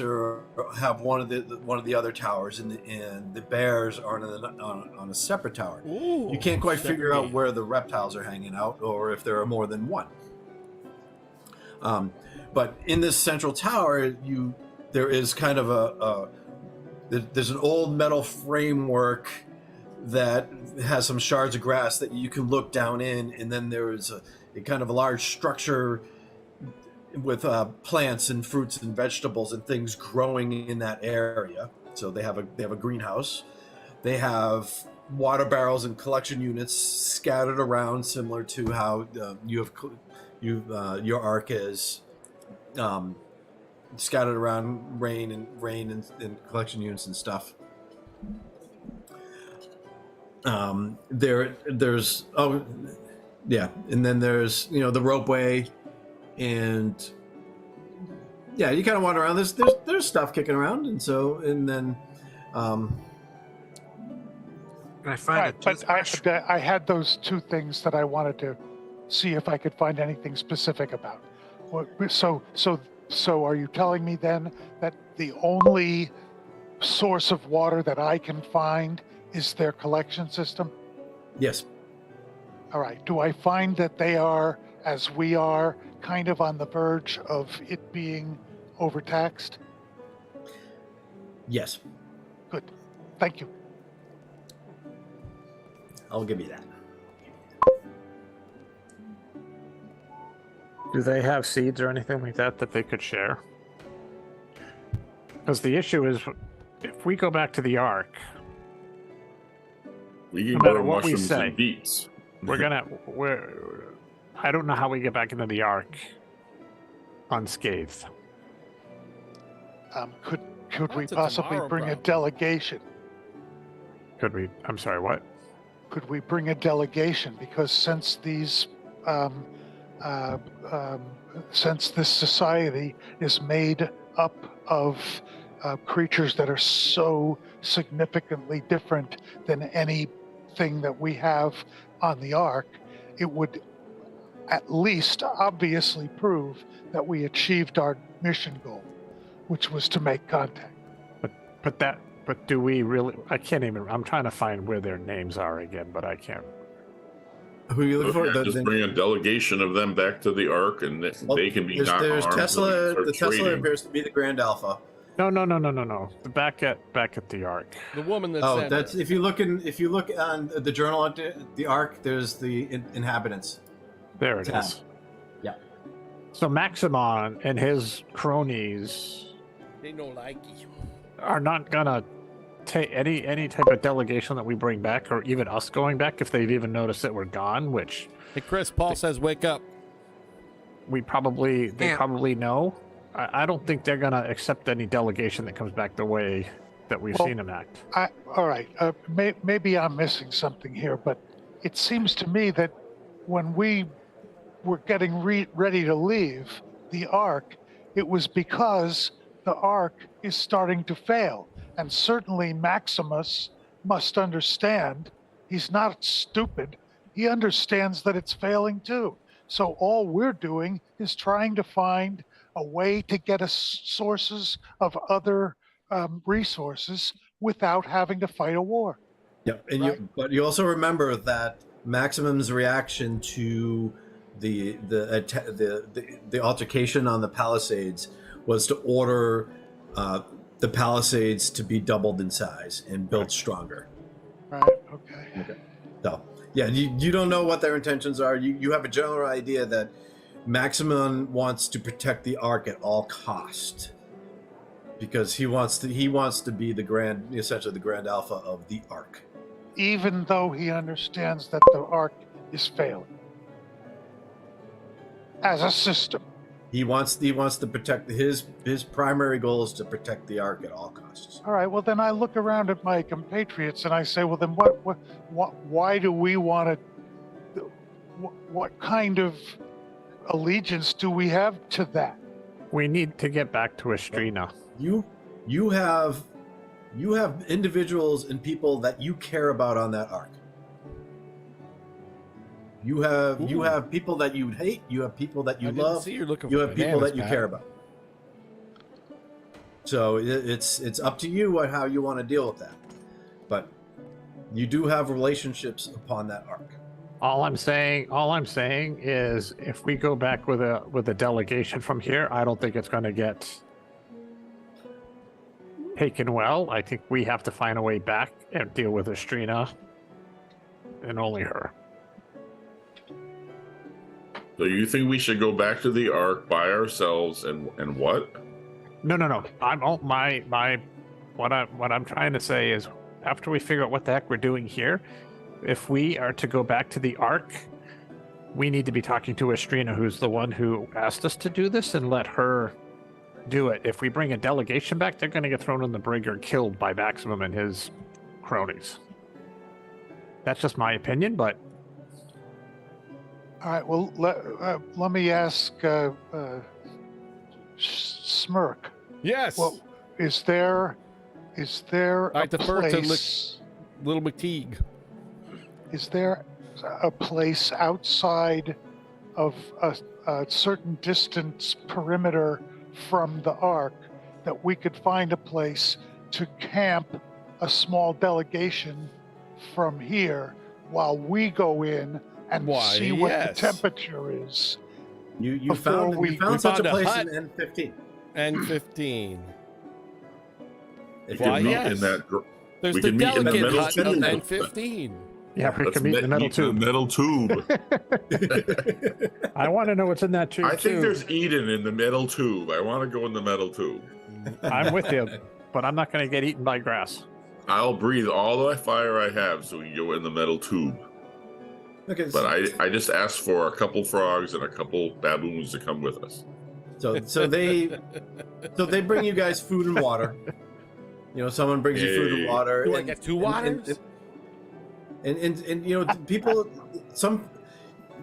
have one of the other towers, and the bears are on a separate tower. Ooh, you can't quite figure out where the reptiles are hanging out, or if there are more than one. But in this central tower, there is kind of there's an old metal framework that has some shards of grass that you can look down in, and then there is a kind of a large structure with plants and fruits and vegetables and things growing in that area. So they have a greenhouse. They have water barrels and collection units scattered around, similar to how your ark is scattered around rain and collection units and stuff. Yeah, and then there's the ropeway, and yeah, you kind of wander around. There's stuff kicking around, and then. Can I find Right, a but toothbrush? I had those two things that I wanted to see if I could find anything specific about. So are you telling me then that the only source of water that I can find is their collection system? Yes. All right. Do I find that they are, as we are, kind of on the verge of it being overtaxed? Yes. Good. Thank you. I'll give you that. Do they have seeds or anything like that they could share? Because the issue is, if we go back to the Ark, We can no matter grow what we mushrooms say, and beets. I don't know how we get back into the Ark unscathed. Could we That's a possibly tomorrow bring a problem. delegation? Could we? I'm sorry, what? Could we bring a delegation? Because since these, since this society is made up of creatures that are so significantly different than anything that we have on the Ark, it would at least obviously prove that we achieved our mission goal, which was to make contact. But do we really? I can't even. I'm trying to find where their names are again, but I can't. Who are you looking for? Yeah, just bring a delegation of them back to the Ark, and they can be not There's armed. Tesla. and The start Tesla trading. appears to be the Grand Alpha. No. Back at the Ark. The woman that Oh, sent that's her. if you look on the journal at the Ark. There's the inhabitants. There it tab. is. Yeah. So Maximon and his cronies They no like you. are not gonna take any type of delegation that we bring back, or even us going back, if they've even noticed that we're gone, which Hey, Chris, Paul says wake up. they probably Yeah. know. I don't think they're gonna accept any delegation that comes back the way that we've Well, seen them act. All right. Maybe I'm missing something here, but it seems to me that when we were getting ready to leave the Ark, it was because the Ark is starting to fail. And certainly Maximus must understand. He's not stupid. He understands that it's failing too. So all we're doing is trying to find a way to get us sources of other resources without having to fight a war. Yep. And but you also remember that Maximum's reaction to the altercation on the Palisades was to order the Palisades to be doubled in size and built stronger. Right. Okay. So yeah, you don't know what their intentions are. You have a general idea that Maximum wants to protect the Ark at all cost, because he wants to be essentially the Grand Alpha of the Ark. Even though he understands that the Ark is failing as a system. He wants to protect his primary goal is to protect the Ark at all costs. All right. Well, then I look around at my compatriots and I say, well, then why do we want to? What kind of allegiance do we have to that? We need to get back to Estrina. You have individuals and people that you care about on that Ark. You have people that you hate. You have people that you I didn't love. see you're looking You for have people bananas, that you Pat. care about. So it's up to you on how you want to deal with that. But you do have relationships upon that Ark. All I'm saying is, if we go back with a delegation from here, I don't think it's going to get taken well. I think we have to find a way back and deal with Estrina and only her. So you think we should go back to the Ark by ourselves and what? No. What I'm trying to say is, after we figure out what the heck we're doing here, if we are to go back to the Ark, we need to be talking to Estrina, who's the one who asked us to do this, and let her do it. If we bring a delegation back, they're going to get thrown in the brig or killed by Maximum and his cronies. That's just my opinion, but All right. Well, let me ask Smirk. Yes. Well, is there I a defer to place? Little McTeague. Is there a place outside of a certain distance perimeter from the Ark that we could find a place to camp a small delegation from here while we go in and see what the temperature is? You found such a place in N15. N15. If you meet in that, There's we the can meet in the delegate metal hut of tube. N15. Yeah, we can meet in the metal tube. Metal tube. I want to know what's in that tube, I think there's Eden in the metal tube. I want to go in the metal tube. I'm with you, but I'm not going to get eaten by grass. I'll breathe all the fire I have so we can go in the metal tube. Okay, but I just asked for a couple frogs and a couple baboons to come with us. So they bring you guys food and water. You know, someone brings you food and water. Do I get 2 waters? And you know, people,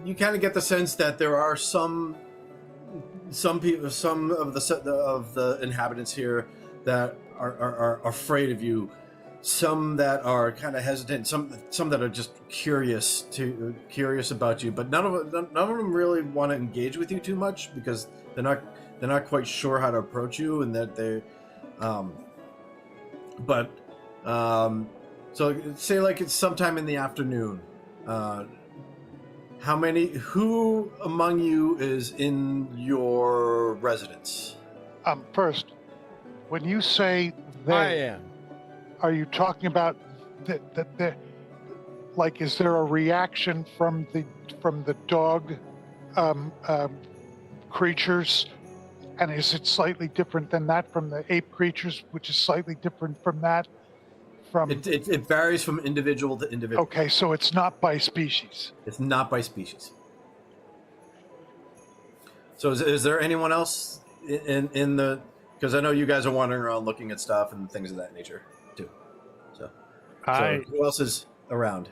you kind of get the sense that there are some people, some of the inhabitants here that are afraid of you. Some that are kind of hesitant. Some that are just curious about you. But none of them really want to engage with you too much because they're not quite sure how to approach you, and that they, So say like it's sometime in the afternoon. Who among you is in your residence? First, when you say they, I am. Are you talking about that? Like, is there a reaction from the dog creatures, and is it slightly different than that from the ape creatures, which is slightly different from that? It varies from individual to individual. Okay, so it's not by species. It's not by species. So is there anyone else in the? Because I know you guys are wandering around looking at stuff and things of that nature too. So who else is around?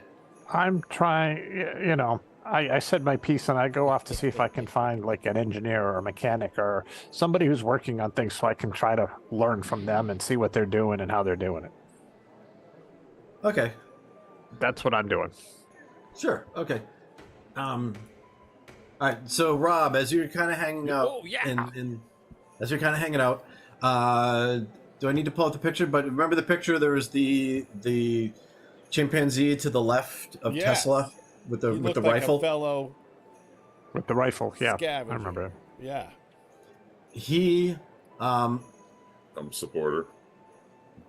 I'm trying. You know, I said my piece, and I go off to see if I can find like an engineer or a mechanic or somebody who's working on things, so I can try to learn from them and see what they're doing and how they're doing it. Okay. That's what I'm doing. Sure. Okay. All right. So Rob, as you're kind of hanging out, as you're kind of hanging out, do I need to pull out the picture? But remember the picture. There was the chimpanzee to the left of Tesla with the rifle. Fellow with the rifle. Yeah, scavenger. I remember him. Yeah. He. I'm a supporter.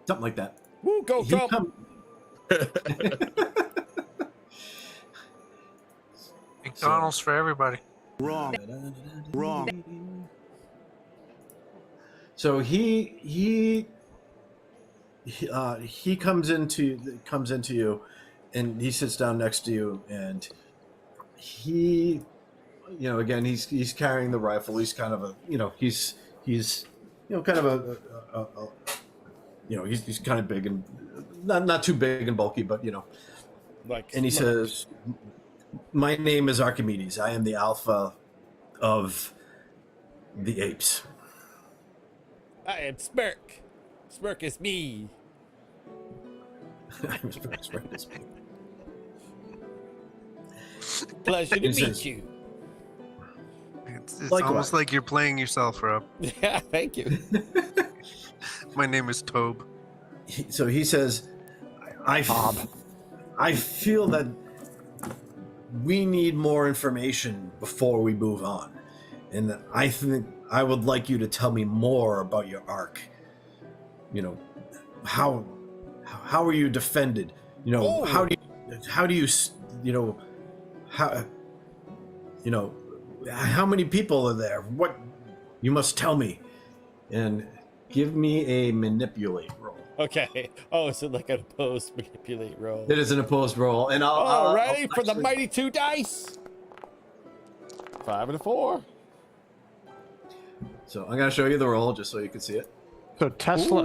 Something like that. Woo! Go Trump. McDonald's for everybody. Wrong. So he comes into you, and he sits down next to you, and he, you know, again he's carrying the rifle. He's kind of he's kind of he's kind of big and not too big and bulky, but and he says, "My name is Archimedes. I am the alpha of the apes." I am Smirk. Smirk is me. Smirk is me. Pleasure to meet you. It's almost like you're playing yourself, Rob. Yeah, thank you. My name is Tobe. So he says, I feel that we need more information before we move on. And I think I would like you to tell me more about your arc. How are you defended? How many people are there? What you must tell me, and give me a manipulate roll. Okay. Oh, is it like an opposed manipulate roll? It is an opposed roll, and I'll ready for the mighty 2 dice. 5 and a 4. So I'm going to show you the roll just so you can see it. So Tesla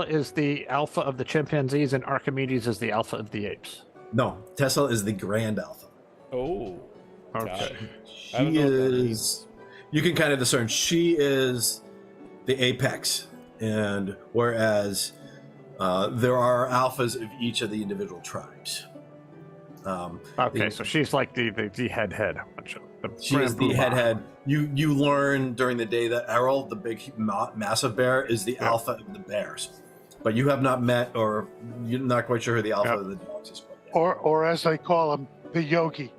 is the alpha of the chimpanzees, and Archimedes is the alpha of the apes. No, Tesla is the grand alpha. Oh. Okay. I don't She know what that is. You can kind of discern. She is the apex, and whereas there are alphas of each of the individual tribes. Okay, so she's like the head. She is the head. You learn during the day that Errol, the big massive bear, is the alpha of the bears, but you have not met, or you're not quite sure who the alpha of the dogs is. Or as they call him, the yogi.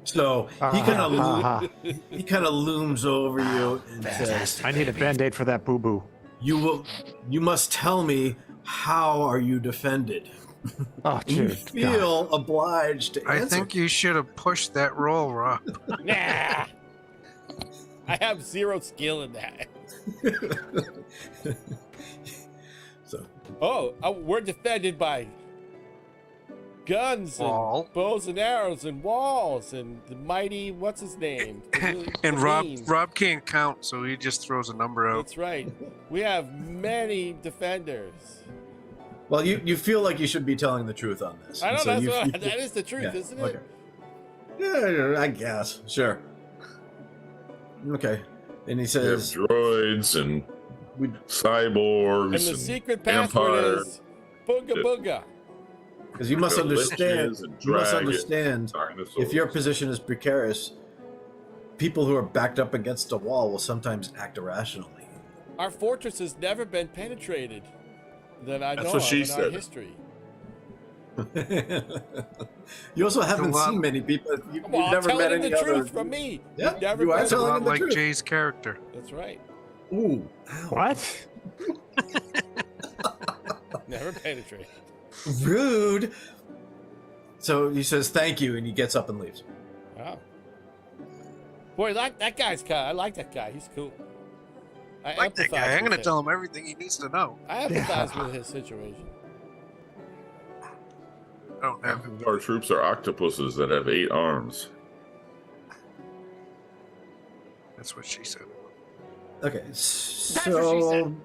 So he kind of looms over you and says, I need a band-aid for that boo-boo. You must tell me, how are you defended? Oh, You dude. feel obliged to answer. I think you should have pushed that roll, Rob. Nah. I have 0 skill in that. So. We're defended by guns Wall. and bows and arrows and walls and the mighty, what's his name? And Rob can't count, so he just throws a number out. That's right. We have many defenders. Well, you feel like you should be telling the truth on this. I know, So that is the truth, yeah, isn't okay. it? Yeah, I guess. Sure. Okay. And he We have says, droids and cyborgs. And the secret password is Booga Booga. because you must understand, Dinosaurs. if your position is precarious, people who are backed up against a wall will sometimes act irrationally. Our fortress has never been penetrated that I That's know what of she in said. our history. You also haven't Well, seen many people. You've Well, I'm never met telling any the other. truth from me. Yeah, You've never you are been- It's a telling lot him the like truth. Jay's character. That's right. Ooh, ow. What? Never penetrated. Rude. So he says thank you, and he gets up and leaves. Wow. Boy, that guy's kind. I like that guy. He's cool. I Like that empathize guy. I'm with going to him. tell him everything he needs to know. I empathize with his situation. I don't have Half of our troops are octopuses that have 8 arms. That's what she said. Okay, what she so said.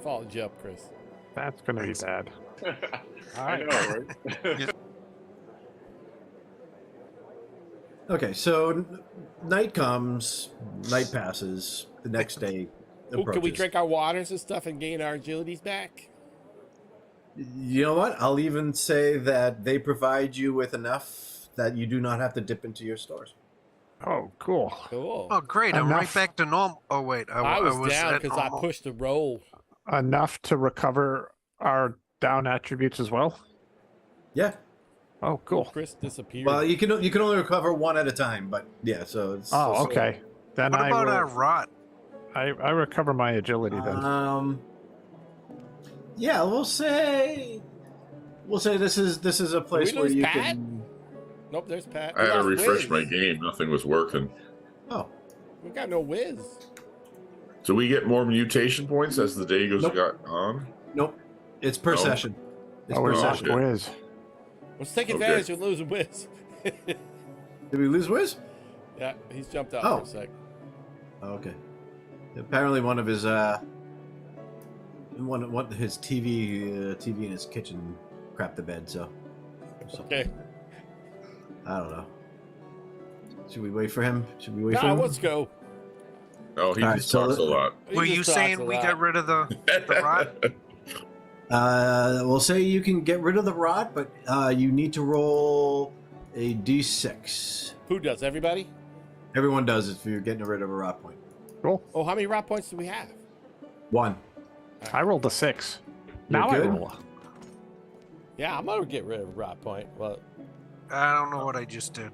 Followed you up, Chris. That's gonna be bad. I know, right? okay, so night comes, night passes, the next day Ooh, approaches. can we drink our waters and stuff and gain our agilities back? You know what? I'll even say that they provide you with enough that you do not have to dip into your stores. Oh, cool. Cool. Oh, great. I'm right Enough. back to normal. Oh, wait. I was down at because I normal. pushed the roll. Enough to recover our down attributes as well? Yeah. Oh, cool. Chris disappeared. Well, you can only recover one at a time, but yeah. So it's Oh, okay. Then What I about will, our rot? I recover my agility then. Yeah, we'll say this is a place we where lose you Pat? can. Nope, there's Pat. I We had to lost refresh Wiz. my game. Nothing was working. Oh, We got no whiz. Do we get more mutation points as the day goes Nope. on? nope. It's per No. session. It's Oh, per we lost session. okay. Wiz. Let's take Okay. advantage of losing whiz. Did we lose Wiz? Yeah, he's jumped out Oh. for a sec. Oh, okay. Apparently, one of his his TV in his kitchen crapped the bed. So Okay. I don't know. Should we wait for him? Should we wait for Nah, him? let's go. Oh, he All right, just so talks a lot. He Were just you talks saying a we lot. got rid of the rot? We'll say you can get rid of the rot, but you need to roll a d6. Who does? Everybody? Everyone does if you're getting rid of a rot point. Cool. Oh, how many rot points do we have? 1. I rolled a 6. You're Now good? I roll. Yeah, I'm gonna get rid of rot point. Well, I don't know what I just did.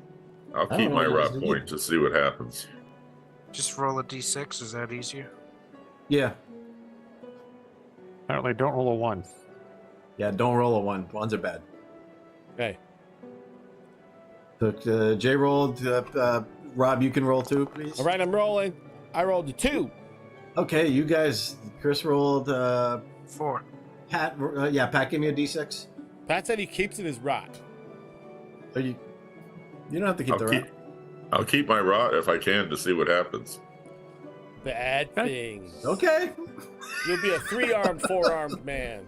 I'll I keep don't my know, rot does it point to see what happens. Just roll a d6. Is that easier? Yeah. Apparently, don't roll a 1. Yeah, don't roll a 1. 1s are bad. okay. So Jay rolled. Rob, you can roll 2, please. All right, I'm rolling. I rolled a 2. Okay, you guys. Chris rolled. 4. Pat. Pat gave me a d6. Pat said he keeps in his rot. Are you? You don't have to keep the rot. I'll keep my rot if I can to see what happens. Bad things. Okay. You'll be a 3-armed, 4-armed man.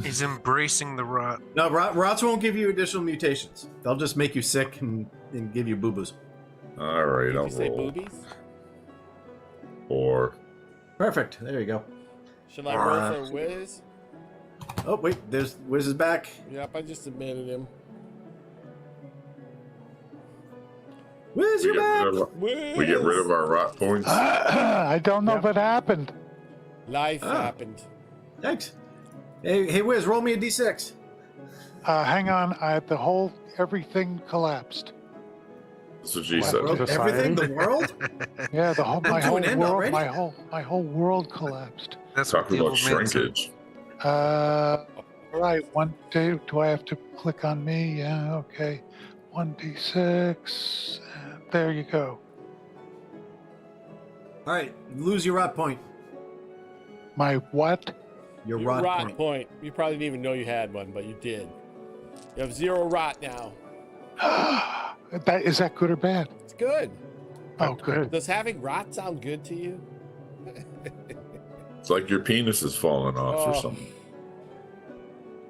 He's embracing the rot. No, rots won't give you additional mutations. They'll just make you sick and give you boo-boos. All right, Did I'll you say roll. boobies? 4. Perfect. There you go. Should I roll for Wiz? Oh, wait. There's Wiz is back. Yep, I just admitted him. Wiz, you're back. We get rid of our rot points. I don't know if it happened. Life happened. Thanks. Hey, Wiz, roll me a d6. Hang on. Everything collapsed. That's what she said. Everything, the world? Yeah, my whole an end world, already? my whole world collapsed. That's Talking about shrinkage. All right, 1, 2. Do I have to click on me? Yeah, okay. 1d6. There you go. All right, lose your rot point. My what? Your Your rot, rot point. point. You probably didn't even know you had one, but you did. You have 0 rot now. Is that good or bad? It's good. Oh, good. Does having rot sound good to you? It's like your penis is falling off or something.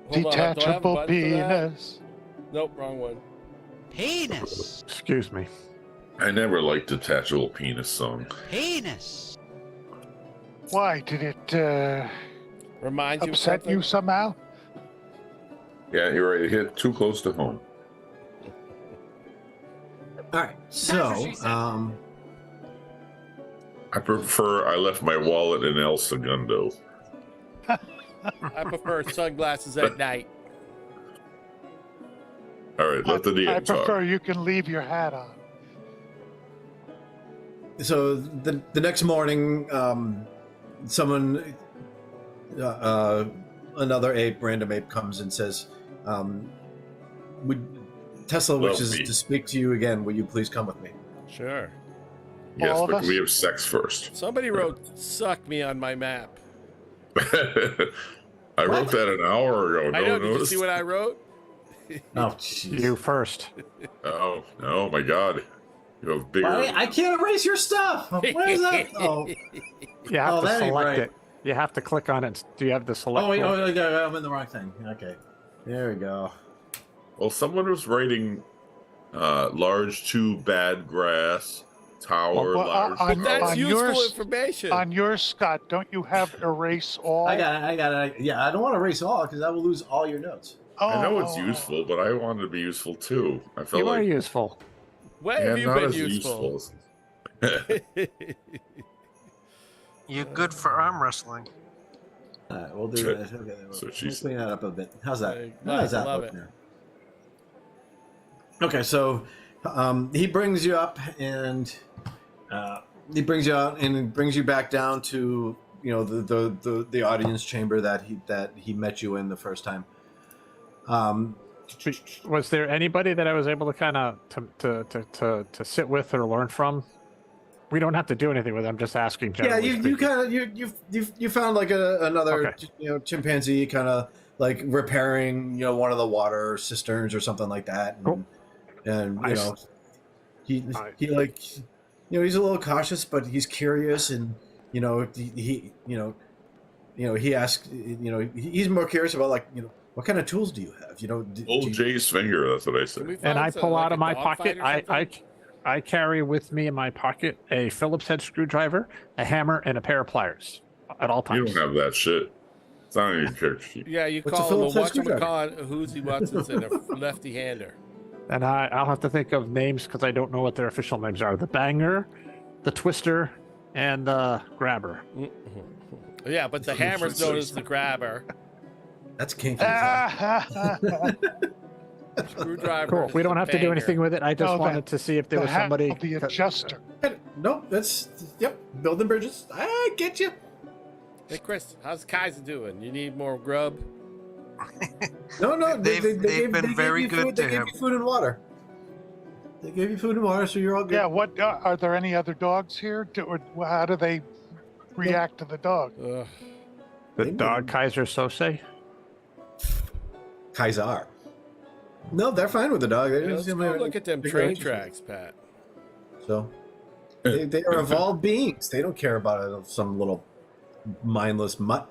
Hold on, do I have a Detachable button for that? penis. Nope, wrong one. Penis. Excuse me. I never liked detachable penis song. Penis. Why did it Remind you of upset something? you somehow? Yeah, you're right. It hit too close to home. All right, so I prefer I left my wallet in El Segundo. I prefer sunglasses at night. All right, let the I DM talk. prefer you can leave your hat on. so the next morning, someone, another ape, random ape, comes and says, Tesla wishes to speak to you again. Will you please come with me? Sure. Yes, All of but us? can we have sex first? Somebody wrote "suck me" on my map. I wrote that an hour ago. I know. No one Did you noticed. see what I wrote? Oh, jeez. You first. Oh, no, my God. You have bigger. I can't erase your stuff. Where is that? Oh, You have to that ain't select right. it. You have to click on it. Do you have the select? wait, one? yeah, I'm in the wrong thing. Okay, there we go. Well, someone was writing large 2 bad grass tower. large That's on useful yours- information. On yours, Scott, don't you have erase all? I got it. Yeah, I don't want to erase all because I will lose all your notes. I know it's useful, but I wanted to be useful too. I felt You are like useful. When yeah, have you not been as useful? You're good for arm wrestling. All right, we'll do that. Okay, So we'll she's- clean that up a bit. How's that? Nice, How's that love look it. now? Okay, so he brings you up and he brings you out and brings you back down to the audience chamber that he met you in the first time. Was there anybody that I was able to kind of to sit with or learn from? We don't have to do anything with them. I'm just asking. Yeah, generally you speaking. kind of you found like another Okay. chimpanzee kind of like repairing one of the water cisterns or something like that. And, Cool. and Nice. he like he's a little cautious, but he's curious, and he asks he's more curious about what kind of tools do you have? Old Jay's finger. That's what I said. And I pull out of my pocket. I carry with me in my pocket a Phillips head screwdriver, a hammer, and a pair of pliers at all You times. don't have that shit. It's not on your character sheet. Yeah, you What's a call him a Phillips head screwdriver? whatchamacallit, a Hoosie Watson's, and a lefty-hander. And I'll have to think of names because I don't know what their official names are. The Banger, the Twister, and the Grabber. Yeah, but the hammer's known as the grabber. That's kinky. Screwdriver. Cool. is We don't the have to do banger. anything with it. I just No, wanted to see if there was somebody. The adjuster. Nope, building bridges. I get you. Hey, Chris, how's Kaiser doing? You need more grub? No, They've been very good to They gave him. you food and water. They gave you food and water, so you're all good. Yeah. What are there any other dogs here? Or how do they react to the dog? The dog Kaiser Sose. Kaiser. No, they're fine with the dog. They Yeah, just let's seem go like look at them big train relationship. tracks, Pat. So they are evolved beings. They don't care about some little mindless mutt.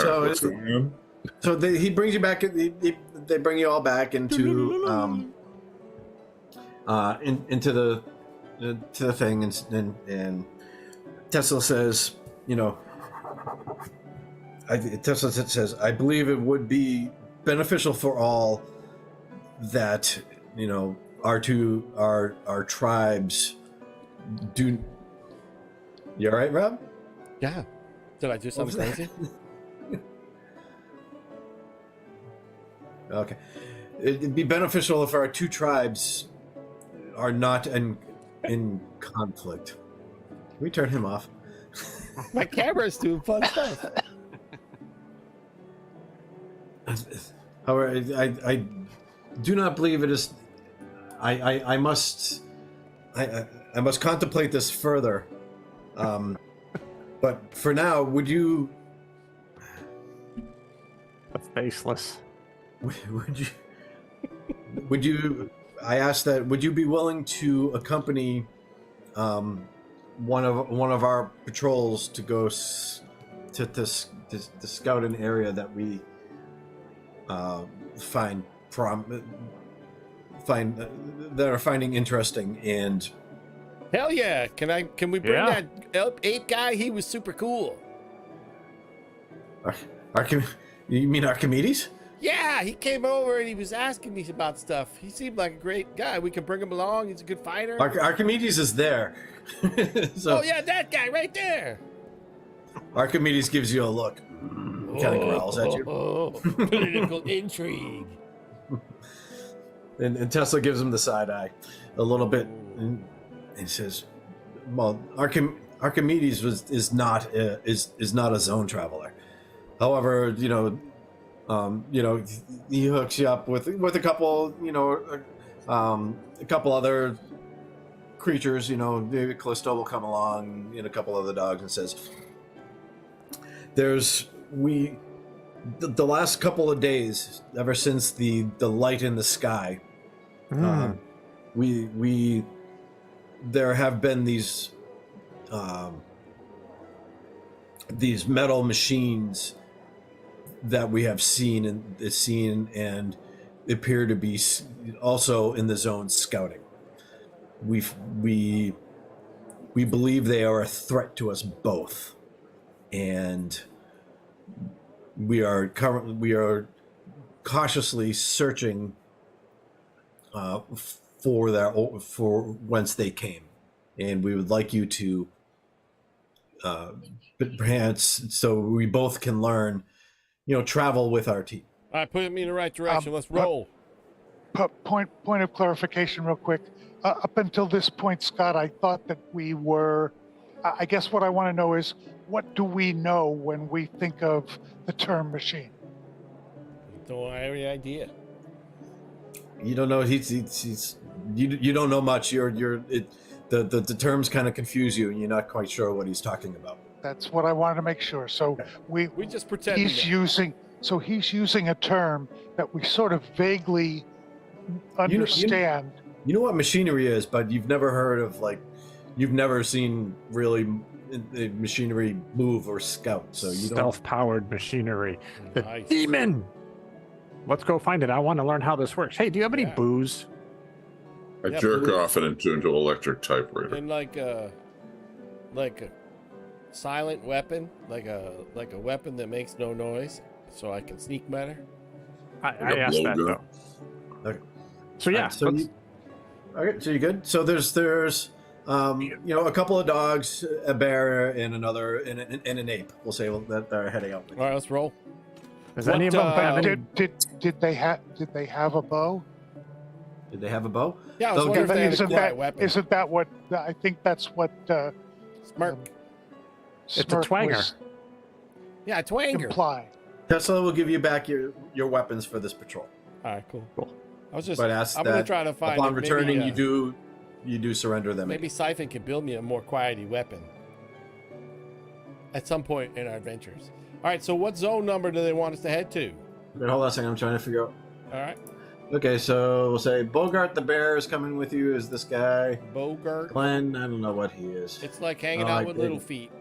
So what's going on? So he brings you back. They bring you all back into into the thing, and Tesla says, Tesla says, I believe it would be beneficial for all that our tribes do. You all right, Rob? Yeah. Did I do something crazy? Okay. It'd be beneficial if our two tribes are not in conflict. Can we turn him off? My camera's doing fun stuff. However, I do not believe it is. I must contemplate this further. But for now, would you? The faceless. Would you? I asked that. Would you be willing to accompany one of our patrols to go to scout an area that we find that are finding interesting? And hell yeah! Can we bring that ape guy? He was super cool. You mean Archimedes? Yeah, he came over and he was asking me about stuff. He seemed like a great guy. We can bring him along. He's a good fighter. Archimedes is there. Oh yeah, that guy right there. Archimedes gives you a look. Kind of growls at you. Political intrigue. And Tesla gives him the side eye a little bit, and he says, "Well, Archimedes is not a zone traveler. However, he hooks you up with a couple, a couple other creatures. Maybe Callisto will come along and a couple other dogs, and says, the last couple of days, ever since the light in the sky, there have been these metal machines that we have seen and appear to be also in the zone scouting. We believe they are a threat to us both, and we are cautiously searching for whence they came, and we would like you to perhaps so we both can learn, travel with our team. All right, put me in the right direction. Let's roll. Point of clarification real quick. Up until this point, Scott, I thought that we were, I guess what I want to know is, what do we know when we think of the term machine? Don't have any idea. You don't know. You don't know much. The terms kind of confuse you, and you're not quite sure what he's talking about. That's what I wanted to make sure. So we just pretend he's using a term that we sort of vaguely understand. You know what machinery is, but you've never heard of, you've never seen really machinery move or scout. So you don't. Self-powered machinery. The demon. Let's go find it. I want to learn how this works. Hey, do you have any booze? I jerk off and into an electric typewriter. And like a silent weapon, like a weapon that makes no noise, so I can sneak better. I asked that though. Okay. So yeah. Okay, so you good? So there's a couple of dogs, a bear, and an ape. We'll say that are heading out. All right, let's roll. Does any of them have any? Did they have a bow? Did they have a bow? Yeah, I was wondering if they had a quiet weapon. Isn't that what I think? That's what Smirk. It's a twanger. Yeah, a twanger. Imply. Tesla will give you back your weapons for this patrol. All right, cool. I was just. But ask I'm that gonna try to find. Upon returning, maybe, you do surrender them. Maybe Siphon can build me a more quiety weapon at some point in our adventures. All right, so what zone number do they want us to head to? Wait, hold on a second. I'm trying to figure out. All right. Okay, so we'll say Bogart the bear is coming with you. Is this guy? Bogart? Glenn, I don't know what he is. It's like hanging out with little feet.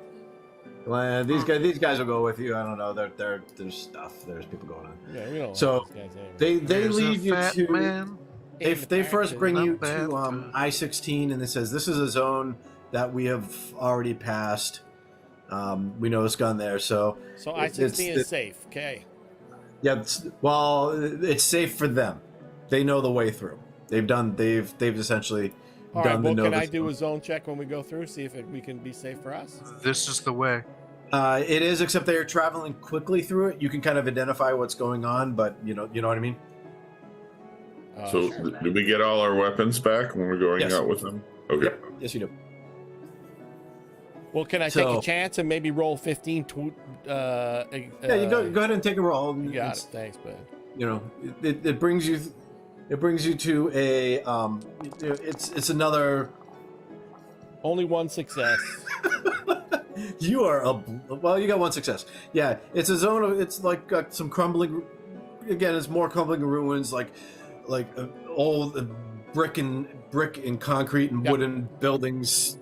Well, these guys will go with you. I don't know. There's stuff. There's people going on. Yeah, we don't So like these guys anyway. they There's a lead you fat to. man. They first bring you Not bad. to I-16, and it says this is a zone that we have already passed. We know it's gone there, so I-16 is safe. Okay. Yeah, it's safe for them. They know the way through. They've essentially All done right. the Well, can Nova I do a Zone. zone check when we go through? See if we can be safe for us. This is the way. It is, except they are traveling quickly through it. You can kind of identify what's going on, but you know what I mean. So, do we get all our weapons back when we're going Yes. out with them? Okay. Yep. Yes, you do. Well, can I take a chance and maybe roll 15? Yeah, you go ahead and take a roll. You got it. Thanks, man. You know, it brings you. It brings you to a. It's another. Only one success. You are you got one success. Yeah, it's a zone of. It's like got some crumbling. Again, it's more crumbling ruins, like old brick and concrete and wooden buildings,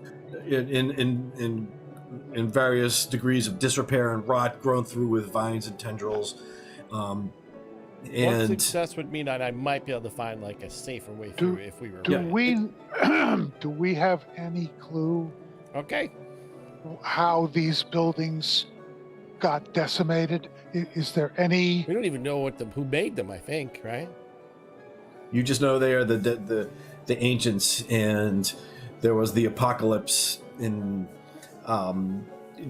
in various degrees of disrepair and rot, grown through with vines and tendrils. One And success would mean that I might be able to find like a safer way through if we were. Do we have any clue? Okay. How these buildings got decimated? Is there any? We don't even know who made them. I think, right? you just know they are the ancients, and there was the apocalypse in.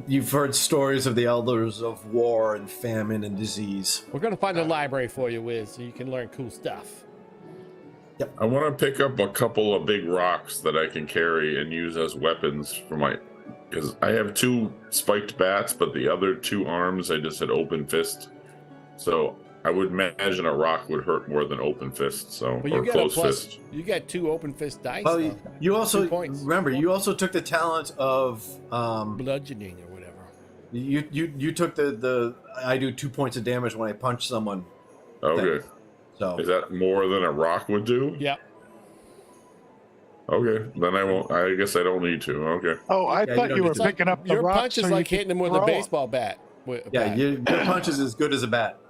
You've heard stories of the elders of war and famine and disease. We're gonna find a library for you, Wiz, so you can learn cool stuff. Yep. I want to pick up a couple of big rocks that I can carry and use as weapons for because I have 2 spiked bats, but the other 2 arms I just had open fist. So I would imagine a rock would hurt more than open fist. So But you or get close a plus. fist. You get 2 open fist dice. Oh, though. you also 2 points. remember. You also took the talent of bludgeoning or whatever. You took the I do 2 points of damage when I punch someone. Okay. So is that more than a rock would do? Yep. Okay, then I won't. I guess I don't need to. Okay. Oh, I thought you were picking up the Your rock punch is so like you hitting him could with a throw 'em. baseball bat. Your punch is as good as a bat.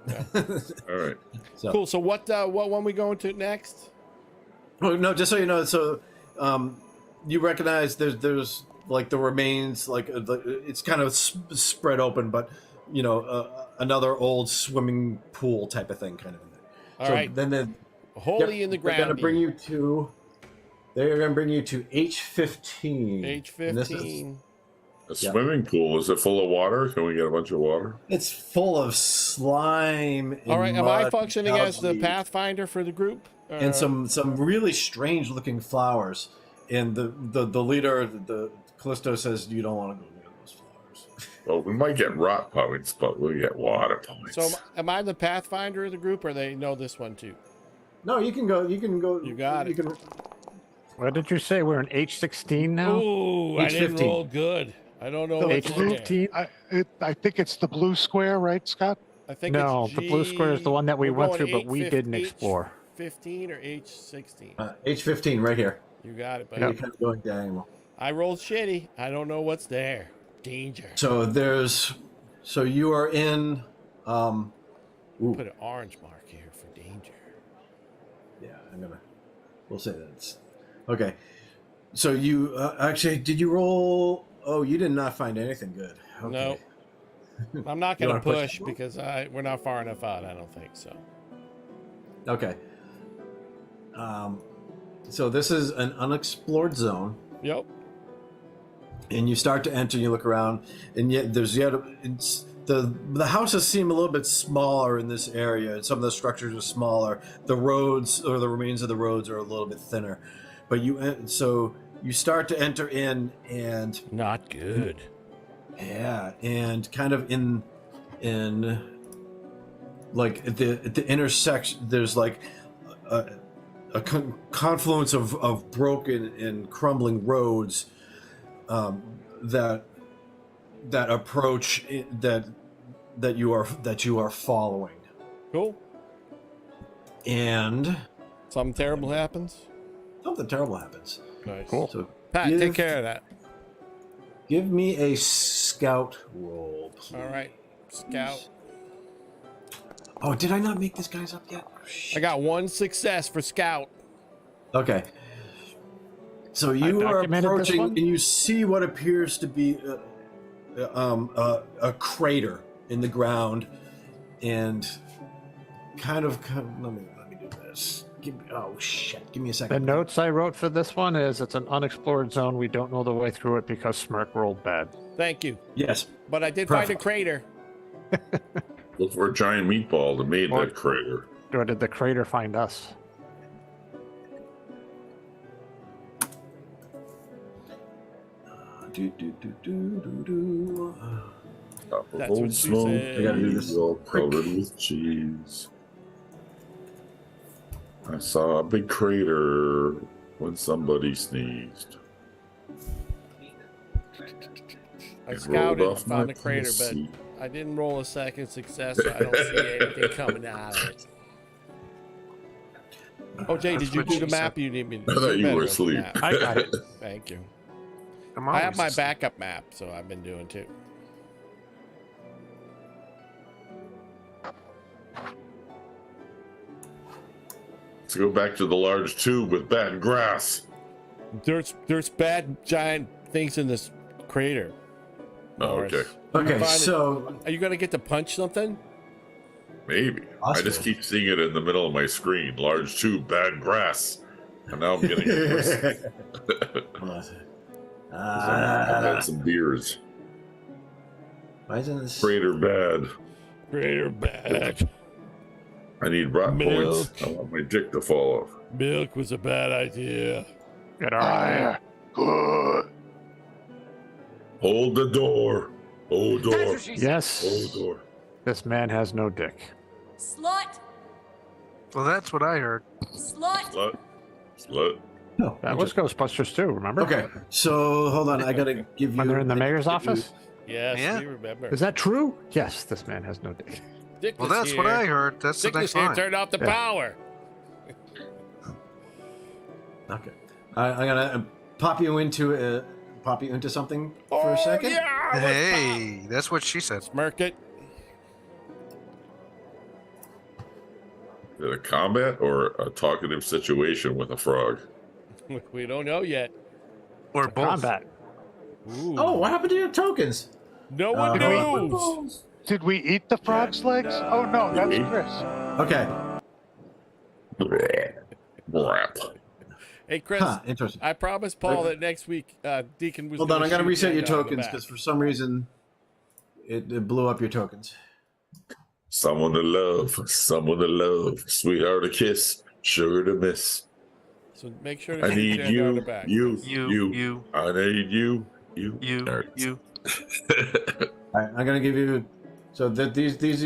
All right. So. Cool. So what one we going to next? Oh no! Just so you know, so you recognize there's like the remains, like it's kind of spread open, but you know another old swimming pool type of thing, kind of in there. All right. Then Holy in the ground. They're gonna bring you to. They're gonna bring you to H15. H15. A swimming pool. Is it full of water? Can we get a bunch of water? It's full of slime. And All right. Am mud I functioning and as the algae. Pathfinder for the group? And some really strange looking flowers. And the leader, the Callisto, says you don't want to go near those flowers. Well, we might get rot points, but we'll get water points. So am I the Pathfinder of the group, or they know this one too? No, you can go. You can go. You got it. Can, What did you say? We're in H16 now? Ooh, I didn't H15. roll good. I don't know. The what's in there. H15? I think it's the blue square, right, Scott? I think No, it's the blue square is the one that we we're went going through, but we didn't explore. H15 or H16? H15 right here. You got it, buddy. You're kind of going diagonal. I rolled shitty. I don't know what's there. Danger. So you are in. Put an orange mark here for danger. Yeah, we'll say that. Okay. So you actually did you roll? Oh, you did not find anything good. Okay. No. I'm not You going to wanna push because we're not far enough out. I don't think so. Okay. So this is an unexplored zone. Yep. And you start to enter. You look around, and yet the houses seem a little bit smaller in this area, and some of the structures are smaller. The roads or the remains of the roads are a little bit thinner. But you start to enter in, and not good. Yeah, and kind of in like at the intersection, there's like a confluence of broken and crumbling roads that approach that you are following. Cool. And something terrible happens. Something terrible happens. Nice. Cool. So Pat, take care of that. Give me a scout roll, please. All right, scout. Oh, did I not make this guys up yet? Oh, I got 1 success for scout. Okay. So you are approaching, and you see what appears to be a crater in the ground, and kind of let me do this. Oh shit! Give me a second. The notes I wrote for this one is it's an unexplored zone. We don't know the way through it because Smirk rolled bad. Thank you. Yes. But I did find a crater. Look for a giant meatball that made that crater. Or did the crater find us? That's what she said. I gotta do this all covered with cheese. I saw a big crater when somebody sneezed. I scouted and found a crater, but I didn't roll a second success, so I don't see anything coming out of it. Oh, Jay, did you do the map? You need me to I thought you were asleep. I got it. Thank you. I'm I have always my asleep. backup map, so I've been doing too. Let's go back to the large tube with bad grass. There's bad giant things in this crater. Oh, Morris. okay. Okay, so are you gonna get to punch something? Maybe. I just keep seeing it in the middle of my screen. Large tube, bad grass. And now I'm getting it. I've had some beers. Why isn't this Crater bad. Crater bad. I need rock Milk. points. I want my dick to fall off. Milk was a bad idea. Get our Good. Hold the door. Hold door. That's what she said. Yes. Hold door. This man has no dick. Slut! Well, that's what I heard. Slut! Slut. Slut. No, That was Ghostbusters too, remember? okay. So hold on, I gotta give you. When they're in the mayor's office? Yes, Yeah. we remember. Is that true? Yes, this man has no dick. Dick Well, was that's what here. I heard. That's the Dick next was here. line. Turned off the Yeah. power. Okay. I'm gonna pop you into something for a second. Yeah, Hey, that's what she said. smirk it. Is it a combat or a talkative situation with a frog? We don't know yet. Or both. Combat. Ooh. Oh, what happened to your tokens? No one knows. Did we eat the frog's legs? Oh no, that's Chris. Okay. Brap. Hey, Chris. Huh, interesting. I promised Paul that next week Deacon was. Hold on, gonna I gotta shoot reset your Jay on the tokens back. because for some reason it blew up your tokens. Someone to love, sweetheart to kiss, sugar to miss. So make sure to I shoot need Jay on you, the back. you. I need you. You. All right, I'm gonna give you. So that these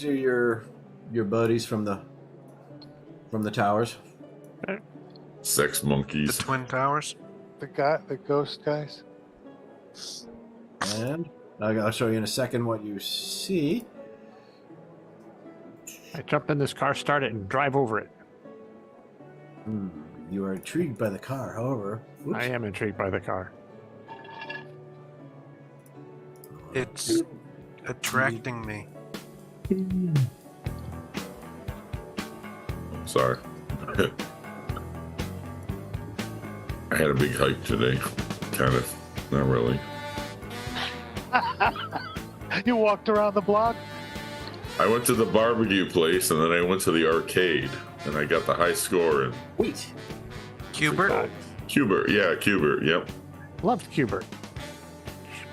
are your buddies from the towers. Sex The monkeys. Twin Towers. The ghost guys. And I'll show you in a second what you see. I jump in this car, start it, and drive over it. You are intrigued by the car, however. Oops. I am intrigued by the car. It's attracting me. Sorry. I had a big hike today. Kind of. Not really. You walked around the block. I went to the barbecue place and then I went to the arcade and I got the high score in Wait. Cubert. Cubert. Yeah, Cubert. Yep. Loved Cubert.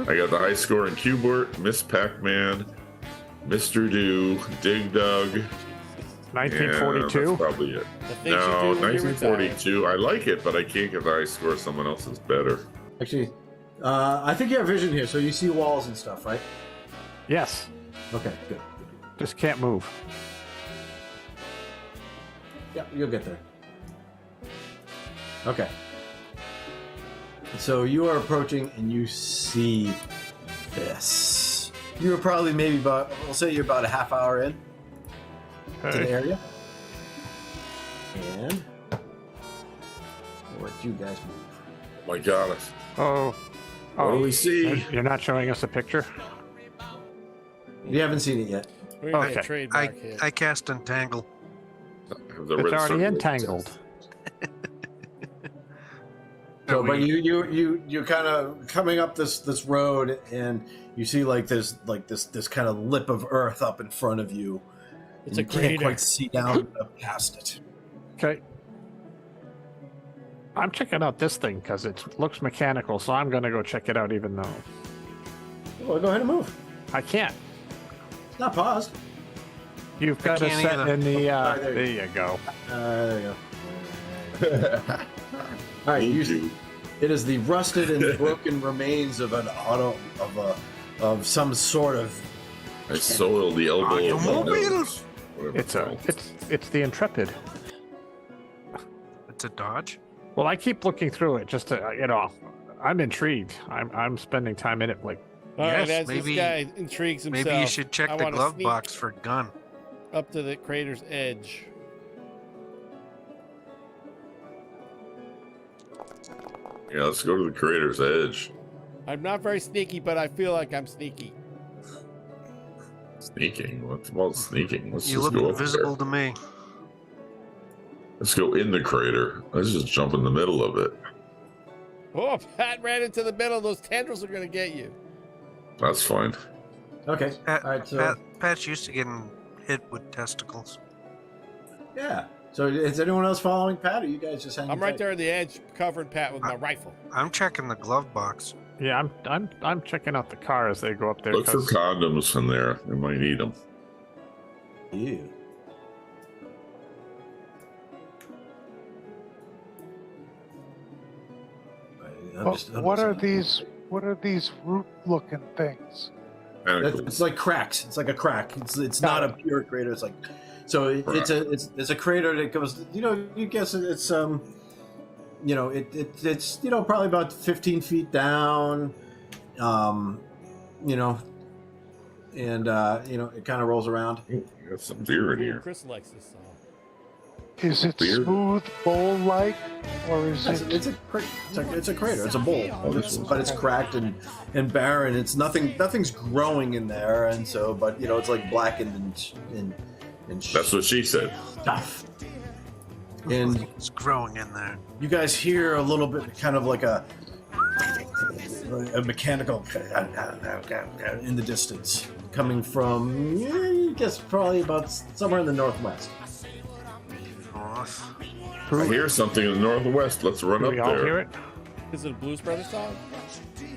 I got the high score in Cubert, Miss Pac-Man, Mr. Do, Dig Dug. 1942. That's probably it. The things No, you do when you retire. 1942. I like it, but I can't get the high score. Someone else is better. Actually, I think you have vision here, so you see walls and stuff, right? Yes. Okay, good. Just can't move. Yeah, you'll get there. Okay. So you are approaching and you see this. You are probably maybe about, we'll say you're about a half hour in to the area. And what you guys move. My God. Oh, What do we see? You're not showing us a picture? You haven't seen it yet. We're gonna Okay. get trademark hit. I cast Entangle. Have the It's red already circle. entangled. So, but you kind of coming up this road, and you see this kind of lip of earth up in front of you. It's and a you can't crater. quite see down past it. Okay. I'm checking out this thing because it looks mechanical, so I'm going to go check it out even though... Well, go ahead and move. I can't. It's not paused. You've got to can't set either. in the... there there you go. There you go. All right, it is the rusted and broken remains of an of some sort of. I soiled the elbow of my nose. Whatever It's the Intrepid. It's a Dodge? Well, I keep looking through it just to, I'm intrigued. I'm spending time in it, like... All right, Yes, as this guy intrigues himself, maybe you should check I the wanna glove sneak box for gun. up to the crater's edge. Yeah, let's go to the crater's edge. I'm not very sneaky, but I feel like I'm sneaky. Sneaking? What's about sneaking? Let's You just look go up invisible there. to me. Let's go in the crater. Let's just jump in the middle of it. Oh, Pat ran into the middle. Those tendrils are going to get you. That's fine. Okay. Pat, All right. So Pat's used to getting hit with testicles. yeah. So is anyone else following Pat? Or you guys just hanging? I'm right tight? there at the edge, covering Pat with my rifle. I'm checking the glove box. Yeah, I'm checking out the car as they go up there. Look for 'cause- condoms in there. We might need them. Ew. What are these root-looking things? It's like cracks. It's like a crack. It's not a pure crater. It's like so. It's a crater that goes. You guess it's it's probably about 15 feet down. And it kind of rolls around. Got some beer in here. Chris likes this song. Is it Weird. smooth bowl-like, or is it? It's a crater. It's a bowl, but it's cracked and barren. It's nothing's growing in there, and so it's like blackened and That's what she said. stuff. And It's growing in there. you guys hear a little bit, kind of like a mechanical in the distance, coming from, I guess, probably about somewhere in the northwest. North. I hear something in the northwest. Let's run Do up we all there. hear it? Is it a Blues Brothers song?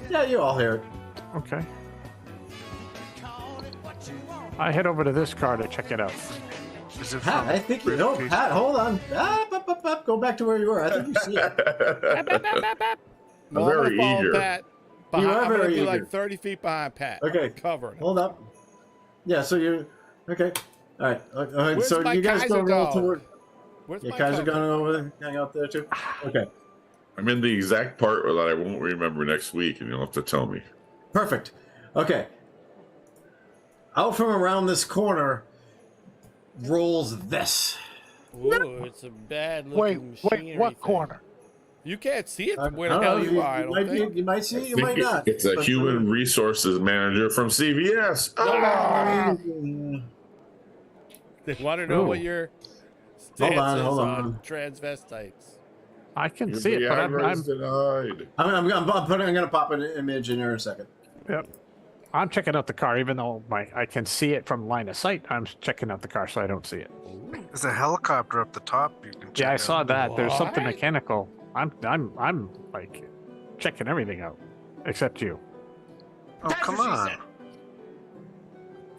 Yeah, you all hear it. Okay. I head over to this car to check it out. Is it Pat, from I think you know. Pat, hold on. Go back to where you were. I think you see it. I'm very eager. Pat. You are I'm gonna very be eager. like 30 feet behind Pat. Okay. Covering him. Hold up. Yeah, so you're okay. All right. Where's So my you guys Kaiser go roll dog? toward. Where's Yeah, my guys are cover? going over there, hang out there too. Okay. I'm in the exact part that I won't remember next week, and you'll have to tell me. Perfect. Okay. Out from around this corner rolls this. Ooh, it's a bad looking machinery what thing. corner? You can't see it from where I the don't hell know, you are. I don't might think. you might see it, you I might think not. It's a But- human resources manager from CVS. Ah! They want to know what Ooh. your stance Hold is on. transvestites. I can see it, but I'm denied. I'm gonna pop an image in here in a second. Yep. I'm checking out the car, even though I can see it from line of sight. I'm checking out the car, so I don't see it. There's a helicopter up the top. You can check Yeah, I out. saw that. There's something What? mechanical. I'm like checking everything out, except you. Oh, come on.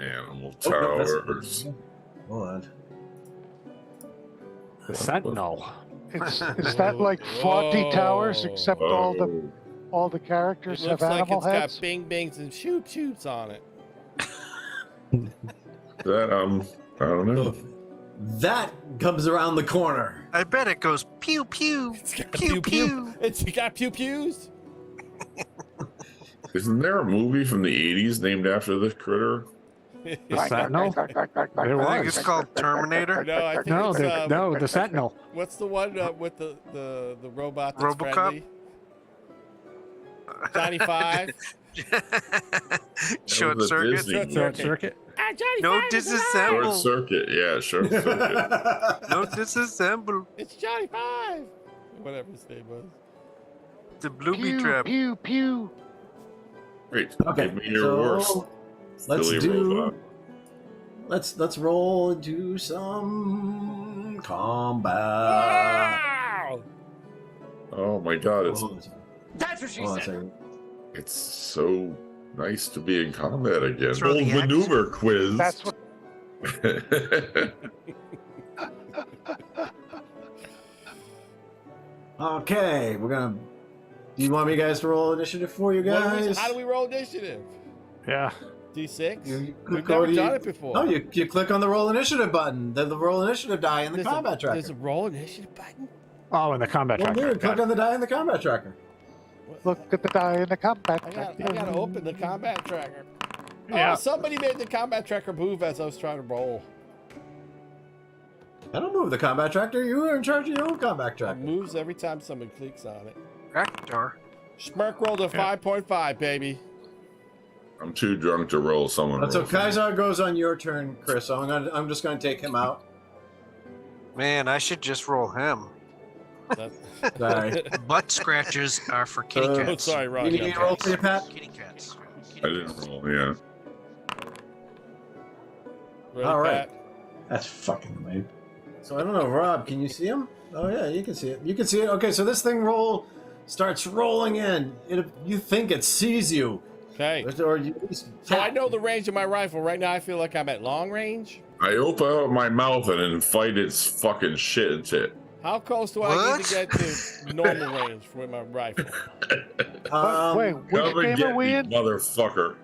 Animal Oh, no, that's- towers. Hold on. The Sentinel. Is that like Faulty Towers, except all the It characters have looks like animal it's heads? got bing bings and shoot shoots on it. That I don't know. That comes around the corner. I bet it goes pew pew. It's got Pew pew. It's got pew pews. Isn't there a movie from the '80s named after this critter? The Sentinel. There I think it's was. called Terminator. No, I think No, it's, the Sentinel. what's the one with the robot that's RoboCop? friendly? Johnny 5. Short was a circuit. Disney movie. Short circuit. Ah, Johnny No 5 is alive. Short disassemble. circuit. Yeah, short circuit. No disassemble. It's Johnny 5. Whatever his name was. The booby Pew, trap. pew, pew. Great. Okay, Give me your worst. let's silly do. robot. Let's roll and do some combat. Wow! Oh my god, it's Hold on a second. That's what she Hold on a said. second. it's so nice to be in combat again. Throw Old the axe. maneuver quiz. That's what. Okay, we're gonna. Do you want me guys to roll initiative for you guys? How do we roll initiative? Yeah. D6? You We've click over- never done it before. No, you click on the roll initiative button. The roll initiative die in the There's combat a, tracker. There's a roll initiative button? Oh, in the combat Well, tracker. dude, click on the die in the combat tracker. Look at the die in the combat. I gotta open the combat tracker. Yeah. Oh, somebody made the combat tracker move as I was trying to roll. I don't move the combat tracker. You are in charge of your own combat It tracker. moves every time someone clicks on it. Tractor. Schmirk rolled a 5.5, baby. I'm too drunk to roll someone. So roll for me. Kaisar goes on your turn, Chris. So I'm just gonna take him out. Man, I should just roll him. Sorry. Butt scratches are for kitty Oh, cats. sorry, Ron. You need me to roll for you, Pat? Kitty cats. I didn't roll. Yeah. Ready, All right. Pat? That's fucking lame. So I don't know, Rob. Can you see him? Oh yeah, you can see it. You can see it. Okay, so this thing starts rolling in. You think it sees you, Okay. or you. at least So I tap. know the range of my rifle. Right now I feel like I'm at long range. I open up my mouth and then fight its fucking shit into it. How close do I need to get to normal range with my rifle? Wait, Come which and game get are we me, in? motherfucker.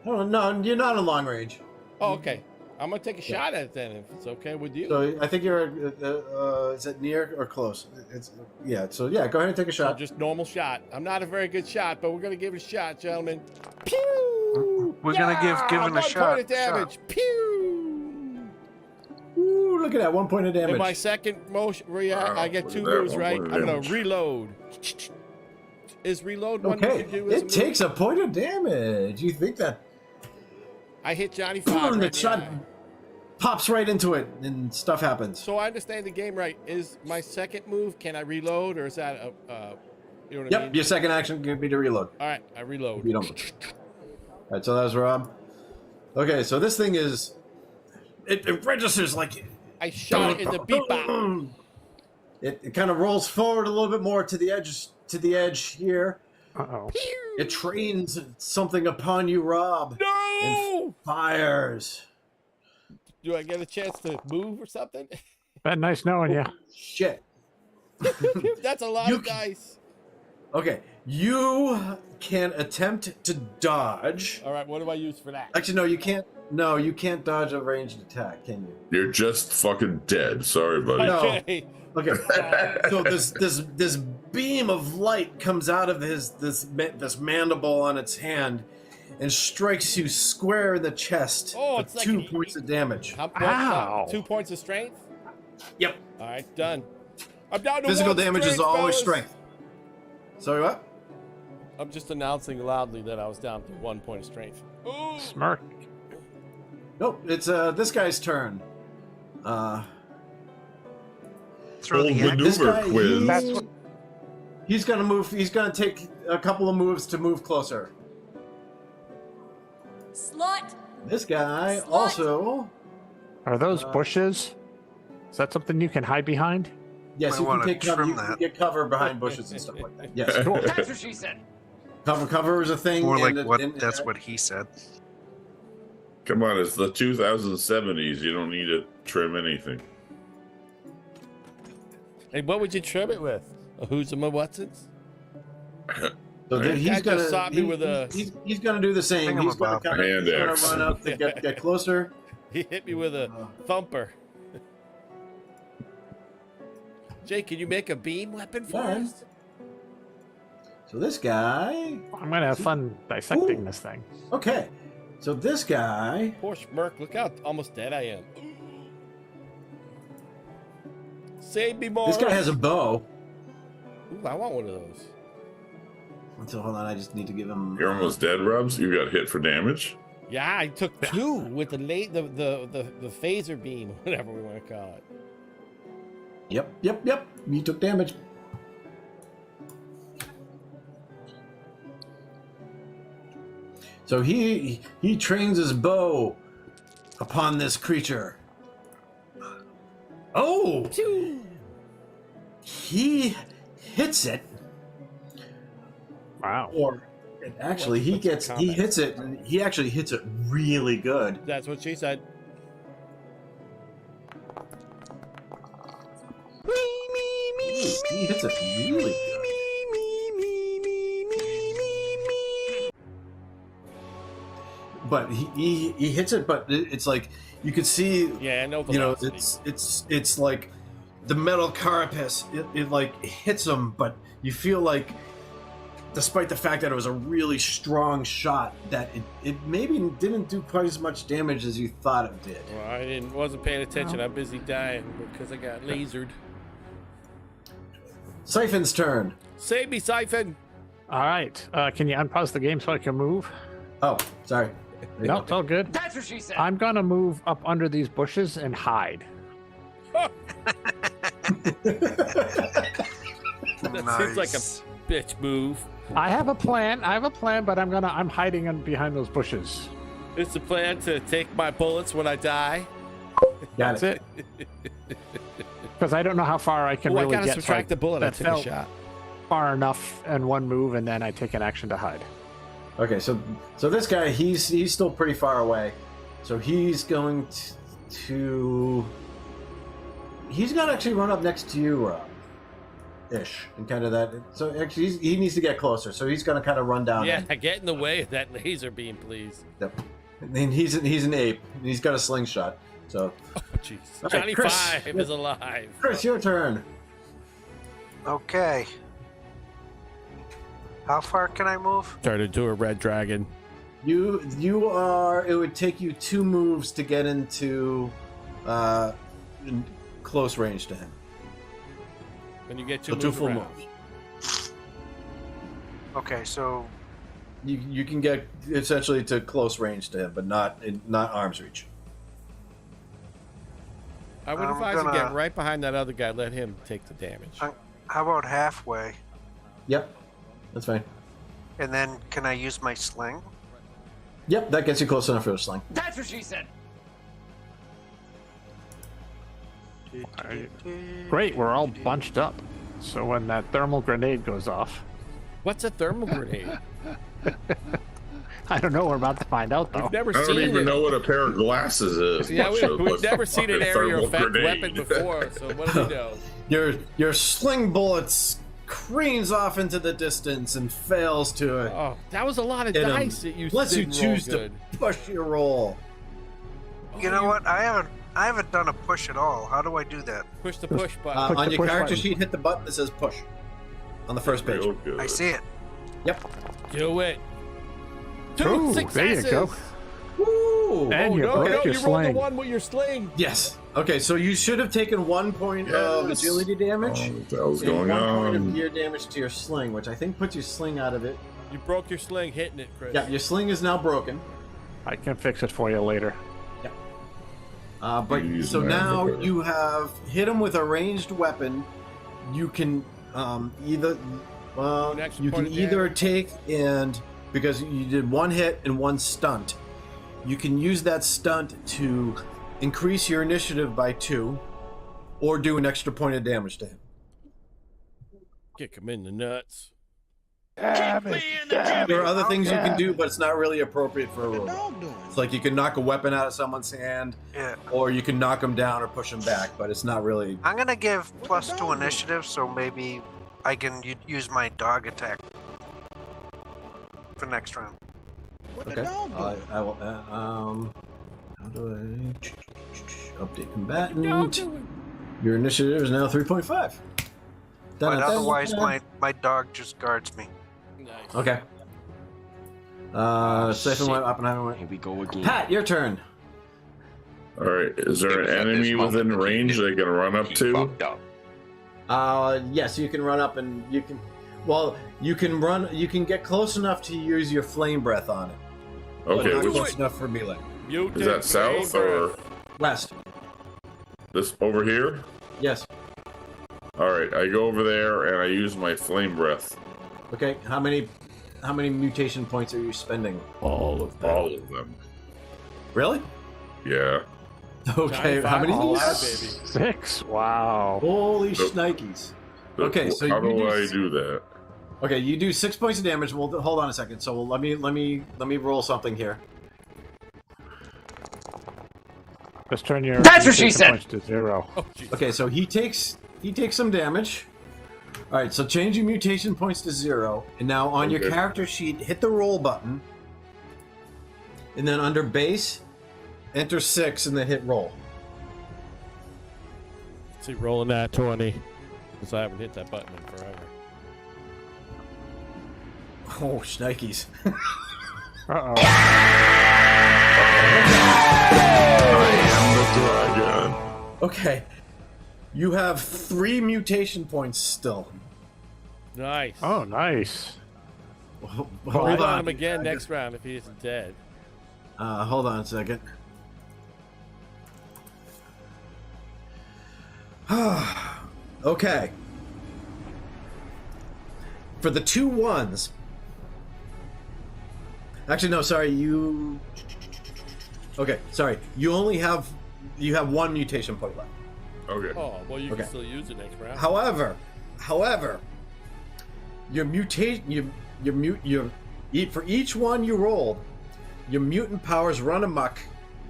Oh no, you're not in long range. Oh, okay. I'm gonna take a shot at it then, if it's okay with you. So I think you're. Is it near or close? It's yeah. So yeah, go ahead and take a So shot. just normal shot. I'm not a very good shot, but we're gonna give it a shot, gentlemen. Pew! We're gonna give it a 1 shot. point of damage. Pew! Ooh, look at that, 1 point of In damage. my second motion, I get look 2 at that, moves, 1 right? point of I'm gonna damage. reload. Is reload one you Okay, can do as a it move? takes a point of damage. You think that? I hit Johnny 5 Boom, right the in the shot eye. pops right into it, and stuff happens. So I understand the game right. Is my second move, can I reload, or is that a, you know what I Yep, mean? your second action could be to reload. All right, I reload. If you don't. All right, so that was Rob. Okay, so this thing is, it registers like I shot it in the beat bop. it kind of rolls forward a little bit more to the edge here. Uh-oh. It trains something upon you, Rob. No! Fires. Do I get a chance to move or something? Been nice knowing you. Shit. That's a lot of dice. Okay, you can attempt to dodge. All right, what do I use for that? Actually, no, you can't. No, you can't dodge a ranged attack, can you? You're just fucking dead. Sorry, buddy. No. Okay. Okay. So this beam of light comes out of this mandible on its hand, and strikes you square in the chest Oh, for it's like 2 points of damage. Ow. 2 points of strength? Yep. All right, done. I'm down to Physical 1 damage is strength, always fellas. strength. Sorry, what? I'm just announcing loudly that I was down to 1 point of strength. Ooh. Smirk. Nope. It's this guy's turn. Throw Old the axe. This maneuver guy, quiz. That's what. he's gonna move. He's gonna take a couple of moves to move closer. Slut. This guy Slut. also. Are those bushes? Is that something you can hide behind? Yes, Might you can wanna take cover. trim You can that. get cover behind bushes and stuff like that. Yes, Cool. That's what she said. cover is a thing. More like and- what? and- That's what he said. Come on, it's the 2070s. You don't need to trim anything. Hey, what would you trim it with? A who's and a whatsits? So then Guy he's just gonna. shot me with a- He's gonna do the same. He's gonna, Thingamabob. Hand he's gonna axe. run up to get closer. He hit me with a thumper. Jake, can you make a beam weapon for Yeah. us? So this guy. I'm gonna have fun dissecting Ooh. this thing. Okay. So this guy. Poor Schmirk, look how almost dead I am. Save me more. This guy has a bow. Ooh, I want one of those. So hold on, I just need to give him. You're almost dead, Rubs. You got hit for damage. Yeah, I took 2 with the phaser beam, whatever we want to call it. Yep. You took damage. So he trains his bow upon this creature. Oh! He hits it. Wow. Or actually, he hits it, and he actually hits it really good. That's what she said. He hits it really good. But he hits it, but it's like you could see. Yeah, I know. It's like the metal carapace. It like hits him, but you feel like, despite the fact that it was a really strong shot, that it maybe didn't do quite as much damage as you thought it did. Well, I wasn't paying attention. I'm busy dying because I got lasered. Siphon's turn. Save me, Siphon. All right. Can you unpause the game so I can move? Oh, sorry. No, it's all good. That's what she said. I'm gonna move up under these bushes and hide. That seems like a bitch move. I have a plan, but I'm hiding behind those bushes. It's the plan to take my bullets when I die. That's it. Because I don't know how far I can really I gotta get. subtract the bullet. I took a shot. Far enough in one move, and then I take an action to hide. Okay, so this guy, he's still pretty far away, so he's going to he's gonna actually run up next to you, ish, and kind of that. So actually, he needs to get closer, so he's gonna kind of run down. Yeah, get in the way of that laser beam, please. Yep. And he's an ape. And he's got a slingshot. So. Oh jeez. Right, Johnny Chris, 5 is alive. Chris, your turn. Okay. How far can I move? Turn into a red dragon. You are. It would take you 2 moves to get into in close range to him. When you get 2 So moves 2 full around. moves. Okay, so You can get essentially to close range to him, but not arm's reach. I would advise you get right behind that other guy. Let him take the damage. How about halfway? Yep, that's fine. And then can I use my sling? Yep, that gets you close enough for a sling. That's what she said. Great, we're all bunched up. So when that thermal grenade goes off. What's a thermal grenade? I don't know. We're about to find out, though. We've never I seen don't even it. know what a pair of glasses is. Yeah, So we've what's never the seen an fucking area thermal effect grenade? weapon before, so what do we know? Your sling bullets careens off into the distance and fails to it. Oh, that was a lot of Hit him. dice that you Unless you didn't roll choose to good. push your roll. You know what? I haven't done a push at all. How do I do that? Push the push button. On the your push character button. sheet, hit the button that says push on the first page. Real good. I see it. Yep. Do it. 2 Ooh, successes. there you go. Woo! And you no, broke no, your you rolled the sling. one with your sling. Yes. Okay, so you should have taken 1 point of Yes. agility damage Oh, what the hell's and going 1 point of on? gear damage to your sling, which I think puts your sling out of it. You broke your sling hitting it, Chris. Yeah, your sling is now broken. I can fix it for you later. But Use so my now hammer. you have hit him with a ranged weapon. You can either An extra you point can of either damage. take and because you did 1 hit and 1 stunt, you can use that stunt to increase your initiative by 2, or do an extra point of damage to him. Kick him in the nuts. There are other things you can do, but it's not really appropriate for a robot. It's like you can knock a weapon out of someone's hand, Yeah. or you can knock them down or push them back, but it's not really. I'm gonna give +2 initiative, so maybe I can use my dog attack for next round. Okay. I will. How do I update combatant? Your initiative is now 3.5. But otherwise, my dog just guards me. Nice. Okay. Siphon went, Oppenheimer went. Here we go again. Pat, your turn. All right. Is there It an was at this enemy moment within that he range knew they can run up he to? fucked up. Yes, you can run up and you can. Well, you can run. You can get close enough to use your flame breath on it. Okay, But not which, close enough for melee. is that south or West? this over here? Yes. All right, I go over there and I use my flame breath. Okay. How many mutation points are you spending? All of them. Really? Yeah. Okay. How many? All out, baby. 6. Wow. Holy So- shnikes. Okay, so how you do I do that? Okay, you do 6 points of damage. Well, hold on a second. So let me roll something here. Just turn your That's what she mutation said! points to 0. Oh, jeez. Okay, so he takes some damage. All right, so change your mutation points to 0, and now on your Okay. character sheet, hit the roll button, and then under base, enter 6, and then hit roll. Let's see, rolling that 20. Because I haven't hit that button in forever. Oh, shnikes. Uh-oh. I am the dragon. Okay, you have 3 mutation points still. Nice. Oh, nice. Hold Hold on on. him again next round if he isn't dead. Hold on a second. Okay. For the 2 1s. Actually, no, sorry, you. Okay, sorry. You have 1 mutation point left. Okay. Oh, well, you Okay. can still use it next round. However, your mutation, for each one you rolled, your mutant powers run amok,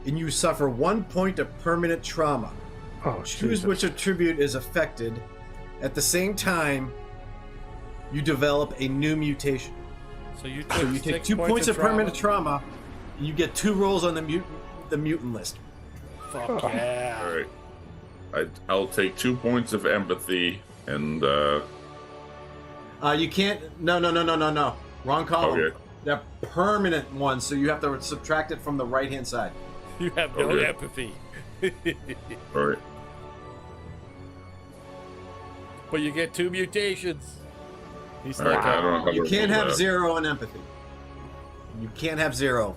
and you suffer 1 point of permanent trauma. Oh, Choose Jesus. which attribute is affected. At the same time, you develop a new mutation. So you So you take 2 points of permanent trauma, and you get 2 rolls on the mutant list. Fuck yeah. All right. I'll take 2 points of empathy and You can't. No. Wrong column. Okay. They're permanent ones, so you have to subtract it from the right-hand side. You have no Okay. empathy. all right. But you get 2 mutations. He's All right, like, I don't know how You to can't roll have that. 0 on empathy. You can't have 0.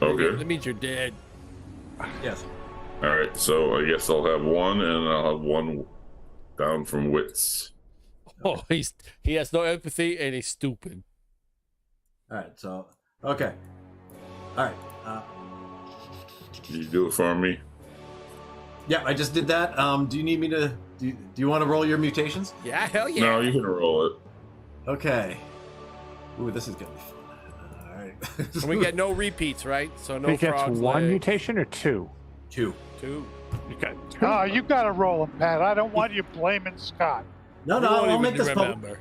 Okay. that means you're dead. Yes. All right. So I guess I'll have 1, and I'll have 1 down from wits. Oh, he has no empathy and he's stupid. All right. So okay. All right. Can you do it for me? Yeah, I just did that. Do you need me to? Do you want to roll your mutations? Yeah, hell yeah. No, you can roll it. Okay. Ooh, this is gonna be fun. All right. And we get no repeats, right? So no He gets frogs 1 leg. mutation or 2? 2. 2. You got 2. Oh, you got to roll him, Pat. I don't want you blaming Scott. No, You no, won't I'll even make this public. remember.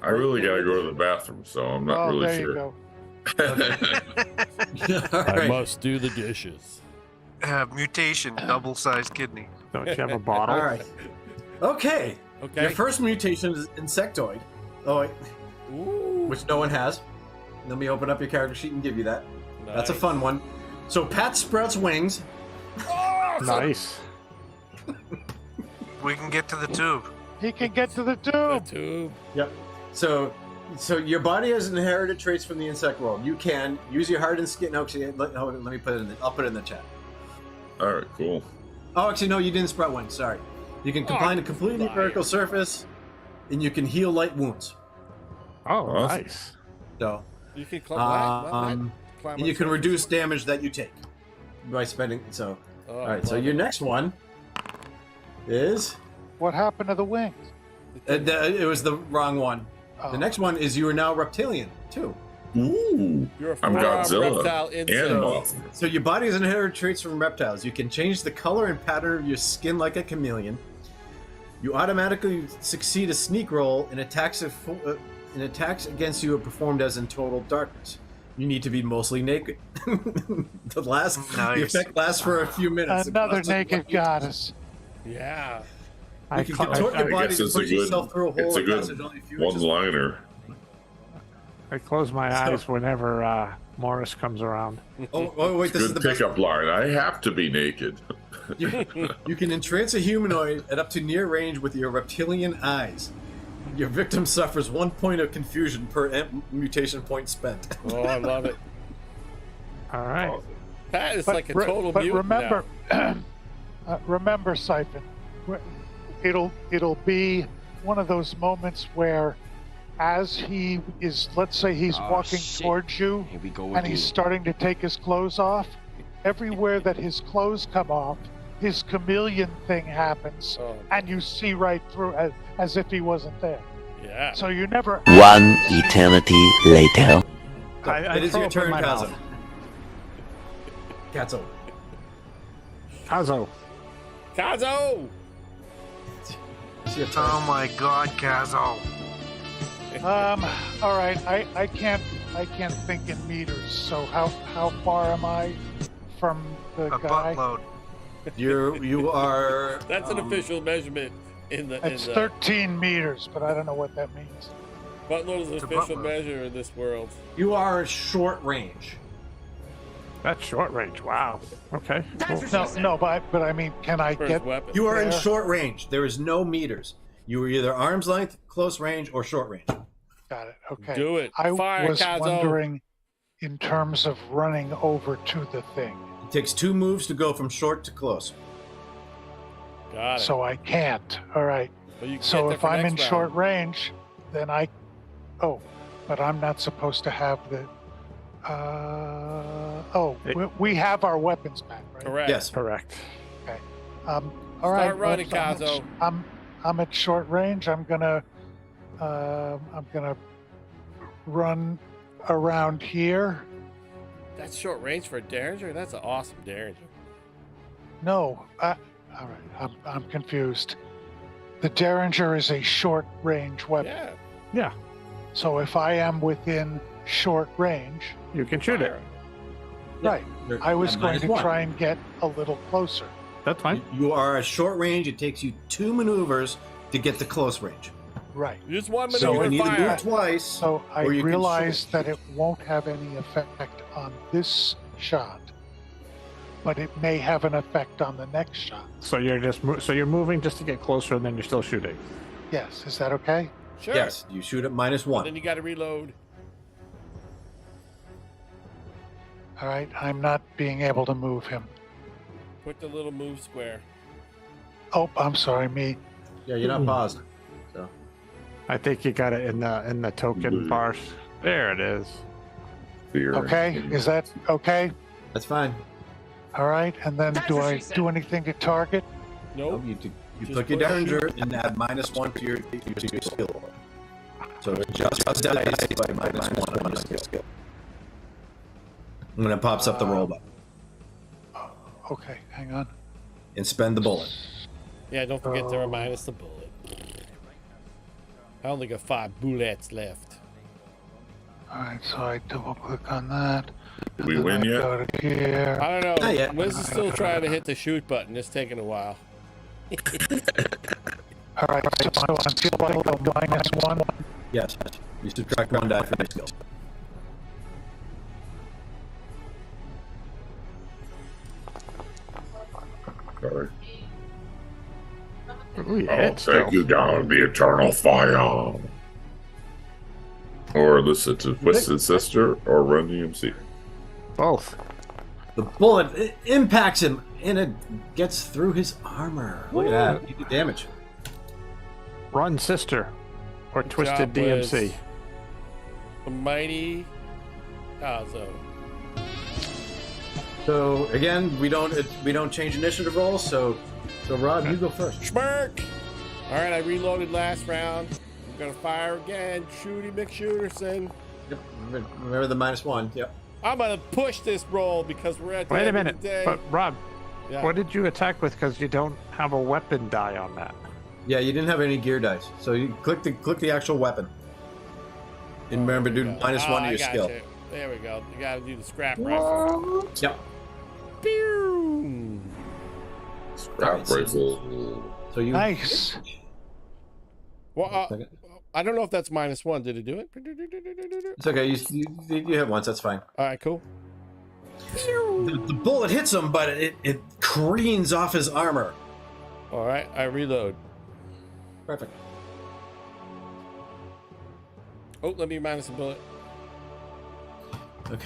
I really gotta go to the bathroom, so I'm not Oh, really there sure. you go. All I right. must do the dishes. Mutation, double-sized kidney. Don't you have a bottle? All right. Okay. Okay. Your first mutation is insectoid. Oh, wait. Ooh. Which no one has. Let me open up your character sheet and give you that. That's a Nice. fun one. So Pat sprouts wings. Nice. We can get to the tube. He can get to the The tube. tube. Yep. So your body has inherited traits from the insect world. You can use your heart and skin. No, actually, let me put it in. I'll put it in the chat. All right, cool. Oh, actually, no, you didn't sprout wings. Sorry. You can combine a completely liar. vertical surface, and you can heal light wounds. Oh, Awesome. nice. So, You can climb. and you can reduce damage that you take by spending. So, Oh, all right. So your next one is. What happened to the wings? It was the wrong one. Oh. The next one is you are now reptilian too. Ooh. You're a I'm four-armed Godzilla. reptile And insect. Mothra. So your body has inherited traits from reptiles. You can change the color and pattern of your skin like a chameleon. You automatically succeed a sneak roll in attacks against you are performed as in total darkness. You need to be mostly naked. The effect lasts for a few minutes. Another naked goddess. Yeah. You can contort your I body guess to it's a push yourself through a good, hole it's a in good passage only a few inches. one-liner. I close my eyes whenever Morris comes around. Oh wait, this is Good the best. pickup line. I have to be naked. You can entrance a humanoid at up to near range with your reptilian eyes. Your victim suffers 1 point of confusion per mutation point spent. Oh, I love it. All right. Pat is like a total but mutant remember, now. remember, Siphon, it'll be one of those moments where, as he is, let's say he's walking towards you, Here we go and he's starting to take his clothes off. Everywhere that his clothes come off, his chameleon thing happens, and you see right through as if he wasn't there. Yeah. So you never. One eternity later. It is your turn, Kazo. Kazo. Kazo. Kazo! Oh my God, Kazo. All right. I can't think in meters. So how far am I from the guy? Buttload. You are. That's an official measurement in the. It's 13 meters, but I don't know what that means. Buttload is an official measure in this world. You are short range. That's short range. Wow. Okay. Cool. No, but I mean, can I get? You are in short range. There is no meters. You are either arm's length, close range, or short range. Got it. Okay. Do it. I Fire, was Kazo. wondering, in terms of running over to the thing. It takes 2 moves to go from short to close. Got it. So I can't. All right. Well, you can So get if there for I'm in next short round. range, then I. Oh, but I'm not supposed to have the. We have our weapons back, right? Correct. Yes. Correct. Okay. All right. Start running, well, Kazo. I'm at short range. I'm gonna run around here. That's short range for a Derringer? That's an awesome Derringer. No. All right. I'm confused. The Derringer is a short range weapon. Yeah. Yeah. So if I am within short range, You can shoot it. right? I was at going to -1. try and get a little closer. That's fine. You are at short range. It takes you 2 maneuvers to get to close range. Right. Just one So you maneuver can either fire. move twice. So I or you can realize shoot. that it won't have any effect on this shot, but it may have an effect on the next shot. So you're just you're moving just to get closer, and then you're still shooting. Yes. Is that okay? Sure. Yes, you shoot at -1. Then you got to reload. All right. I'm not being able to move him. Put the little move square. Oh, I'm sorry, me. Yeah, you're not paused. So I think you got it in the token bars. There it is. Okay. Is that okay? that's fine. All right. And then do I do anything to target? Nope. You Just took your push. Derringer and add -1 to your skill. So it just dice by -1 on your skill. And then it pops up the roll button. Okay. Hang on. And spend the bullet. Yeah, don't forget to minus the bullet. I only got 5 bullets left. All right. So I double click on that. Did we win yet? Go to here. I don't know. Not yet. Wiz is still trying to hit the shoot button. It's taking a while. All right. So I'm still -1. Yes. You subtract 1 die from your skill. Sorry. Ooh, you I'll hit still. take you down the eternal fire. Or listen to Twisted Sister or Run DMC. Both. The bullet impacts him and it gets through his armor. Look at that. You do damage. Run, sister, or Good Twisted job, Wiz. DMC. The mighty Kazo. So again, we don't change initiative rolls. So Rob, you go first. Schmirk! All right, I reloaded last round. I'm gonna fire again. Shooty McShooterson. Yep. Remember the -1. Yep. I'm gonna push this roll because we're at the Wait a end minute. of the day. But Rob, Yeah. what did you attack with? Because you don't have a weapon die on that. Yeah, you didn't have any gear dice, so you click the actual weapon. And remember, do -1 to I your got skill. you. There we go. You gotta do the scrap rifle. Yep. Pew! Scrap rifle. So you Nice. Well, I don't know if that's -1. Did it do it? It's okay. You hit once. That's fine. All right, cool. The bullet hits him, but it careens off his armor. All right, I reload. Perfect. Oh, let me minus a bullet. Okay.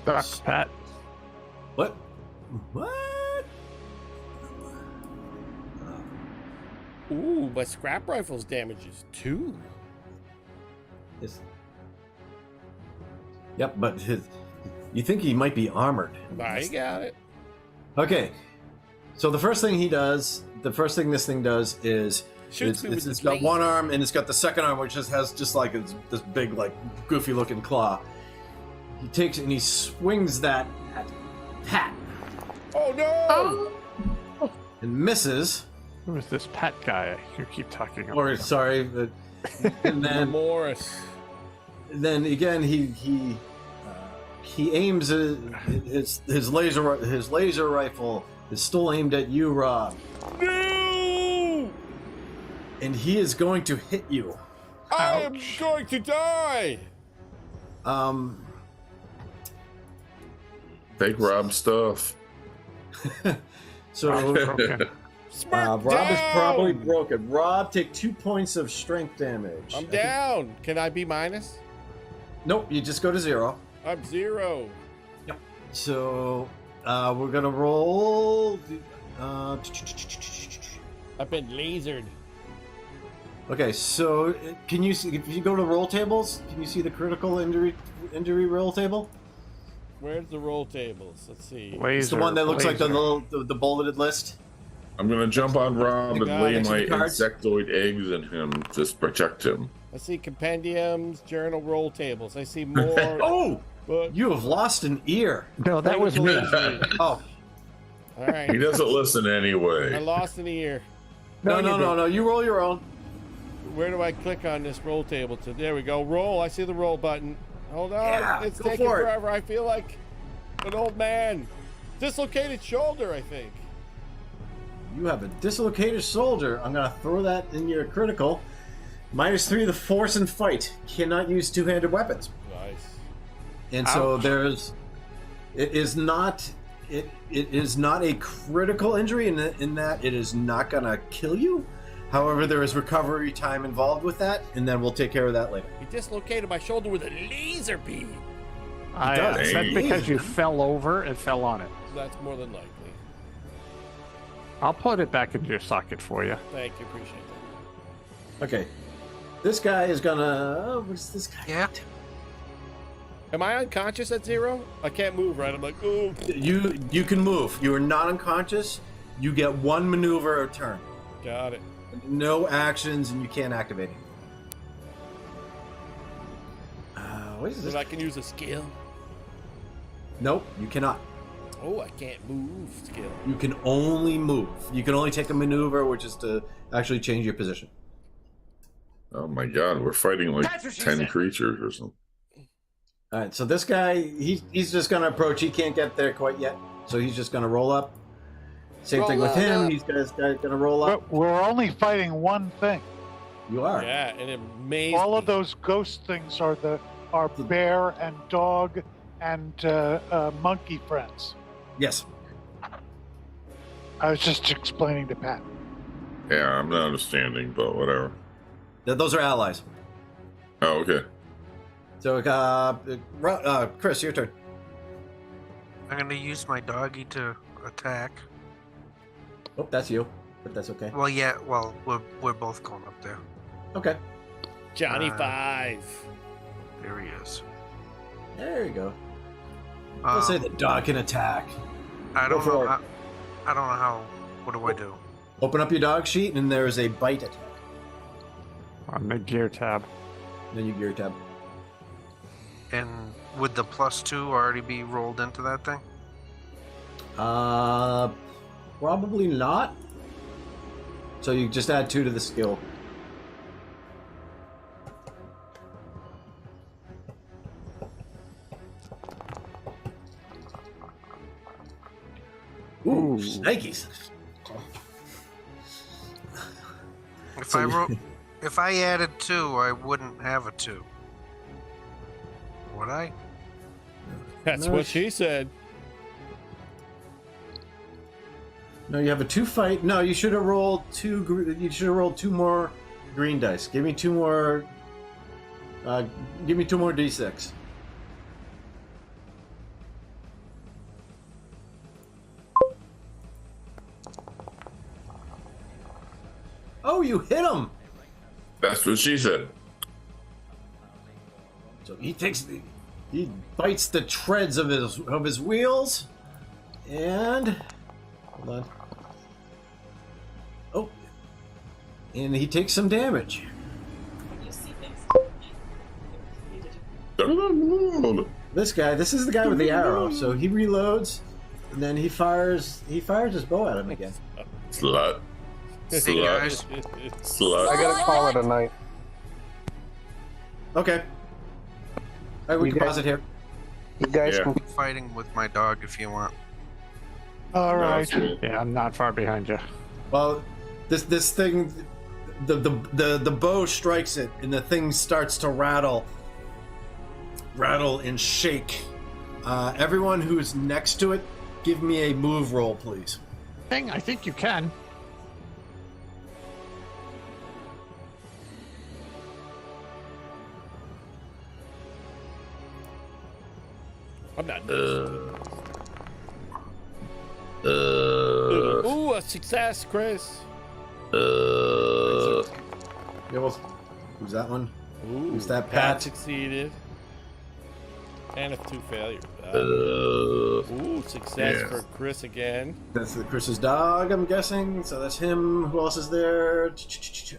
Ducks, Pat. What? What? Ooh, my scrap rifle's damage is 2. Yes. Yep, but you think he might be armored. I got it. Okay. So the first thing this thing does is it's got one arm and it's got the second arm which just has like this big like goofy looking claw. He takes it and he swings that at Pat. Oh no! And misses. Who is this Pat guy you keep talking about? Or sorry, but, and then Morris. Then again he aims his laser rifle is still aimed at you, Rob. No! And he is going to hit you. I am going to die. Take Rob's stuff. So Rob is probably broken. Rob, take 2 points of strength damage. I'm down. Can I be minus? Nope, you just go to 0. I'm 0. Yep. So we're gonna roll. I've been lasered. Okay, so can you see if you go to roll tables? Can you see the critical injury roll table? Where's the roll tables? Let's see. It's the one that looks like the bulleted list. I'm gonna jump on Rob and lay next to my the cards. insectoid eggs in him to protect him. I see compendiums, journal, roll tables. I see more. Oh! But You have lost an ear. No, that was me. Oh. All right. He doesn't listen I anyway. lost an ear. No. You roll your own. Where do I click on this roll table? There we go. Roll. I see the roll button. Hold on. Yeah, it's go taking for it. forever. I feel like an old man. Dislocated shoulder, I think. You have a dislocated shoulder. I'm gonna throw that in your critical. -3 the force and fight. Cannot use two-handed weapons. Nice. And so Ouch. it is not a critical injury in that it is not gonna kill you. However, there is recovery time involved with that, and then we'll take care of that later. He dislocated my shoulder with a laser beam. That's because you fell over and fell on it. That's more than likely. I'll put it back into your socket for you. Thank you. Appreciate that. Okay. This guy is gonna. What's this guy? Yeah. Am I unconscious at 0? I can't move, right? I'm like, oh. You can move. You are not unconscious. You get 1 maneuver a turn. Got it. No actions, and you can't activate it. What is this? But I can use a skill. Nope, you cannot. Oh, I can't move skill. You can only move. You can only take a maneuver, which is to actually change your position. Oh my god, we're fighting like That's what she 10 said. creatures or something. All right, so this guy, he's just going to approach. He can't get there quite yet, so he's just going to roll up. Same thing with him. He's going to roll up. But we're only fighting one thing. You are. Yeah, and it amazed All of me. those ghost things are bear and dog and monkey friends. Yes. I was just explaining to Pat. Yeah, I'm not understanding, but whatever. Those are allies. Oh, okay. So, Chris, your turn. I'm gonna use my doggy to attack. Oh, that's you, but that's okay. Well, yeah. Well, we're both going up there. Okay. Johnny 5. There he is. There you go. Let's say the dog can attack. I Go don't for know. it. I don't know how. What do I do? Open up your dog sheet, and there is a bite attack. On the gear tab. Then you gear tab. And would the +2 already be rolled into that thing? Probably not. So you just add 2 to the skill. Ooh, snakies. If I added 2, I wouldn't have a 2. Would I? That's what she said. No, you have a 2 fight. No, you should have rolled 2. You should have rolled 2 more green dice. Give me 2 more Give me 2 more d6. Oh, you hit him! That's what she said. So he bites the treads of his wheels, and hold on. Oh, and he takes some damage. This is the guy with the arrow. So he reloads, and then he fires his bow at him again. Slut. Hey guys, Slut. I gotta call it a night. Okay. All right, we You can guys- pause it here. You guys Yeah. can. fighting with my dog if you want. All right. Yeah, I'm not far behind you. Well, this thing, the bow strikes it, and the thing starts to rattle and shake. Everyone who's next to it, give me a move roll, please. I think you can. I'm not. Uh, Ooh, a success, Chris. uh, Yeah, well, who's that one? Ooh, Who's that, Pat Pat? succeeded. And 2 failures. uh, Success yeah. for Chris again. That's Chris's dog, I'm guessing. So that's him. Who else is there?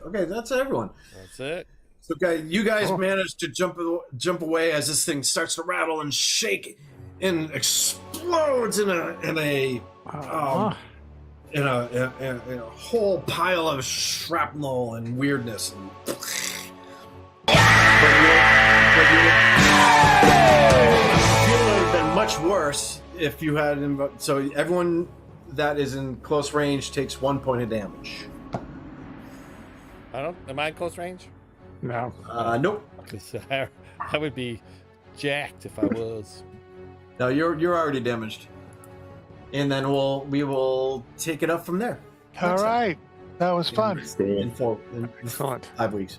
Okay, that's everyone. That's it. So, you guys managed to jump away as this thing starts to rattle and shake, and explodes in a whole pile of shrapnel and weirdness. And it would have been much worse if you had. So everyone that is in close range takes 1 point of damage. Am I in close range? No. Nope. I would be jacked if I was. No, you're already damaged. And then we will take it up from there. All right. That was fun. In 5 weeks.